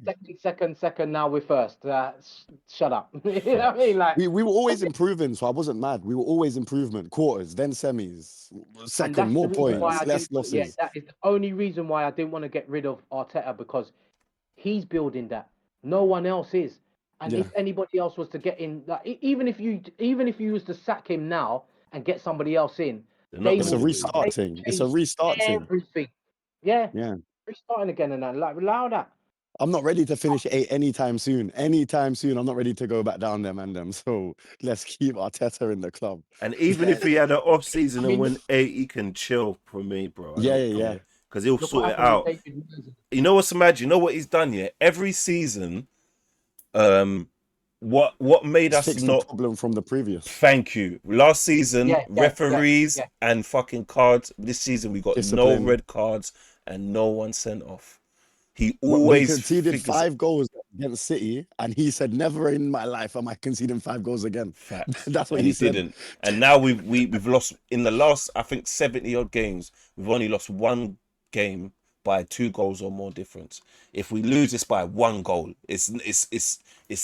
second. Now we're first. Shut up. You know what I Facts. mean? Like, We were always improving, so I wasn't mad. We were always improvement. Quarters, then semis, and second, that's the more reason why points, I less didn't. Yeah, losses. that is the only reason why I didn't want to get rid of Arteta, because he's building that. No one else is. And Yeah, if anybody else was to get in, like, even if you was to sack him now and get somebody else in, They're not they gonna it's a will do it again. restart thing. It's a change restart thing. everything. Yeah, Yeah. restarting again and that. Like, allow that. I'm not ready to finish 8 anytime soon. Anytime soon, I'm not ready to go back down there, man. Them. So let's keep Arteta in the club. And even if he had an off season I and mean, win 8, he can chill for me, bro. I Yeah, don't yeah, yeah. care because he'll look what sort it happened with out. David Moyes. You know what's mad? You know what he's done? Yeah, every season, what made It's us fixed the not. problem from the previous. Thank you. Last season, Yeah, referees yeah. and fucking cards. This season, we got no Discipline. red cards and no one sent off. He We always conceded figures 5 goals against City, and he said, "Never in my life am I conceding 5 goals again." facts, That's what and he he said. didn't. And now we've lost in the last, I think, 70 odd games. We've only lost one game by 2 goals or more difference. If we lose this by 1 goal, it's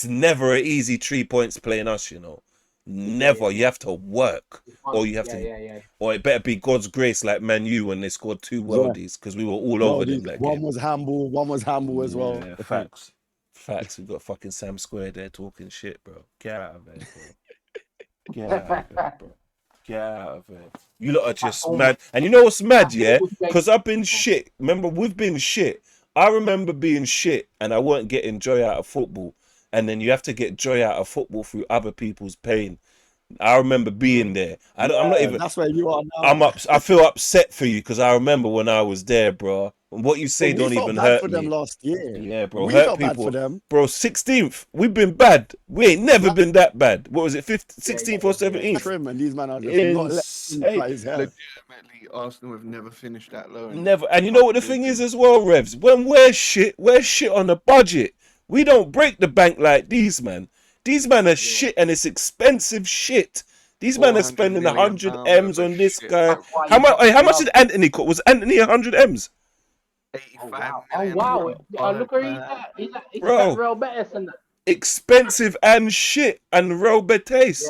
never an easy 3 points playing us. You know, never. You have to work, or you have to. Yeah. Or it better be God's grace, like Man U when they scored 2 Yeah. worldies, because we were all Well, over them that one game. was handball, one was handball as well. Yeah, facts. Facts. We got fucking Sam Square there talking shit, bro. Get out of here, bro. Get out of here, bro. Get out of here. You lot are just mad. And you know what's mad, yeah? Because I've been shit. Remember, we've been shit. I remember being shit and I weren't getting joy out of football. And then you have to get joy out of football through other people's pain. I remember being there. I'm not even. That's where you are now. I feel upset for you because I remember when I was there, bro. What you say But we don't felt even bad hurt for them me. last year. Yeah, bro, We hurt felt bad for people. them. Bro, 16th. We've been bad. We ain't never been that bad. What was it, 15th, Yeah, 16th or 17th? Trim, and these men are just not letting him Insane. fly his hair. Legitimately, Arsenal have never finished that low. in Never. And you know what the thing is as well, Revs? When we're shit on the budget. We don't break the bank like these, man. These men are shit and it's expensive shit. These men are 400 spending million 100 pound M's worth of on this shit. guy. That's why How you much? got How much love. did Anthony cost? Was Anthony 100 M's? 85 Oh million. wow! Fuck, Look where he's man. at. He's Bro. at Real Betis and that. Expensive and shit and Real Betis.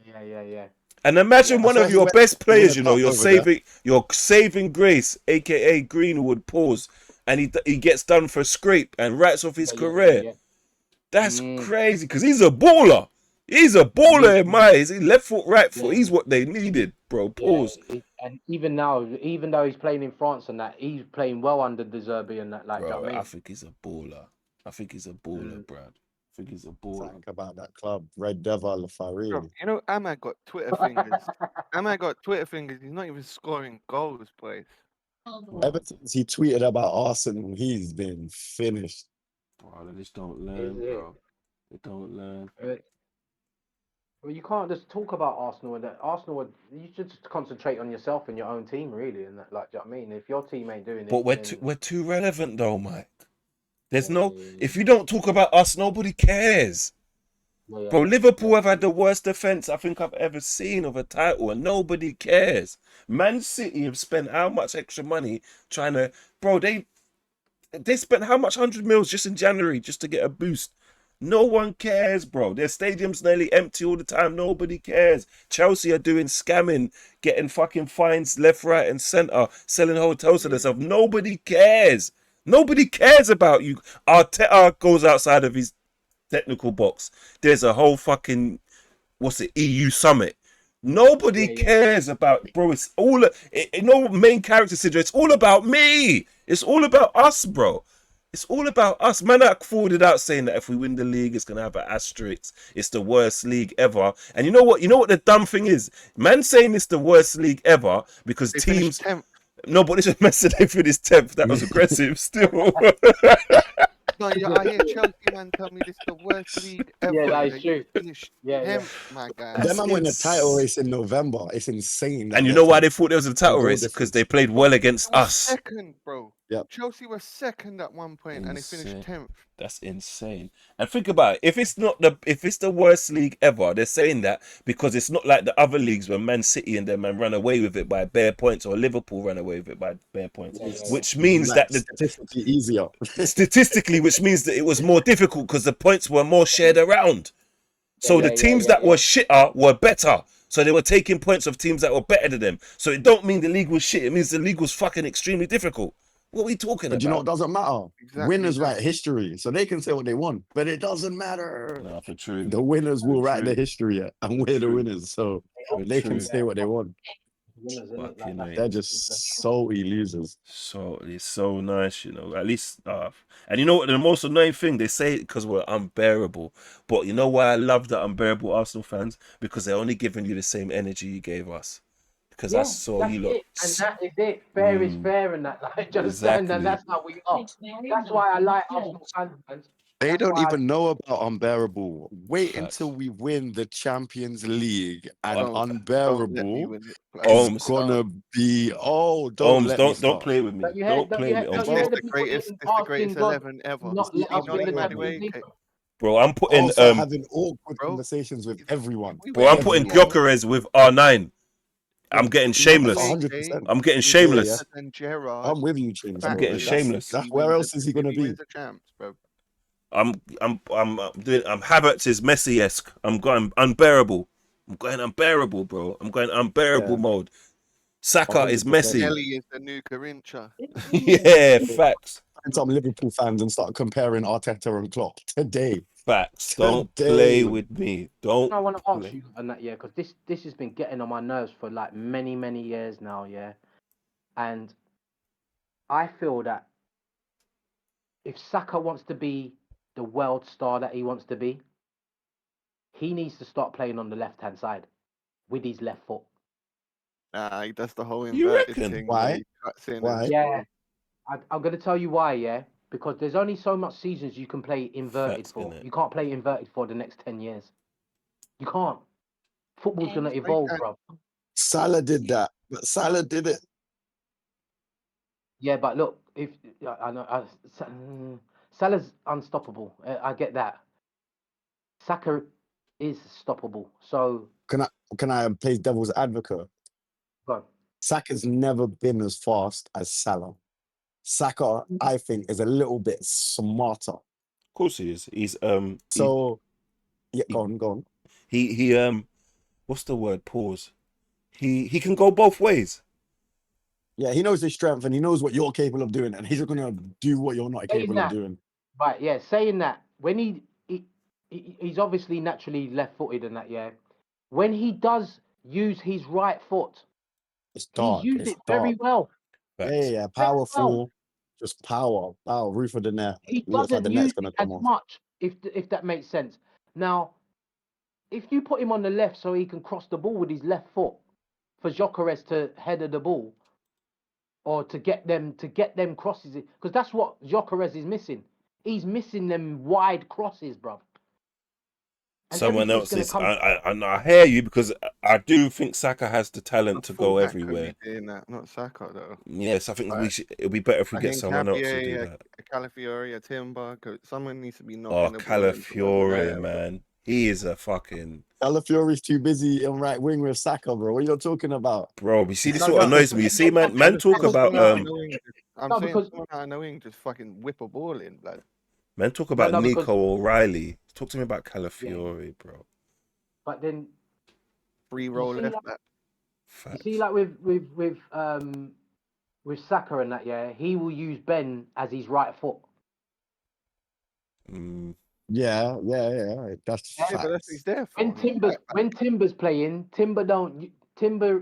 Yeah. And imagine Yeah. one That's why of your best to win a players, you know, cup over there. you're saving Grace, aka Greenwood, pause, and he gets done for scrape and writes off his career. Yeah. That's Mm. crazy because he's a baller. He's a baller in my eyes. He's left foot, right foot. Yeah. He's what they needed, bro. Pause. And even now, even though he's playing in France and that, he's playing well under De Zerbi and that. Like, do you know Bro, what I I mean? think he's a baller. I think he's a baller, Brad. I think he's a baller. Think about that club, Red Devil, Farid. Bro, you know, Ahmad got Twitter fingers. Ahmad got Twitter fingers. He's not even scoring goals, boys. Ever since he tweeted about Arsenal, he's been finished. Bro, they just don't learn, bro. They don't learn. Well, you can't just talk about Arsenal and that. You should just concentrate on yourself and your own team, really, and that. Like, do you know what I mean? If your team ain't doing But it, we're too relevant though, Mike. There's no Yeah. if you don't talk about us, nobody cares. Bro, Liverpool have had the worst defense I think I've ever seen of a title, and nobody cares. Man City have spent how much extra money trying to, bro? They spent how much 100 mils just in January just to get a boost. No one cares, bro. Their stadium's nearly empty all the time. Nobody cares. Chelsea are doing scamming, getting fucking fines left, right, and centre, selling hotels to themselves. Nobody cares. Nobody cares about you. Arteta goes outside of his technical box. There's a whole fucking EU summit. Nobody cares about, bro. It's all no main character syndrome. It's all about me. It's all about us, bro. It's all about us. Man, I forwarded out saying that if we win the league, it's gonna have an asterisk. It's the worst league ever. And you know what? You know what the dumb thing is? Man saying it's the worst league ever because They teams. finished 10th. No, but this was Messi. They finished 10th. That was aggressive. Still. No, I hear Chelsea man tell me this is the worst league ever. Yeah, that is They true. finished 10th, my guy. Them man win the title race in November. It's insane. And you know why they thought there was a title race? Because they played well against They were us. second, bro. Yep. Chelsea were second at one point and they finished 10th. That's insane. And think about it. If it's the worst league ever, they're saying that because it's not like the other leagues where Man City and them man run away with it by bare points, or Liverpool run away with it by bare points. Which means that statistically easier. Statistically, which means that it was more difficult because the points were more shared around. So the teams that were shitter were better. So they were taking points of teams that were better than them. So it don't mean the league was shit. It means the league was fucking extremely difficult. What are we talking about? You know what doesn't matter? Exactly Winners that. write history. So they can say what they want, but it doesn't matter. No, for true. The winners will write true. the history, and we're the winners. So they can say what they want. They're just salty losers. So it's so nice, you know. At least, and you know what? The most annoying thing, they say it because we're unbearable. But you know why I love the unbearable Arsenal fans? Because they're only giving you the same energy you gave us. Because I saw you look. And that is it. Fair is fair, and that, like, just and that's how we are. That's why I like Arsenal fans. They don't even know about unbearable. Wait until we win the Champions League, and unbearable is gonna be. Oh, don't play with me. Don't play with me. It's the greatest 11 ever. Not let us win the Champions League. Bro, I'm putting also having awkward conversations with everyone. Bro, I'm putting Gyökeres with R9. I'm getting shameless. 100%. I'm getting shameless. I'm with you, CHINX. I'm getting shameless. Where else is he gonna be? I'm Havertz is Messi-esque. I'm going unbearable. I'm going unbearable, bro. I'm going unbearable mode. Saka is Messi. Ellie is the new Garincha. Yeah, facts. And some Liverpool fans and start comparing Arteta and Klopp today. Facts. Don't play with me. Don't. I want to ask you on that, because this has been getting on my nerves for like many years now, and I feel that if Saka wants to be the world star that he wants to be, he needs to start playing on the left-hand side with his left foot. Nah, he does the whole You inverted reckon? thing. Why? Why? Yeah. I'm going to tell you why, yeah? Because there's only so much seasons you can play inverted Facts, for. innit? You can't play inverted for the next 10 years. You can't. Football's going to Like evolve, that. bro. Salah did that, but Salah did it. Yeah, but look, if I know Salah's unstoppable. I get that. Saka is stoppable. So, Can I can I play devil's advocate? go. Saka's never been as fast as Salah. Saka, I think, is a little bit smarter. Of course he is. He's So yeah, he, go on. he what's the word? Pause. He can go both ways. Yeah, he knows his strength and he knows what you're capable of doing, and he's gonna do what you're not Saying capable of that, doing. right? Yeah, saying that when he's obviously naturally left-footed and that. Yeah, when he does use his right foot, It's he's dark. used It's it very dark. well. Facts. Yeah. Very well. Powerful. Just power. Power. Roof of the net. He Looks like doesn't the net's use it gonna as come off. much, if that makes sense. Now, if you put him on the left so he can cross the ball with his left foot for Gyökeres to header the ball or to get them crosses, because that's what Gyökeres is missing. He's missing them wide crosses, bruv. And Someone everything's else gonna is. come. I hear you because I do think Saka has the A talent to go fullback could everywhere. be doing that, not Saka though. Yes, I think Like, it'll be better if we I get think someone else to do Capier, that. Calafiori, a Timber, someone needs to be Oh, knocking the ball into one Calafiore, there. man, he is a fucking Calafiori's too busy in right wing with Saka, bro. What are you talking about? bro. You see, this is No, what no. annoys me. You see, man, talk Because about Someone out of the wing, I'm no, saying because someone out of the wing just fucking whip a ball in, blood. man, talk no, about no, because Nico O'Reilly. Talk to me about yeah. Calafiore, bro. But then Free you roll see, left like, back. Facts. like with Saka and that, yeah, he will use Ben as his right foot. Mm, Yeah. That's Yeah. Yeah, but that's what facts. he's there for. He's right back. When Timber's playing, Timber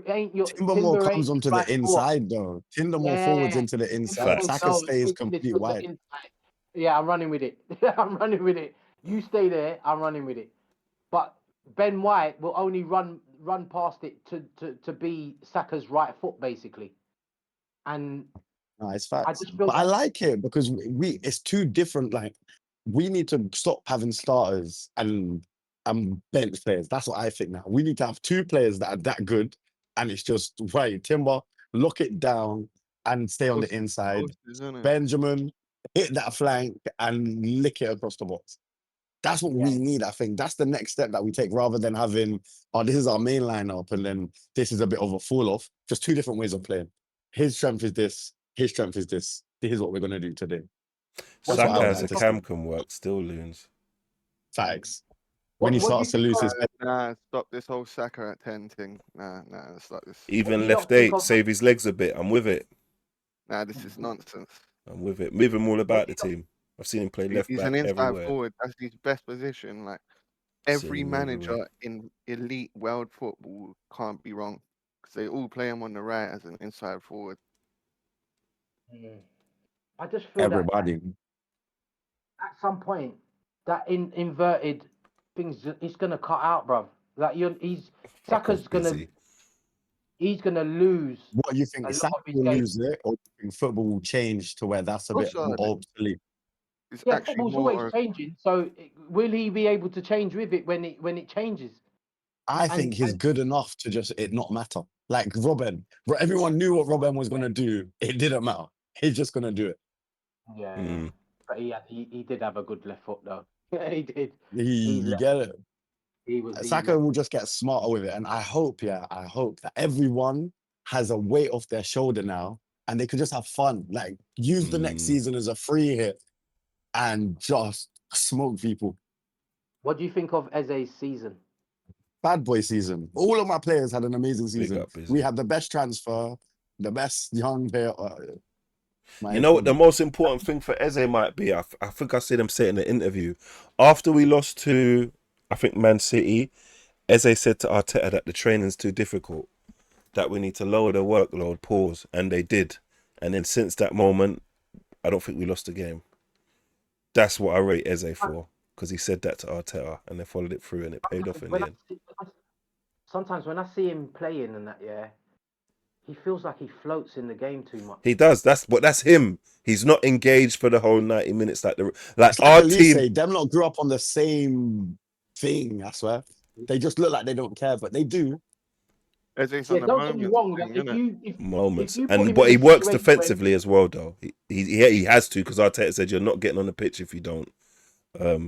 ain't your Timber Timber comes ain't onto right the foot. inside though. Tinder more forwards Yeah. into the Timber inside. says Saka no. stays Taking it complete to the wide. inside. Yeah, I'm running with it. I'm running with it. You stay there. I'm running with it. But Ben White will only run past it to be Saka's right foot basically, and No, it's I facts. just feel But I like like it because we it's two different. Like we need to stop having starters and bench players. That's what I think now. We need to have two players that are that good, and it's just right. Timber, lock it down and stay on the inside. Posters, isn't it? Benjamin, hit that flank and lick it across the box. That's what yeah, we need. I think that's the next step that we take rather than having, oh, this is our main lineup and then this is a bit of a fall off. Just two different ways of playing. His strength is this. His strength is this. This is what we're gonna do today. what That's do what you I Saka would not as like a think to of see. cam can work still, loons. Facts. When he what do you starts to think lose of his head. Nah, stop this whole Saka at 10 thing. Nah, stop this. what do Even you not left think eight, of save his legs a bit. I'm with it. Nah, this is nonsense. I'm with it. Move him all what about do the you not, team. I've seen him play left He's an back inside everywhere. forward. That's his best position. Like Seen every him everywhere. manager in elite world football can't be wrong because they all play him on the right as an inside forward. I just feel that Everybody. at some point that inverted things it's gonna cut out, bruv. Like Fuck off, busy. He's gonna lose What do you think? a Is lot Saka of his will games. lose it, or do you think football will change to where that's a bit Trossard obsolete? is Yeah, actually football's always more. changing. So will he be able to change with it when it changes? I think And he's good enough to just it not matter. Like Robin, everyone knew what Robin was gonna do. It didn't matter. He's just gonna do it. yeah, Mm. but he did have a good left foot though. He did. He's You left. get it. He Saka left. will just get smarter with it, and I hope that everyone has a weight off their shoulder now, and they can just have fun. Like use the next Mm. season as a free hit and just smoke people. What do you think of Eze's season? Bad boy season. All of my players had an amazing Big season. up, We busy. had the best transfer, the best young player. My You know what the opinion. most important thing for Eze might be? I think I see them say it in the interview. After we lost to, I think, Man City, Eze said to Arteta that the training's too difficult, that we need to lower the workload, pause. And they did. And then since that moment, I don't think we lost the game. That's what I rate Eze for. Because he said that to Arteta and they followed it through and it paid off in When the I end. see, sometimes when I see him playing and that, yeah, he feels like he floats in the game too much. He does. That's him. He's not engaged for the whole 90 minutes like It's like our Elise team. say, them lot grew up on the same thing, I swear. They just look like they don't care, but they do. It's Yeah, on the don't get me moments wrong. thing, If innit? if Moments, you put and him but in he a works situation where defensively as well, though. He has to, because Arteta said you're not getting on the pitch if you don't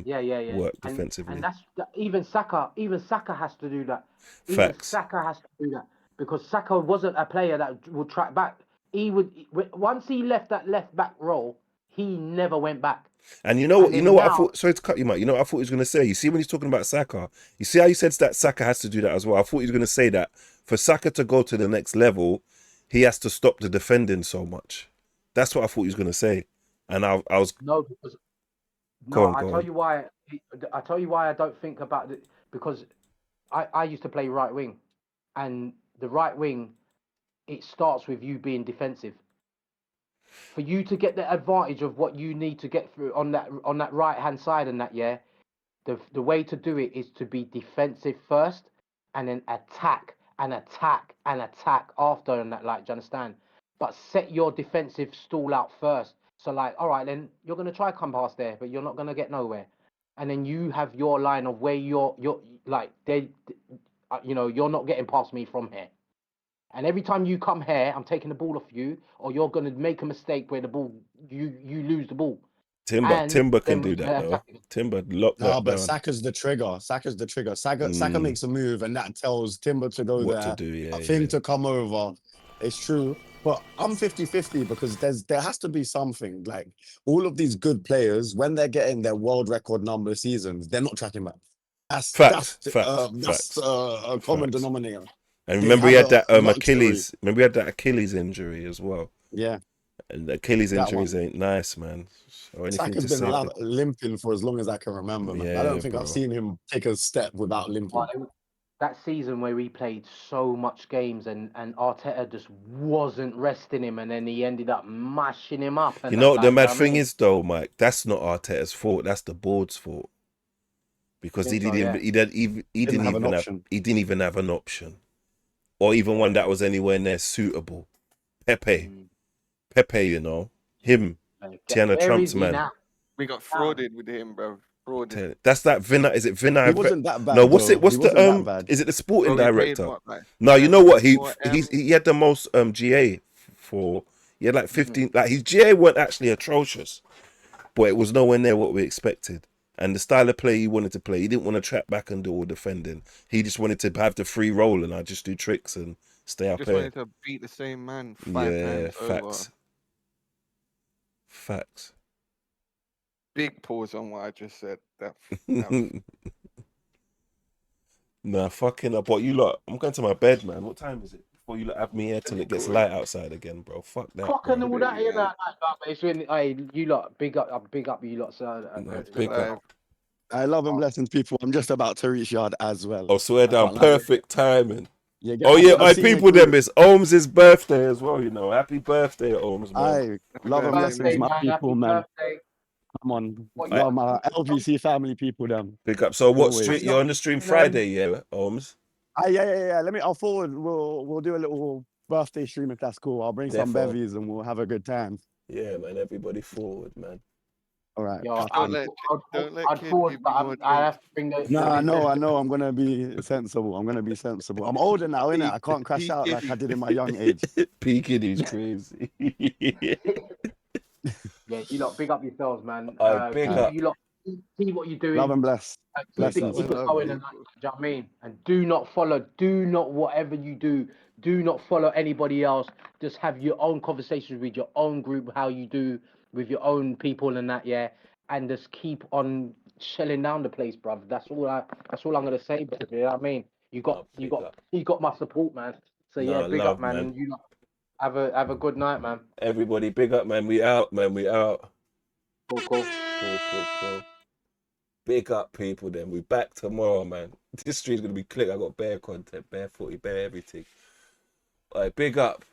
yeah, work and defensively. that's even Saka has to do that. Even Facts. Saka has to do that because Saka wasn't a player that would track back. He would once he left that left back role, he never went back. And you know And what? You know then what I now, thought. Sorry to cut you, Mike. You know what I thought he was going to say. You see when he's talking about Saka. You see how he says that Saka has to do that as well. I thought he was going to say that for Saka to go to the next level, he has to stop the defending so much. That's what I thought he was going to say. And I was no, because go no, on, I go tell on. you why. I tell you why I don't think about it because I used to play right wing, and the right wing it starts with you being defensive. For you to get the advantage of what you need to get through on that right hand side and that, yeah, the way to do it is to be defensive first and then attack and attack and attack after and that, like, do you understand? But set your defensive stall out first. So like, all right, then you're gonna try come past there, but you're not gonna get nowhere. And then you have your line of where you're like you're not getting past me from here. And every time you come here, I'm taking the ball off you, or you're gonna make a mistake where the ball you lose the ball, and Timber can then do we're that gonna though. attack it. Timber lock No, that but down. Saka's the trigger. Saka's the trigger. Saka Mm, makes a move, and that tells Timber to go what to there, do? Yeah, for him yeah. to come over. It's true. But I'm 50-50 because there has to be something. Like all of these good players, when they're getting their world record number of seasons, they're not tracking back. Facts, facts, That's facts, a common facts. denominator. And They remember, he have had a that luxury. Achilles. Remember, he had that Achilles injury as well. Yeah, And the Achilles that injuries one. ain't nice, man. Or anything Saka's to been save the. limping for as long as I can remember, man. I Yeah, don't think I've bro. seen him take a step without limping. That season where we played so much games and Arteta just wasn't resting him, and then he ended up mashing him up You and know that, what the like, do you mad know what I thing mean? is, though, Mike? That's not Arteta's fault. That's the board's fault I because think so, yeah. Didn't have an option. he didn't even have an option, or even one that was anywhere near suitable. Pepe, Mm. Pepe, you know him, Tiana Where Trump's is he man. now? We got Now, frauded with him, bro. Frauded. That's that Vinay. Is it He Vinay? wasn't that No, bad what's it? though. He What's the wasn't that bad. Is it the sporting Bro, we paid director? what, like No, you know what? 4 M? He had the most GA for. He had like mhm. 15. Like his GA weren't actually atrocious, but it was nowhere near what we expected. And the style of play he wanted to play, he didn't want to trap back and do all defending. He just wanted to have the free roll, and I just do tricks and stay up Just here. wanted to beat the same man 5 Yeah, times over. facts, facts. Big pause on what I just said. That Nah, fucking up. What you lot? I'm going to my bed, man. What time is it? Before you lot have me here till it gets light outside again, bro. Fuck that, Clock and bro. all that, you know. But it's really, hey, you lot, big up you lot. So, No, Catch you big live. up. I love and blessings, people. I'm just about to reach yard as well. Oh, swear I down, can't lie. perfect timing. Yeah, Oh yeah, I've I seen your people them. group. It's Ohms' birthday as well. You know, happy birthday, Ohms, man. I Happy love and birthday, blessings, birthday, mate. my man. people, Happy man. birthday. Come on, What you I love got? my LVC family people, them pick up. So what street What you always. you're got? on the stream Them? Friday? Yeah, Ohms. Yeah. I'll forward. We'll do a little birthday stream if that's cool. I'll bring some Defo. bevies and we'll have a good time. Yeah, man. Everybody forward, man. All right. Yo, Just don't let I'd kid forward, give but you more I drinks. have to bring No, the I know. I'm gonna be sensible. I'm older now, innit? I can't crash P out like I Kiddy. did in my young age. P Kiddy's crazy. Yeah, you lot, big up yourselves, man. I big All right. up, You lot, see what you're Love doing. and bless. big Blessings. up, Keep it Love, going, people. and do you know what I mean? And do not follow. Do not whatever you do not follow anybody else. Just have your own conversations with your own group, how you do with your own people and that, yeah. And just keep on shelling down the place, bruv. That's all I'm gonna say. But you know what I mean? No, big up. You got my support, man. So yeah, No, big up, love, man, man. and you lot have a good night, man. Everybody, big up, man. We out, man. We out. Cool. Cool. Big up, people. Then we back tomorrow, man. This street's gonna be click. I got bare content, bare footy, bare everything. All right, big up.